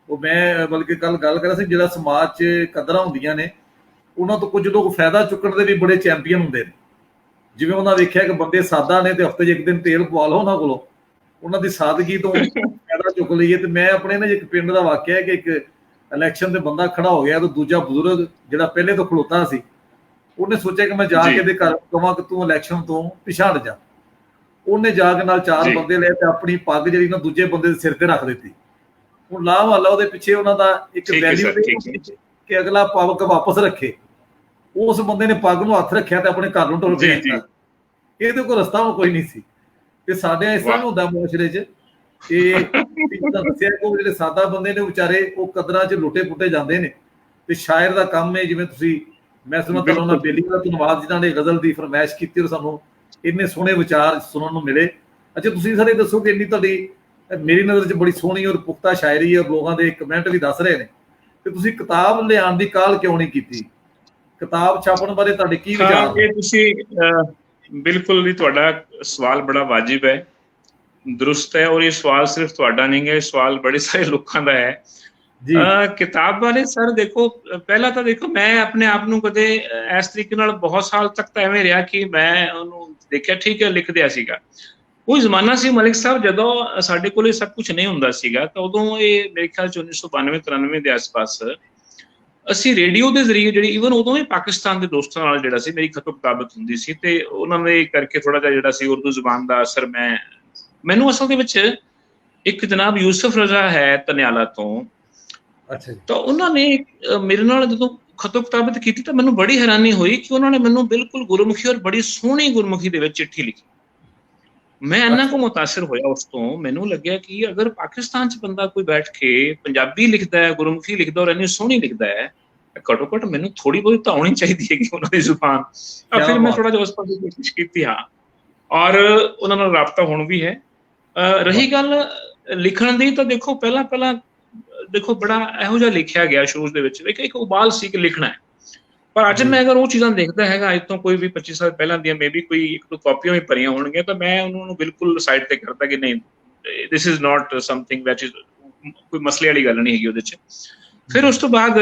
ਉਹ ਮੈਂ ਬਲਕਿ ਕੱਲ ਗੱਲ ਕਰ ਰਿਹਾ ਸੀ, ਜਿਹੜਾ ਸਮਾਜ 'ਚ ਕਦਰਾਂ ਹੁੰਦੀਆਂ ਨੇ ਉਹਨਾਂ ਤੋਂ ਕੁਝ ਲੋਕ ਫਾਇਦਾ ਚੁੱਕਣ ਦੇ ਵੀ ਬੜੇ ਚੈਂਪੀਅਨ ਹੁੰਦੇ ਨੇ। ਜਿਵੇਂ ਉਹਨਾਂ ਵੇਖਿਆ ਕਿ ਬੰਦੇ ਸਾਦਾ ਨੇ ਤੇ ਹਫ਼ਤੇ 'ਚ ਇੱਕ ਦਿਨ ਤੇਲ ਪਵਾ ਲਓ ਉਹਨਾਂ ਕੋਲੋਂ, ਉਹਨਾਂ ਦੀ ਸਾਦਗੀ ਤੋਂ ਫਾਇਦਾ ਚੁੱਕ ਲਈਏ। ਤੇ ਮੈਂ ਆਪਣੇ ਨਾ ਇੱਕ ਪਿੰਡ ਦਾ ਵਾਕਿਆ ਹੈ ਕਿ ਇੱਕ ਇਲੈਕਸ਼ਨ ਤੇ ਬੰਦਾ ਖੜਾ ਹੋ ਗਿਆ ਤੇ ਦੂਜਾ ਬਜ਼ੁਰਗ ਜਿਹੜਾ ਪਹਿਲੇ ਤੋਂ ਖਲੋਤਾ ਸੀ ਉਹਨੇ ਸੋਚਿਆ ਕਿ ਮੈਂ ਜਾ ਕੇ ਇਹਦੇ ਘਰ ਕਵਾਂ ਕਿ ਤੂੰ ਇਲੈਕਸ਼ਨ ਤੋਂ ਪਿਛਾੜ ਜਾ। ਉਹਨੇ ਜਾ ਕੇ ਨਾਲ 4 ਬੰਦੇ ਲਏ ਤੇ ਆਪਣੀ ਪੱਗ ਜਿਹੜੀ ਨਾ ਦੂਜੇ ਬੰਦੇ ਦੇ ਸਿਰ ਤੇ ਰੱਖ ਦਿੱਤੀ। ਹੁਣ ਲਾਹ ਵਾਲਾ ਉਹਦੇ ਪਿੱਛੇ ਉਹਨਾਂ ਦਾ ਇੱਕ ਵੈਲਿਊ ਕਿ ਅਗਲਾ ਪੱਗ ਵਾਪਸ ਰੱਖੇ। ਉਸ ਬੰਦੇ ਨੇ ਪੱਗ ਨੂੰ ਹੱਥ ਰੱਖਿਆ ਤੇ ਆਪਣੇ ਘਰ ਨੂੰ ਟੁਰ ਪਿਆ। ਇਹਦੇ ਕੋਲ ਰਸਤਾ ਕੋਈ ਨਹੀਂ ਸੀ। ਤੇ ਸਾਡੇ ਇਸ ਤਰ੍ਹਾਂ ਹੁੰਦਾ ਮੁਆਸ਼ਰੇ 'ਚ ਕਿ ਦੱਸਿਆ ਕਿ ਜਿਹੜੇ ਸਾਦਾ ਬੰਦੇ ਨੇ ਵਿਚਾਰੇ ਉਹ ਕਦਰਾਂ 'ਚ ਲੁੱਟੇ ਪੁੱਟੇ ਜਾਂਦੇ ਨੇ। ਤੇ ਸ਼ਾਇਰ ਦਾ ਕੰਮ ਹੈ, ਜਿਵੇਂ ਤੁਸੀਂ ਮੈਂ ਸਮਝ ਉਹਨਾਂ ਬੇਲੀ ਦਾ ਧੰਨਵਾਦ ਜਿਨ੍ਹਾਂ ਨੇ ਗਜ਼ਲ ਦੀ ਫਰਮਾਇਸ਼ ਕੀਤੀ ਔਰ ਸਾਨੂੰ ਇੰਨੇ ਸੋਹਣੇ ਵਿਚਾਰ ਸੁਣਨ ਨੂੰ ਮਿਲੇ। ਅੱਛਾ, ਤੁਸੀਂ ਸਾਰੇ ਦੱਸੋ ਕਿ ਇੰਨੀ ਤੁਹਾਡੀ ਮੇਰੀ ਨਜ਼ਰ 'ਚ ਬੜੀ ਸੋਹਣੀ ਔਰ ਪੁਖਤਾ ਸ਼ਾਇਰੀ ਔਰ ਲੋਕਾਂ ਦੇ ਕਮੈਂਟ ਵੀ ਦੱਸ ਰਹੇ ਨੇ, ਤੇ ਤੁਸੀਂ ਕਿਤਾਬ ਲਿਆਉਣ ਦੀ ਕਾਹਲ ਕਿਉਂ ਨਹੀਂ ਕੀਤੀ? ਕਿਤਾਬ ਛਾਪਣ ਬਾਰੇ ਤੁਹਾਡੇ ਕੀ ਵਿਚਾਰ ਨੇ? ਤੁਸੀਂ ਬਿਲਕੁਲ ਵੀ ਤੁਹਾਡਾ ਸਵਾਲ ਬੜਾ ਵਾਜਿਬ ਹੈ, ਦਰੁਸਤ ਹੈ। ਔਰ ਇਹ ਸਵਾਲ ਸਿਰਫ ਤੁਹਾਡਾ ਨਹੀਂ ਹੈ, ਇਹ ਸਵਾਲ ਬੜੇ ਸਾਰੇ ਲੋਕਾਂ ਦਾ ਹੈ। ਕਿਤਾਬ ਬਾਰੇ ਸਰ ਦੇਖੋ, ਪਹਿਲਾਂ ਤਾਂ ਦੇਖੋ ਮੈਂ ਆਪਣੇ ਆਪ ਨੂੰ ਕਦੇ ਇਸ ਤਰੀਕੇ ਨਾਲ ਬਹੁਤ ਸਾਲ ਤੱਕ ਤਾਂ ਐਵੇਂ ਰਿਹਾ ਕਿ ਮੈਂ ਉਹਨੂੰ ਦੇਖਿਆ ਠੀਕ ਹੈ ਲਿਖ ਦਿਆ ਸੀਗਾ। ਕੋਈ ਜ਼ਮਾਨਾ ਸੀ ਮਲਿਕ ਸਾਹਿਬ ਜਦੋਂ ਸਾਡੇ ਕੋਲ ਇਹ ਸਭ ਕੁਝ ਨਹੀਂ ਹੁੰਦਾ ਸੀਗਾ, ਤਾਂ ਉਦੋਂ ਇਹ ਮੇਰੇ ਖਿਆਲ 'ਚ 1992-93 ਦੇ ਆਸ-ਪਾਸ ਅਸੀਂ ਰੇਡੀਓ ਦੇ ਜ਼ਰੀਏ ਜਿਹੜੀ ਈਵਨ ਉਦੋਂ ਹੀ ਪਾਕਿਸਤਾਨ ਦੇ ਦੋਸਤਾਂ ਨਾਲ ਜਿਹੜਾ ਸੀ ਮੇਰੀ ਖਤਮ ਕਿਤਾਬਤ ਹੁੰਦੀ ਸੀ, ਤੇ ਉਹਨਾਂ ਦੇ ਕਰਕੇ ਥੋੜਾ ਜਿਹਾ ਜਿਹੜਾ ਸੀ ਉਰਦੂ ਜ਼ੁਬਾਨ ਦਾ ਅਸਰ ਮੈਨੂੰ ਅਸਲ ਦੇ ਵਿੱਚ ਇੱਕ ਜਨਾਬ ਯੂਸਫ ਰਜ਼ਾ ਹੈ ਧਨਿਆਲਾ ਤੋਂ, ਅੱਛਾ ਜੀ। ਤਾਂ ਉਹਨਾਂ ਨੇ ਮੇਰੇ ਨਾਲ ਜਦੋਂ ਖਤੋ ਕਿਤਾਬਤ ਕੀਤੀ ਤਾਂ ਮੈਨੂੰ ਬੜੀ ਹੈਰਾਨੀ ਹੋਈ ਕਿ ਉਹਨਾਂ ਨੇ ਮੈਨੂੰ ਬਿਲਕੁਲ ਗੁਰਮੁਖੀ ਔਰ ਬੜੀ ਸੋਹਣੀ ਗੁਰਮੁਖੀ ਦੇ ਵਿੱਚ ਚਿੱਠੀ ਲਿਖੀ। ਮੈਂ ਇੰਨਾ ਅੱਛਾ ਕੁ ਮੁਤਾਸਿਰ ਹੋਇਆ ਉਸ ਤੋਂ, ਮੈਨੂੰ ਲੱਗਿਆ ਕਿ ਅਗਰ ਪਾਕਿਸਤਾਨ 'ਚ ਬੰਦਾ ਕੋਈ ਬੈਠ ਕੇ ਪੰਜਾਬੀ ਲਿਖਦਾ ਹੈ, ਗੁਰਮੁਖੀ ਲਿਖਦਾ ਔਰ ਇੰਨੀ ਸੋਹਣੀ ਲਿਖਦਾ ਹੈ, ਘੱਟੋ ਘੱਟ ਮੈਨੂੰ ਥੋੜੀ ਬਹੁਤ ਤਾਂ ਆਉਣੀ ਚਾਹੀਦੀ ਹੈ ਕਿ ਉਹਨਾਂ ਦੀ ਜ਼ੁਬਾਨ। ਤਾਂ ਕਿਆ ਫਿਰ ਮੈਂ ਬਾਤ। ਥੋੜਾ ਜਿਹਾ ਉਸ ਪਾਸੇ ਕੋਸ਼ਿਸ਼ ਕੀਤੀ, ਹਾਂ, ਔਰ ਉਹਨਾਂ ਨਾਲ ਰਾਬਤਾ ਹੁਣ ਵੀ ਹੈ। ਵਾਹ। ਰਹੀ ਗੱਲ ਲਿਖਣ ਦੀ, ਤਾਂ ਦੇਖੋ ਪਹਿਲਾਂ ਪਹਿਲਾਂ ਦੇਖੋ ਬੜਾ ਇਹੋ ਜਿਹਾ ਲਿਖਿਆ ਗਿਆ ਸ਼ੁਰੂ ਦੇ ਵਿੱਚ, ਇੱਕ ਉਬਾਲ ਸੀ ਕਿ ਲਿਖਣਾ ਹੈ। ਪਰ ਅੱਜ ਜੀ ਮੈਂ ਅਗਰ ਉਹ ਚੀਜ਼ਾਂ ਦੇਖਦਾ ਹੈਗਾ, ਅੱਜ ਤੋਂ ਕੋਈ ਵੀ 25 ਸਾਲ ਪਹਿਲਾਂ ਦੀਆਂ ਮੇ ਬੀ ਕੋਈ 1-2 ਕਾਪੀਆਂ ਵੀ ਭਰੀਆਂ ਹੋਣਗੀਆਂ, ਤਾਂ ਮੈਂ ਉਹਨਾਂ ਨੂੰ ਬਿਲਕੁਲ ਸਾਈਡ ਤੇ ਕਰਦਾ ਕਿ ਨਹੀਂ, ਦਿਸ ਇਜ਼ ਨਾਟ ਸਮਥਿੰਗ ਵਿਚ ਕੋਈ ਮਸਲੇ ਵਾਲੀ ਗੱਲ ਨਹੀਂ ਹੈਗੀ ਉਹਦੇ 'ਚ। ਫਿਰ ਉਸ ਤੋਂ ਬਾਅਦ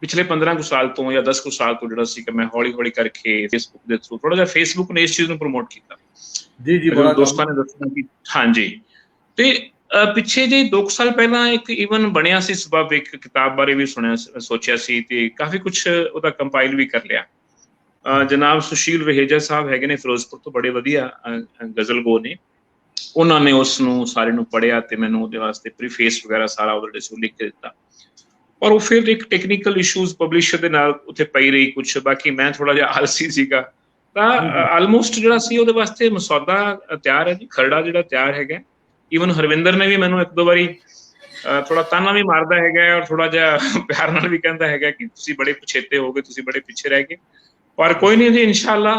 ਪਿਛਲੇ 15 ਕੁ ਸਾਲ ਤੋਂ ਜਾਂ 10 ਕੁ ਸਾਲ ਤੋਂ ਜਿਹੜਾ ਸੀ ਕਿ ਮੈਂ ਹੌਲੀ ਹੌਲੀ ਕਰਕੇ ਫੇਸਬੁੱਕ ਦੇ ਥਰੂ ਥੋੜਾ ਜਿਹਾ ਫੇਸਬੁੱਕ ਨੇ ਇਸ ਚੀਜ਼ ਨੂੰ ਪ੍ਰਮੋਟ ਕੀਤਾ। ਜੀ ਜੀ, ਜਦੋਂ ਬੜਾ ਕੰਮ। ਦੋਸਤਾਂ ਨੇ ਦੱਸਣਾ ਕਿ ਹਾਂਜੀ, ਤੇ ਪਿੱਛੇ ਜੇ 2 ਸਾਲ ਪਹਿਲਾਂ ਇੱਕ ਈਵਨ ਬਣਿਆ ਸੀ ਸਬਬ, ਇੱਕ ਕਿਤਾਬ ਬਾਰੇ ਵੀ ਸੁਣਿਆ, ਸੋਚਿਆ ਸੀ, ਤੇ ਕਾਫੀ ਕੁਛ ਉਹਦਾ ਕੰਪਾਈਲ ਵੀ ਕਰ ਲਿਆ। ਜਨਾਬ ਸੁਸ਼ੀਲ ਵਹੇਜਾ ਸਾਹਿਬ ਹੈਗੇ ਨੇ ਫਿਰੋਜ਼ਪੁਰ ਤੋਂ, ਬੜੇ ਵਧੀਆ ਗਜ਼ਲ ਗੋ ਨੇ। ਉਹਨਾਂ ਨੇ ਉਸ ਨੂੰ ਸਾਰੇ ਨੂੰ ਪੜ੍ਹਿਆ ਤੇ ਮੈਨੂੰ ਉਹਦੇ ਵਾਸਤੇ ਪ੍ਰੀਫੇਸ ਵਗੈਰਾ ਸਾਰਾ ਉਹਦੇ ਵਿੱਚ ਲਿਖ ਕੇ ਦਿੱਤਾ। ਪਰ ਉਹ ਫਿਰ ਇੱਕ ਟੈਕਨੀਕਲ ਇਸ਼ੂਜ਼ ਪਬਲਿਸ਼ਰ ਦੇ ਨਾਲ ਉੱਥੇ ਪਈ ਰਹੀ ਕੁਛ, ਬਾਕੀ ਮੈਂ ਥੋੜਾ ਜਿਹਾ ਆਲਸੀ ਸੀਗਾ, ਤਾਂ ਆਲਮੋਸਟ ਜਿਹੜਾ ਸੀ ਉਹਦੇ ਵਾਸਤੇ ਮਸੌਦਾ ਤਿਆਰ ਹੈ ਜੀ, ਖਰੜਾ ਜਿਹੜਾ ਤਿਆਰ ਹੈਗਾ। ਈਵਨ ਹਰਵਿੰਦਰ ਨੇ ਵੀ ਮੈਨੂੰ 1-2 ਵਾਰੀ ਥੋੜਾ ਤਾਨਾ ਵੀ ਮਾਰਦਾ ਹੈਗਾ ਔਰ ਥੋੜਾ ਜਿਹਾ ਪਿਆਰ ਨਾਲ ਵੀ ਕਹਿੰਦਾ ਹੈਗਾ ਕਿ ਤੁਸੀਂ ਬੜੇ ਪਛੇਤੇ ਹੋ ਗਏ, ਤੁਸੀਂ ਬੜੇ ਪਿੱਛੇ ਰਹਿ ਗਏ। ਪਰ ਕੋਈ ਨਹੀਂ ਜੀ, ਇਨਸ਼ਾਅੱਲਾ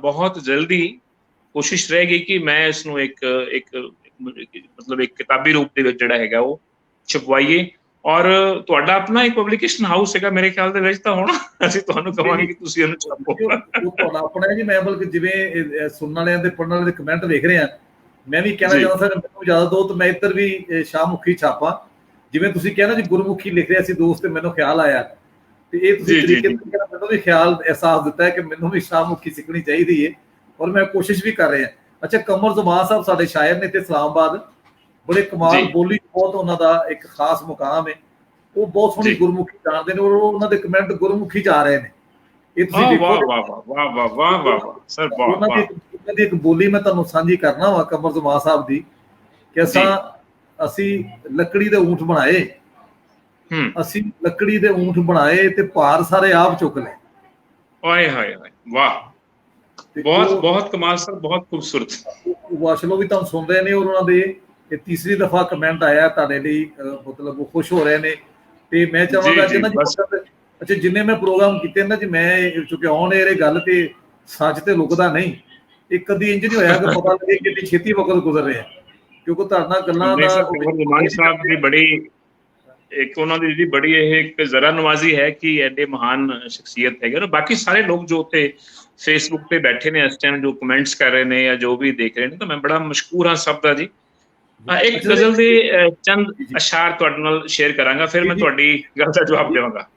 ਬਹੁਤ ਜਲਦੀ ਕੋਸ਼ਿਸ਼ ਰਹੇਗੀ ਕਿ ਮੈਂ ਇਸ ਨੂੰ ਇੱਕ ਮਤਲਬ ਇੱਕ ਕਿਤਾਬੀ ਰੂਪ ਦੇ ਵਿੱਚ ਜਿਹੜਾ ਹੈਗਾ ਉਹ ਛਪਵਾਈਏ। ਔਰ ਤੁਹਾਡਾ ਆਪਣਾ ਇੱਕ ਪਬਲੀਕੇਸ਼ਨ ਹਾਊਸ ਹੈਗਾ ਮੇਰੇ ਖਿਆਲ ਦੇ ਵਿੱਚ, ਤਾਂ ਹੁਣ ਅਸੀਂ ਤੁਹਾਨੂੰ ਕਹਾਂਗੇ ਕਿ ਤੁਸੀਂ ਉਹਨੂੰ ਛਾਪੋ। ਉਹ ਤੁਹਾਡਾ ਆਪਣਾ ਹੈ ਜੀ। ਮੈਂ ਬਲਕਿ ਜਿਵੇਂ ਸੁਣਨ ਵਾਲਿਆਂ ਦੇ ਪੜ੍ਹਨ ਵਾਲੇ ਦੇ ਕਮੈਂਟ ਵੇਖ ਰਹੇ ਆ, ਮੈਂ ਵੀ ਕਹਿਣਾ ਚਾਹੁੰਦਾ ਸਰ ਮੈਨੂੰ ਇਜਾਜ਼ਤ ਦਿਓ ਤਾਂ ਮੈਂ ਇੱਧਰ ਵੀ ਸ਼ਾਹਮੁਖੀ ਛਾਪਾਂ। ਜਿਵੇਂ ਤੁਸੀਂ ਕਿਹਾ ਨਾ ਜੀ ਗੁਰਮੁਖੀ ਲਿਖ ਰਿਹਾ ਸੀ ਦੋਸਤ, ਤੇ ਮੈਨੂੰ ਖਿਆਲ ਆਇਆ, ਤੇ ਇਹ ਤੁਸੀਂ ਤਰੀਕੇ ਨਾਲ ਮੈਨੂੰ ਵੀ ਖਿਆਲ ਅਹਿਸਾਸ ਦਿੱਤਾ ਹੈ ਕਿ ਮੈਨੂੰ ਵੀ ਸ਼ਾਹਮੁਖੀ ਸਿੱਖਣੀ ਚਾਹੀਦੀ ਹੈ, ਔਰ ਮੈਂ ਕੋਸ਼ਿਸ਼ ਵੀ ਕਰ ਰਿਹਾ। ਅੱਛਾ, ਕਮਰ ਜ਼ਮਾਨ ਸਾਹਿਬ ਸਾਡੇ ਸ਼ਾਇਰ ਨੇ ਤੇ ਇਸਲਾਮਾਬਾਦ, ਬੜੇ ਕਮਾਲ ਬੋਲੀ, ਬਹੁਤ ਉਹਨਾਂ ਦਾ ਇੱਕ ਖਾਸ ਮੁਕਾਮ ਹੈ। ਉਹ ਬਹੁਤ ਸੋਹਣੀ ਗੁਰਮੁਖੀ ਜਾਣਦੇ ਨੇ ਔਰ ਉਹਨਾਂ ਦੇ ਕਮੈਂਟ ਗੁਰਮੁਖੀ 'ਚ ਆ ਰਹੇ ਨੇ। ਇਹ ਤੁਸੀਂ ਦੇਖੋ, ਉਹਨਾਂ ਦੀ ਇੱਕ ਬੋਲੀ ਮੈਂ ਤੁਹਾਨੂੰ ਸਾਂਝੀ ਕਰਨਾ ਵਾ ਕਮਰ ਜ਼ਮਾਨ ਸਾਹਿਬ ਦੀ, ਕਿ ਅਸੀਂ ਲੱਕੜੀ ਦੇ ਊਂਠ ਬਣਾਏ, ਅਸੀਂ ਲੱਕੜੀ ਦੇ ਊਂਠ ਬਣਾਏ ਤੇ ਭਾਰ ਸਾਰੇ ਆਪ ਚੁੱਕ ਲਏ। ਓਏ ਹੋਏ ਹੋਏ, ਵਾਹ, ਬਹੁਤ ਬਹੁਤ ਕਮਾਲ ਸਰ, ਬਹੁਤ ਖੂਬਸੂਰਤ। ਵਾਸ਼ਲੋ ਵੀ ਤੁਹਾਨੂੰ ਸੁਣ ਰਹੇ ਨੇ ਔਰ ਉਹਨਾਂ ਦੇ ਇਹ ਤੀਸਰੀ ਦਫਾ ਕਮੈਂਟ ਆਇਆ ਤੁਹਾਡੇ ਲਈ, ਮਤਲਬ ਉਹ ਖੁਸ਼ ਹੋ ਰਹੇ ਨੇ। ਤੇ ਮੈਂ ਚਾਹਾਂਗਾ ਕਿ ਨਾ ਜੀ, ਅੱਛਾ ਜਿੰਨੇ ਮੈਂ ਪ੍ਰੋਗਰਾਮ ਕੀਤੇ ਨਾ ਜੀ, ਮੈਂ ਚੁੱਕਿਆ ਆਉਣ ਇਹ ਗੱਲ ਤੇ ਸੱਚ ਤੇ ਲੁਕਦਾ ਨਹੀਂ। ਇੱਕ ਕਦੀ ਇੰਜ ਨਹੀਂ ਹੋਇਆ ਕਿ ਪਤਾ ਲੱਗੇ ਕਿੰਨੀ ਛੇਤੀ ਵਕਤ ਗੁਜ਼ਰ ਰਿਹਾ, ਕਿਉਂਕਿ ਤੁਹਾਡੇ ਨਾਲ ਗੱਲਾਂ ਦਾ ਸਾਹਿਬ ਦੀ ਬੜੀ ਇੱਕ ਉਹਨਾਂ ਦੀ ਜੀ ਬੜੀ ਇਹ ਇੱਕ ਜ਼ਰਾ ਨਵਾਜ਼ੀ ਹੈ ਕਿ ਐਡੇ ਮਹਾਨ ਸ਼ਖਸੀਅਤ ਹੈਗੇ। ਬਾਕੀ ਸਾਰੇ ਲੋਕ ਜੋ ਉੱਥੇ ਫੇਸਬੁੱਕ ਤੇ ਬੈਠੇ ਨੇ ਇਸ ਟਾਈਮ, ਜੋ ਕਮੈਂਟਸ ਕਰ ਰਹੇ ਨੇ ਜਾਂ ਜੋ ਵੀ ਦੇਖ ਰਹੇ ਨੇ, ਤਾਂ ਮੈਂ ਬੜਾ ਮਸ਼ਕੂਰ ਹਾਂ ਸਭ ਦਾ ਜੀ। ਇੱਕ ਗਜ਼ਲ ਦੇ ਚੰਦ ਅਸ਼ਾਰ ਤੁਹਾਡੇ ਨਾਲ ਸ਼ੇਅਰ ਕਰਾਂਗਾ, ਫਿਰ ਮੈਂ ਤੁਹਾਡੀ ਗੱਲ ਦਾ ਜਵਾਬ ਦੇਵਾਂਗਾ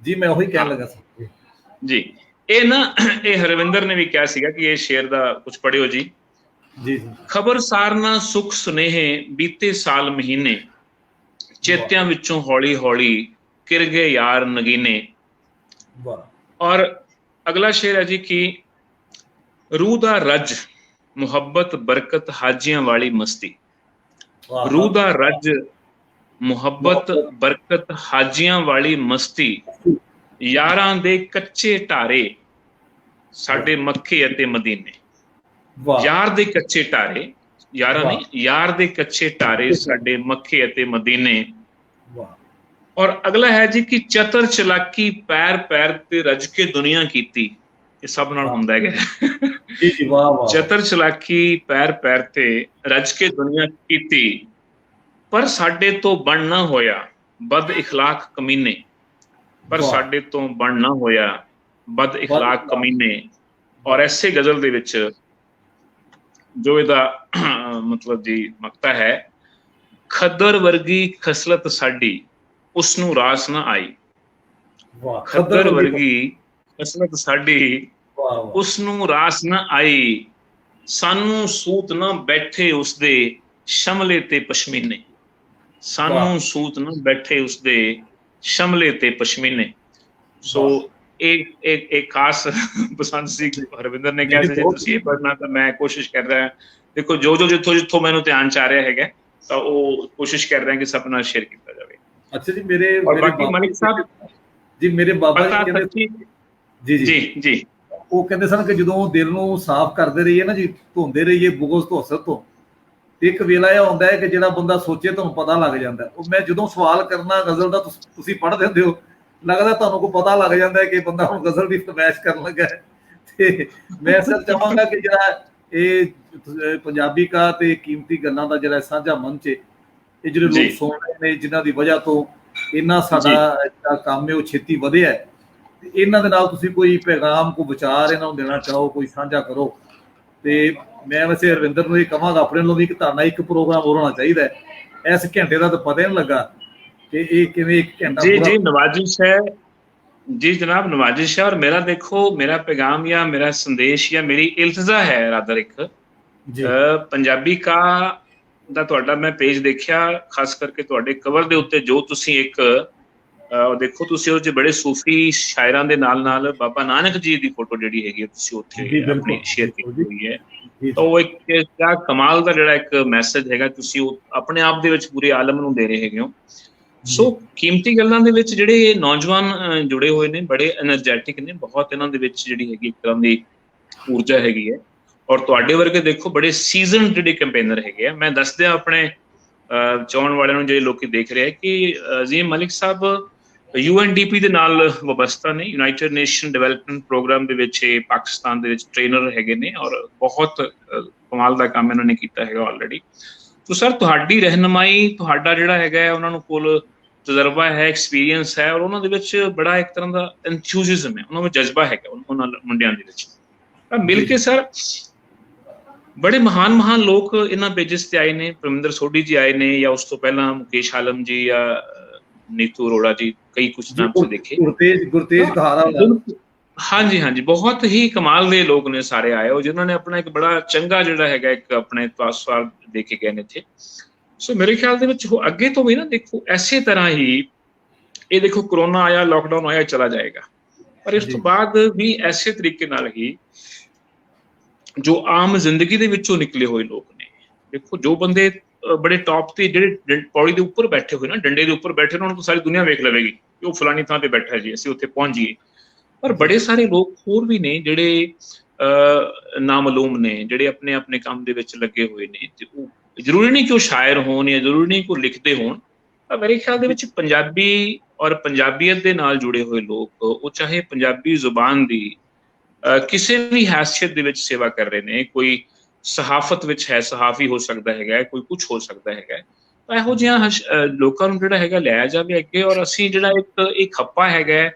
ਜੀ। ਮੈਂ ਉਹੀ ਕਹਿਣ ਲੱਗਾ ਸੀ ਜੀ। ਇਹ ਨਾ, ਇਹ ਹਰਵਿੰਦਰ ਨੇ ਵੀ ਕਿਹਾ ਸੀਗਾ ਕਿ ਇਹ ਸ਼ੇਰ ਦਾ ਕੁਝ ਪੜਿਓ ਜੀ। ਖਬਰਸਾਰ ਨਾ ਸੁਖ ਸੁਨੇਹੇ ਬੀਤੇ ਸਾਲ ਮਹੀਨੇ, ਚੇਤਿਆਂ ਵਿੱਚੋਂ ਹੌਲੀ ਹੌਲੀ ਕਿਰ ਗਏ ਯਾਰ ਨਗੀਨੇ। ਔਰ ਅਗਲਾ ਸ਼ੇਰ ਹੈ ਜੀ ਕਿ ਰੂਹ ਦਾ ਰੱਜ ਮੁਹੱਬਤ ਬਰਕਤ ਹਾਜੀਆਂ ਵਾਲੀ ਮਸਤੀ। ਰੂਹ ਦਾ ਰੱਜ ਮੁਹੱਬਤ ਬਰਕਤ ਹਾਜੀਆਂ ਵਾਲੀ ਮਸਤੀ, ਯਾਰਾਂ ਦੇ ਕੱਚੇ ਢਾਰੇ ਸਾਡੇ ਮੱਕੇ ਅਤੇ ਮਦੀਨੇ। ਯਾਰ ਦੇ ਕੱਚੇ ਢਾਰੇ, ਯਾਰਾਂ ਨਹੀਂ, ਯਾਰ ਦੇ ਕੱਚੇ ਢਾਰੇ ਸਾਡੇ ਮੱਕੇ ਅਤੇ ਮਦੀਨੇ। ਔਰ ਅਗਲਾ ਹੈ ਜੀ ਕਿ ਚਤਰ ਚਲਾਕੀ ਪੈਰ ਪੈਰ ਤੇ ਰੱਜ ਕੇ ਦੁਨੀਆ ਕੀਤੀ। ਇਹ ਸਭ ਨਾਲ ਹੁੰਦਾ ਹੈਗਾ। ਚਤਰ ਚਲਾਕੀ ਪੈਰ ਪੈਰ ਤੇ ਰੱਜ ਕੇ ਦੁਨੀਆ ਕੀਤੀ, ਪਰ ਸਾਡੇ ਤੋਂ ਬਣ ਨਾ ਹੋਇਆ ਬਦ ਇਖਲਾਕ ਕਮੀਨੇ। ਪਰ ਸਾਡੇ ਤੋਂ ਬਣ ਨਾ ਹੋਇਆ ਬਦ ਇਖਲਾਕ ਕਮੀਨੇ। ਔਰ ਐਸੇ ਗਜ਼ਲ ਦੇ ਵਿੱਚ ਜੋ ਇਹਦਾ ਮਤਲਬ ਜੀ ਮਕਤਾ ਹੈ, ਖੱਦਰ ਵਰਗੀ ਖਸਲਤ ਸਾਡੀ ਉਸ ਨੂੰ ਰਾਸ ਨਾ ਆਈ। ਖੱਦਰ ਵਰਗੀ ਖਸਲਤ ਸਾਡੀ ਉਸ ਨੂੰ ਰਾਸ ਨਾ ਆਈ, ਸਾਨੂੰ ਸੂਤ ਨਾ ਬੈਠੇ ਉਸਦੇ ਸ਼ਮਲੇ ਤੇ ਪਸ਼ਮੀਨੇ। ਸਾਨੂੰ ਸੂਤ ਨਾ ਬੈਠੇ ਉਸਦੇ ਸ਼ਮਲੇ ਤੇ ਪਸ਼ਮੀਨੇ। ਸੋ ਇਹ ਖਾਸ ਪਸੰਦ ਸੀ। ਹਰਵਿੰਦਰ ਨੇ ਕਿਹਾ ਸੀ ਜੇ ਤੁਸੀਂ ਇਹ ਪੜ੍ਹਨਾ ਤਾਂ ਮੈਂ ਕੋਸ਼ਿਸ਼ ਕਰ ਰਿਹਾ। ਦੇਖੋ ਜੋ ਜਿੱਥੋਂ ਮੈਨੂੰ ਧਿਆਨ ਚ ਆ ਰਿਹਾ ਹੈਗਾ, ਤਾਂ ਉਹ ਕੋਸ਼ਿਸ਼ ਕਰ ਰਿਹਾ ਕਿ ਸਭ ਨਾਲ ਸ਼ੇਅਰ ਕੀਤਾ ਜਾਵੇ। ਅੱਛਾ ਜੀ, ਮੇਰੇ और ਮੇਰੇ बाकी मलिक साहब ਜੀ ਮੇਰੇ ਬਾਬਾ ਜੀ पता ਕਹਿੰਦੇ सच्ची ਜੀ ਜੀ जी जी ਉਹ ਕਹਿੰਦੇ ਸਨ ਕਿ ਜਦੋਂ ਦਿਲ ਨੂੰ ਸਾਫ਼ ਕਰਦੇ ਰਹੀਏ ਨਾ ਜੀ, ਧੋਂਦੇ ਰਹੀਏ ਬੁਗਜ਼ ਤੋਂ ਹਸਦ ਤੋਂ, ਤੇ ਇੱਕ ਵੇਲਾ ਇਹ ਆਉਂਦਾ ਹੈ ਕਿ ਜਿਹੜਾ ਬੰਦਾ ਸੋਚੇ ਤੁਹਾਨੂੰ ਪਤਾ ਲੱਗ ਜਾਂਦਾ। ਉਹ ਮੈਂ ਜਦੋਂ ਸਵਾਲ ਕਰਨਾ ਗਜ਼ਲ ਦਾ, ਤੁਸੀਂ ਪੜ੍ਹਦੇ ਹੁੰਦੇ ਹੋ, ਲੱਗਦਾ ਤੁਹਾਨੂੰ ਕੋਈ ਪਤਾ ਲੱਗ ਜਾਂਦਾ ਹੈ ਕਿ ਬੰਦਾ ਹੁਣ ਗਜ਼ਲ ਦੀ ਫਰਮਾਇਸ਼ ਕਰਨ ਲੱਗਾ ਹੈ। ਤੇ ਮੈਂ ਸਰ ਚਾਹਾਂਗਾ ਕਿ ਜਿਹੜਾ ਇਹ ਪੰਜਾਬੀ ਕਾ ਤੇ ਕੀਮਤੀ ਗੱਲਾਂ ਦਾ ਜਿਹੜਾ ਸਾਂਝਾ ਮੰਚ ਹੈ, ਇਹ ਜਿਹੜੇ ਲੋਕ ਸੁਣ ਰਹੇ ਨੇ, ਜਿਨ੍ਹਾਂ ਦੀ ਵਜ੍ਹਾ ਤੋਂ ਇੰਨਾ ਸਾਡਾ ਜਿਹੜਾ ਕੰਮ ਹੈ ਉਹ ਛੇਤੀ ਵਧਿਆ, ਤੇ ਇਹਨਾਂ ਦੇ ਨਾਲ ਤੁਸੀਂ ਕੋਈ ਪੈਗਾਮ, ਕੋਈ ਵਿਚਾਰ ਇਹਨਾਂ ਨੂੰ ਦੇਣਾ ਚਾਹੋ, ਕੋਈ ਸਾਂਝਾ ਕਰੋ। ਤੇ ਮੈਂ ਵੈਸੇ ਹਰਵਿੰਦਰ ਨੂੰ ਇਹ ਕਹਾਂਗਾ ਆਪਣੇ ਵੱਲੋਂ ਵੀ ਕਿ ਤੁਹਾਡਾ ਇੱਕ ਪ੍ਰੋਗਰਾਮ ਹੋਰ ਹੋਣਾ ਚਾਹੀਦਾ ਹੈ। ਇਸ ਘੰਟੇ ਦਾ ਤਾਂ ਪਤਾ ਹੀ ਨਹੀਂ ਲੱਗਾ कि ये किवें एक घंटा जी जी नवाजिश है जी जनाब, नवाजिश है। और मेरा देखो, मेरा पैगाम या मेरा संदेश या मेरी इल्तजा है रादर एक पंजाबी का ਦਾ ਤੁਹਾਡਾ ਮੈਂ ਪੇਜ ਦੇਖਿਆ, ਖਾਸ ਕਰਕੇ ਤੁਹਾਡੇ ਕਵਰ ਦੇ ਉੱਤੇ ਜੋ ਤੁਸੀਂ ਇੱਕ ਦੇਖੋ, ਤੁਸੀਂ ਉਹ 'ਚ ਬੜੇ ਸੂਫੀ ਸ਼ਾਇਰਾਂ ਦੇ ਨਾਲ ਬਾਬਾ ਨਾਨਕ ਜੀ ਦੀ ਫੋਟੋ ਜਿਹੜੀ ਹੈਗੀ ਤੁਸੀਂ ਉੱਥੇ ਆਪਣੀ ਸ਼ੇਅਰ ਕੀਤੀ ਹੋਈ ਹੈ। ਤਾਂ ਉਹ ਇੱਕ ਕਿਆ ਕਮਾਲ ਦਾ ਜਿਹੜਾ ਇੱਕ ਮੈਸੇਜ ਹੈਗਾ, ਤੁਸੀਂ ਉਹ ਆਪਣੇ ਆਪ ਦੇ ਵਿੱਚ ਪੂਰੇ ਆਲਮ ਨੂੰ ਦੇ ਰਹੇ ਹੈਗੇ ਹੋ। ਸੋ ਕੀਮਤੀ ਗੱਲਾਂ ਦੇ ਵਿੱਚ ਜਿਹੜੇ ਨੌਜਵਾਨ ਜੁੜੇ ਹੋਏ ਨੇ, ਬੜੇ ਐਨਰਜੈਟਿਕ ਨੇ, ਬਹੁਤ ਇਹਨਾਂ ਦੇ ਵਿੱਚ ਜਿਹੜੀ ਹੈਗੀ ਇੱਕ ਤਰ੍ਹਾਂ ਦੀ ਊਰਜਾ ਹੈਗੀ ਹੈ। ਔਰ ਤੁਹਾਡੇ ਵਰਗੇ ਦੇਖੋ ਬੜੇ ਸੀਜ਼ਨਡ ਜਿਹੜੇ ਕੈਂਪੇਨਰ ਹੈਗੇ ਆ। ਮੈਂ ਦੱਸ ਦਿਆਂ ਆਪਣੇ ਚਾਹਣ ਵਾਲਿਆਂ ਨੂੰ, ਜਿਹੜੇ ਲੋਕੀ ਦੇਖ ਰਹੇ ਕਿ ਅਜ਼ੀਮ ਮਲਿਕ ਸਾਹਿਬ UNDP ਦੇ ਨਾਲ ਵਬਸਤਾ ਨੇ, ਯੂਨਾਈਟਿਡ ਨੇਸ਼ਨ ਡਿਵੈਲਪਮੈਂਟ ਪ੍ਰੋਗਰਾਮ ਦੇ ਵਿੱਚ ਇਹ ਪਾਕਿਸਤਾਨ ਦੇ ਵਿੱਚ ਟ੍ਰੇਨਰ ਹੈਗੇ ਨੇ, ਔਰ ਬਹੁਤ ਕਮਾਲ ਦਾ ਕੰਮ ਇਹਨਾਂ ਨੇ ਕੀਤਾ ਹੈਗਾ ਆਲਰੇਡੀ। ਤੋ ਸਰ ਤੁਹਾਡੀ ਰਹਿਨੁਮਾਈ, ਤੁਹਾਡਾ ਜਿਹੜਾ ਹੈਗਾ ਉਹਨਾਂ ਨੂੰ ਕੋਲ ਤਜਰਬਾ ਹੈ, ਐਕਸਪੀਰੀਅੰਸ ਹੈ, ਔਰ ਉਹਨਾਂ ਦੇ ਵਿੱਚ ਬੜਾ ਇੱਕ ਤਰ੍ਹਾਂ ਦਾ ਐਂਥੂਸੀਜ਼ਮ ਹੈ, ਉਹਨਾਂ ਵਿੱਚ ਜਜ਼ਬਾ ਹੈਗਾ ਉਹਨਾਂ ਮੁੰਡਿਆਂ ਦੇ ਵਿੱਚ। ਤਾਂ ਮਿਲ ਕੇ ਸਰ ਬੜੇ ਮਹਾਨ ਲੋਕ ਇਹਨਾਂ ਪੇਜਸ ਤੇ ਆਏ ਨੇ। ਪਰਮਿੰਦਰ ਸੋਢੀ ਜੀ ਆਏ ਨੇ, ਜਾਂ ਉਸ ਤੋਂ ਪਹਿਲਾਂ ਮੁਕੇਸ਼ ਆਲਮ ਜੀ ਜਾਂ ਨੀਤੂ ਅਰੋੜਾ ਜੀ, ਕਈ ਕੁਛ ਨਾਮ ਤੁਸੀਂ ਦੇਖੇ, ਗੁਰਤੇਜ ਕਹਾਰਾ, ਹਾਂਜੀ ਹਾਂਜੀ, ਬਹੁਤ ਹੀ ਕਮਾਲ ਦੇ ਲੋਕ ਨੇ ਸਾਰੇ ਆਏ ਹੋ, ਜਿਨ੍ਹਾਂ ਨੇ ਆਪਣਾ ਇੱਕ ਬੜਾ ਚੰਗਾ ਜਿਹੜਾ ਹੈਗਾ ਇੱਕ ਆਪਣੇ ਤਸਵਰ ਦੇ ਕੇ ਗਏ ਨੇ ਇੱਥੇ। ਸੋ ਮੇਰੇ ਖਿਆਲ ਦੇ ਵਿੱਚ ਅੱਗੇ ਤੋਂ ਵੀ ਨਾ ਦੇਖੋ ਐਸੇ ਤਰ੍ਹਾਂ ਹੀ, ਇਹ ਦੇਖੋ ਕਰੋਨਾ ਆਇਆ, ਲੋਕਡਾਊਨ ਆਇਆ, ਚਲਾ ਜਾਏਗਾ, ਪਰ ਇਸ ਤੋਂ ਬਾਅਦ ਵੀ ਐਸੇ ਤਰੀਕੇ ਨਾਲ ਹੀ ਜੋ ਆਮ ਜ਼ਿੰਦਗੀ ਦੇ ਵਿੱਚੋਂ ਨਿਕਲੇ ਹੋਏ ਲੋਕ ਨੇ, ਦੇਖੋ ਜੋ ਬੰਦੇ ਬੜੇ ਟੌਪ ਤੇ ਜਿਹੜੇ ਪੌੜੀ ਦੇ ਉੱਪਰ ਬੈਠੇ ਹੋਏ ਨਾ, ਡੰਡੇ ਦੇ ਉੱਪਰ ਬੈਠੇ, ਉਹਨਾਂ ਨੂੰ ਸਾਰੀ ਦੁਨੀਆ ਵੇਖ ਲਵੇਗੀ ਕਿ ਉਹ ਫਲਾਣੀ ਥਾਂ ਤੇ ਬੈਠਾ ਜੀ, ਅਸੀਂ ਉੱਥੇ ਪਹੁੰਚ ਜਾਈਏ। ਪਰ ਬੜੇ ਸਾਰੇ ਲੋਕ ਹੋਰ ਵੀ ਨੇ ਜਿਹੜੇ ਨਾਮਾਲੂਮ ਨੇ, ਜਿਹੜੇ ਆਪਣੇ ਆਪਣੇ ਕੰਮ ਦੇ ਵਿੱਚ ਲੱਗੇ ਹੋਏ ਨੇ, ਤੇ ਉਹ ਜ਼ਰੂਰੀ ਨਹੀਂ ਕਿ ਉਹ ਸ਼ਾਇਰ ਹੋਣ, ਜਾਂ ਜ਼ਰੂਰੀ ਨਹੀਂ ਕਿ ਉਹ ਲਿਖਦੇ ਹੋਣ। ਤਾਂ ਮੇਰੇ ਖਿਆਲ ਦੇ ਵਿੱਚ ਪੰਜਾਬੀ ਔਰ ਪੰਜਾਬੀਅਤ ਦੇ ਨਾਲ ਜੁੜੇ ਹੋਏ ਲੋਕ, ਉਹ ਚਾਹੇ ਪੰਜਾਬੀ ਜ਼ੁਬਾਨ ਦੀ ਕਿਸੇ ਵੀ ਹੈਸੀਅਤ ਦੇ ਵਿੱਚ ਸੇਵਾ ਕਰ ਰਹੇ ਨੇ, ਕੋਈ ਸਹਾਫਤ ਵਿੱਚ ਹੈ, ਸਹਾਫੀ ਹੋ ਸਕਦਾ ਹੈਗਾ, ਕੋਈ ਕੁਛ ਹੋ ਸਕਦਾ ਹੈਗਾ, ਤਾਂ ਇਹੋ ਜਿਹਾ ਲੋਕਾਂ ਨੂੰ ਜਿਹੜਾ ਹੈਗਾ ਲਿਆਇਆ ਜਾਵੇ ਅੱਗੇ। ਔਰ ਅਸੀਂ ਜਿਹੜਾ ਇੱਕ ਖੱਪਾ ਹੈਗਾ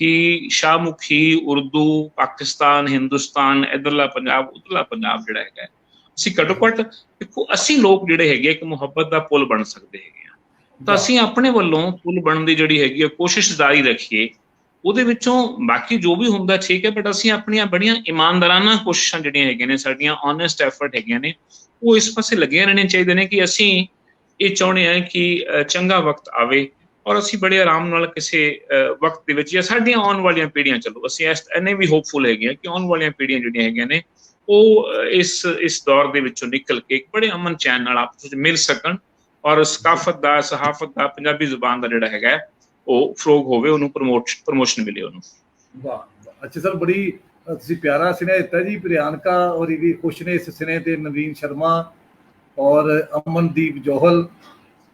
ਕਿ ਸ਼ਾਹਮੁਖੀ, ਉਰਦੂ, ਪਾਕਿਸਤਾਨ, ਹਿੰਦੁਸਤਾਨ, ਇੱਧਰਲਾ ਪੰਜਾਬ, ਉੱਧਰਲਾ ਪੰਜਾਬ ਜਿਹੜਾ ਹੈਗਾ, ਅਸੀਂ ਘੱਟੋ ਘੱਟ ਦੇਖੋ ਅਸੀਂ ਲੋਕ ਜਿਹੜੇ ਹੈਗੇ ਇੱਕ ਮੁਹੱਬਤ ਦਾ ਪੁੱਲ ਬਣ ਸਕਦੇ ਹੈਗੇ ਆ। ਤਾਂ ਅਸੀਂ ਆਪਣੇ ਵੱਲੋਂ ਪੁੱਲ ਬਣਨ ਦੀ ਜਿਹੜੀ ਹੈਗੀ ਕੋਸ਼ਿਸ਼ ਜਾਰੀ ਰੱਖੀਏ। ਉਹਦੇ ਵਿੱਚੋਂ ਬਾਕੀ ਜੋ ਵੀ ਹੁੰਦਾ ਠੀਕ ਹੈ, ਬਟ ਅਸੀਂ ਆਪਣੀਆਂ ਬੜੀਆਂ ਇਮਾਨਦਾਰਾਨਾ ਕੋਸ਼ਿਸ਼ਾਂ ਜਿਹੜੀਆਂ ਹੈਗੀਆਂ ਨੇ, ਸਾਡੀਆਂ ਓਨੈਸਟ ਐਫਰਟ ਹੈਗੀਆਂ ਨੇ, ਉਹ ਇਸ ਪਾਸੇ ਲੱਗੀਆਂ ਰਹਿਣੀਆਂ ਚਾਹੀਦੇ ਨੇ ਕਿ ਅਸੀਂ ਇਹ ਚਾਹੁੰਦੇ ਹਾਂ ਕਿ ਚੰਗਾ ਵਕਤ ਆਵੇ, ਔਰ ਅਸੀਂ ਬੜੇ ਆਰਾਮ ਨਾਲ ਕਿਸੇ ਵਕਤ ਦੇ ਵਿੱਚ, ਜਾਂ ਸਾਡੀਆਂ ਆਉਣ ਵਾਲੀਆਂ ਪੀੜ੍ਹੀਆਂ, ਚਲੋ ਅਸੀਂ ਇੰਨੇ ਵੀ ਹੋਪਫੁਲ ਹੈਗੇ ਆ ਕਿ ਆਉਣ ਵਾਲੀਆਂ ਪੀੜ੍ਹੀਆਂ ਜਿਹੜੀਆਂ ਹੈਗੀਆਂ ਨੇ, ਉਹ ਇਸ ਦੌਰ ਦੇ ਵਿੱਚੋਂ ਨਿਕਲ ਕੇ ਇੱਕ ਬੜੇ ਅਮਨ ਚੈਨ ਨਾਲ ਆਪਸ ਵਿੱਚ ਮਿਲ ਸਕਣ, ਔਰ ਸਕਾਫਤ ਦਾ, ਸਹਾਫਤ ਦਾ, ਪੰਜਾਬੀ ਜ਼ੁਬਾਨ ਦਾ ਜਿਹੜਾ ਹੈਗਾ ਉਹ ਫਰੋਗ ਹੋਵੇ, ਉਹਨੂੰ ਪ੍ਰਮੋਸ਼ਨ ਮਿਲੇ ਉਹਨੂੰ। ਵਾਹ, ਅੱਛਾ ਸਰ, ਬੜੀ ਤੁਸੀਂ ਪਿਆਰਾ ਸੁਨੇਹਾ ਦਿੱਤਾ ਜੀ। ਪ੍ਰਿਆਨਕਾ ਔਰ ਇਹਦੀ ਖੁਸ਼ ਨੇ ਇਸ ਸੁਨੇਹੇ ਤੇ, ਨਵੀਨ ਸ਼ਰਮਾ ਔਰ ਅਮਨਦੀਪ ਜੋਹਲ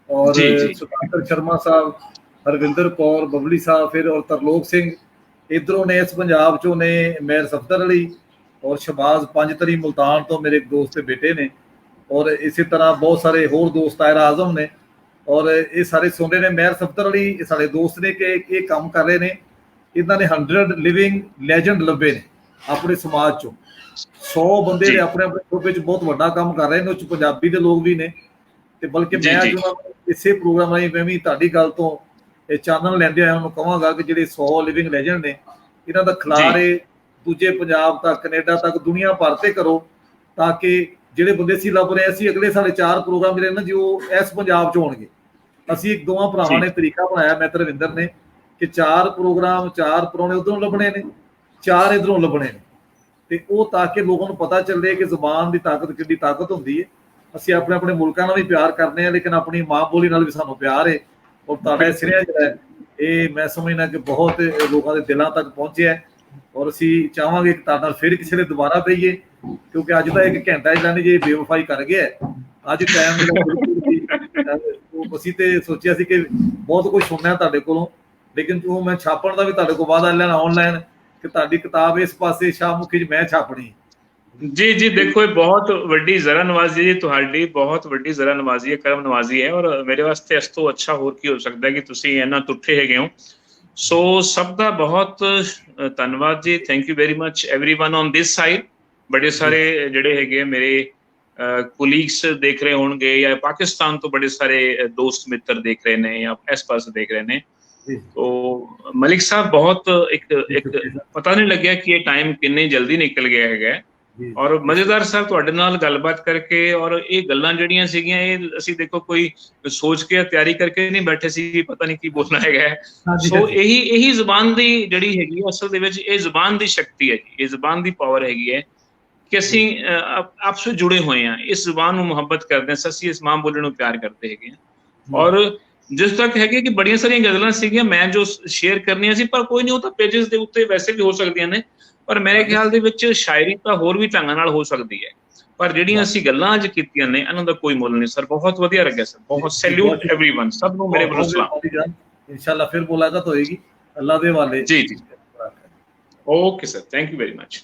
ਔਰ ਸੁਖਾਂਦਰ ਸ਼ਰਮਾ ਸਾਹਿਬ, ਹਰਵਿੰਦਰ ਕੌਰ, ਬਬਲੀ ਸਾਹਿਬ, ਫਿਰ ਔਰ ਤਰਲੋਕ ਸਿੰਘ ਇੱਧਰੋਂ ਨੇ, ਇਸ ਪੰਜਾਬ ਚੋਂ ਨੇ ਮੇਰ ਸਫਦਰ ਅਲੀ ਔਰ ਸ਼ਬਾਜ਼ ਪੰਜਤਰੀ ਮੁਲਤਾਨ ਤੋਂ, ਮੇਰੇ ਦੋਸਤ ਤੇ ਬੇਟੇ ਨੇ, ਔਰ ਇਸੇ ਤਰ੍ਹਾਂ ਬਹੁਤ ਸਾਰੇ ਹੋਰ ਦੋਸਤ, ਤਾਇਰਾ ਆਜ਼ਮ ਨੇ, ਔਰ ਇਹ ਸਾਰੇ ਸੁਣ ਰਹੇ ਨੇ। ਮੇਰ ਸਫਦਰ ਅਲੀ ਸਾਡੇ ਦੋਸਤ ਨੇ ਕਿ ਇਹ ਕੰਮ ਕਰ ਰਹੇ ਨੇ, ਇਹਨਾਂ ਨੇ 100 ਲਿਵਿੰਗ ਲੈਜੈਂਡ ਲੱਭੇ ਨੇ ਆਪਣੇ ਸਮਾਜ ਚੋਂ। 100 ਬੰਦੇ ਨੇ ਆਪਣੇ ਆਪਣੇ ਗਰੁੱਪ ਵਿੱਚ ਬਹੁਤ ਵੱਡਾ ਕੰਮ ਕਰ ਰਹੇ ਨੇ, ਉਹ 'ਚ ਪੰਜਾਬੀ ਦੇ ਲੋਕ ਵੀ ਨੇ। ਤੇ ਬਲਕਿ ਮੈਂ ਅੱਜ ਉਹਨਾਂ ਨੂੰ ਇਸੇ ਪ੍ਰੋਗਰਾਮ ਰਾਹੀਂ ਮੈਂ ਵੀ ਤੁਹਾਡੀ ਗੱਲ ਤੋਂ ਇਹ ਚਾਨਣ ਲੈਂਦੇ ਹੋਇਆ ਉਹਨੂੰ ਕਹਾਂਗਾ ਕਿ ਜਿਹੜੇ 100 ਲਿਵਿੰਗ ਲੈਜੈਂਡ ਨੇ, ਇਹਨਾਂ ਦਾ ਖਿਲਾਰੇ ਦੂਜੇ ਪੰਜਾਬ ਤੱਕ, ਕੈਨੇਡਾ ਤੱਕ, ਦੁਨੀਆ ਭਰ ਤੇ ਕਰੋ, ਤਾਂ ਕਿ ਜਿਹੜੇ ਬੰਦੇ ਅਸੀਂ ਲੱਭ ਰਹੇ, ਅਸੀਂ ਅਗਲੇ ਸਾਡੇ 4 ਪ੍ਰੋਗਰਾਮ ਜਿਹੜੇ ਨਾ ਜੀ ਉਹ ਇਸ ਪੰਜਾਬ 'ਚ ਹੋਣਗੇ। ਅਸੀਂ ਇੱਕ ਦੋਵਾਂ ਭਰਾਵਾਂ ਨੇ ਤਰੀਕਾ ਬਣਾਇਆ, ਮੈਂ ਤੇ ਰਵਿੰਦਰ ਨੇ, ਕਿ 4 ਪ੍ਰੋਗਰਾਮ, 4 ਪ੍ਰਾਹੁਣੇ ਉੱਧਰੋਂ ਲੱਭਣੇ ਨੇ, 4 ਇੱਧਰੋਂ ਲੱਭਣੇ ਨੇ, ਤੇ ਉਹ ਤਾਂ ਕਿ ਲੋਕਾਂ ਨੂੰ ਪਤਾ ਚੱਲੇ ਕਿ ਜ਼ੁਬਾਨ ਦੀ ਤਾਕਤ ਕਿੰਨੀ ਤਾਕਤ ਹੁੰਦੀ ਹੈ। ਅਸੀਂ ਆਪਣੇ ਆਪਣੇ ਮੁਲਕਾਂ ਨਾਲ ਵੀ ਪਿਆਰ ਕਰਦੇ ਹਾਂ, ਲੇਕਿਨ ਆਪਣੀ ਮਾਂ ਬੋਲੀ ਨਾਲ ਵੀ ਸਾਨੂੰ ਪਿਆਰ ਹੈ। ਔਰ ਤੁਹਾਡਾ ਸਿਰਿਆ ਜਿਹੜਾ ਇਹ ਮੈਂ ਸਮਝਦਾ ਕਿ ਬਹੁਤ ਲੋਕਾਂ ਦੇ ਦਿਲਾਂ ਤੱਕ ਪਹੁੰਚਿਆ ਹੈ। ਔਰ ਅਸੀਂ ਚਾਹਾਂਗੇ ਕਿ ਤੁਹਾਡੇ ਨਾਲ ਫਿਰ ਕਿਸੇ ਨੇ ਦੁਬਾਰਾ ਬਈਏ, ਕਿਉਂਕਿ ਅੱਜ ਦਾ 1 ਘੰਟਾ ਇਹਨਾਂ ਨੇ ਜੇ ਬੇਵਫਾਈ ਕਰ ਗਿਆ ਅੱਜ ਟਾਈਮ ਅਸੀਂ ਤੇ ਸੋਚਿਆ ਸੀ ਕਿ ਬਹੁਤ ਕੁਝ ਸੁਣਨਾ ਤੁਹਾਡੇ ਕੋਲੋਂ, ਲੇਕਿਨ ਜੋ ਮੈਂ ਛਾਪਣ ਦਾ ਵੀ ਤੁਹਾਡੇ ਕੋਲ ਵਾਅਦਾ ਲੈਣਾ ਆਨਲਾਈਨ ਕਿ ਤੁਹਾਡੀ ਕਿਤਾਬ ਇਸ ਪਾਸੇ ਸ਼ਾਹਮੁਖੀ 'ਚ ਮੈਂ ਛਾਪਣੀ। जी जी, देखो ये बहुत वड्डी जरा नवाजी जी, तुहाडी बहुत वड्डी जरा नवाजी है, करम नवाजी है, और मेरे वास्ते इस तो अच्छा होर की हो सकता है कि तुसी इन्ना तुठे हैगे हो। सो सब दा बहुत धन्नवाद जी, thank you very much everyone on this side. बड़े सारे जिहड़े हैगे मेरे कोलीग्स देख रहे होणगे, या पाकिस्तान तो बड़े सारे दोस्त मित्र देख रहे ने, या इस पास देख रहे ने। तो मलिक साहब बहुत एक पता नहीं लग्या कि ये टाइम किन्नी जल्दी निकल गया है। और मजेदार साहब तुहाडे नाल गलबात करके, और ये गल्लां जिहड़ियां सीगियां ये असीं देखो कोई सोच के तैयारी करके नहीं बैठे सी, पता नहीं की बोलना है। सो यही जुबान दी जिहड़ी हैगी असल दे विच ये जुबान दी शक्ति है जी, ये जुबान दी पावर हैगी है कि असीं आपस विच जुड़े होए हां, इस जुबान नूं मुहब्बत करदे हां, असीं इस मां बोली नूं प्यार करदे हैगे हां। और जिस तक है कि बड़ियां सारियां गल्लां सीगियां मैं जो शेयर करनियां सी, पर कोई नहीं, वो तो पेजेस दे उत्ते वैसे भी हो सकदियां ने, पर मेरे ख्याल दे विच शायरी तां होर भी ढंगां नाल हो सकदी है, पर जिहड़ियां असीं गल्लां अज कीतियां ने इन्हां दा कोई मुੱਲ नहीं सर। बहुत वधिया लग्या सर, बहुत सैल्यूट एवरीवन, सब नूं मेरे वल्लों सलाम। इंशाल्लाह फिर मुलाकात होएगी, अल्लाह दे हवाले। जी जी, okay sir, thank you very much.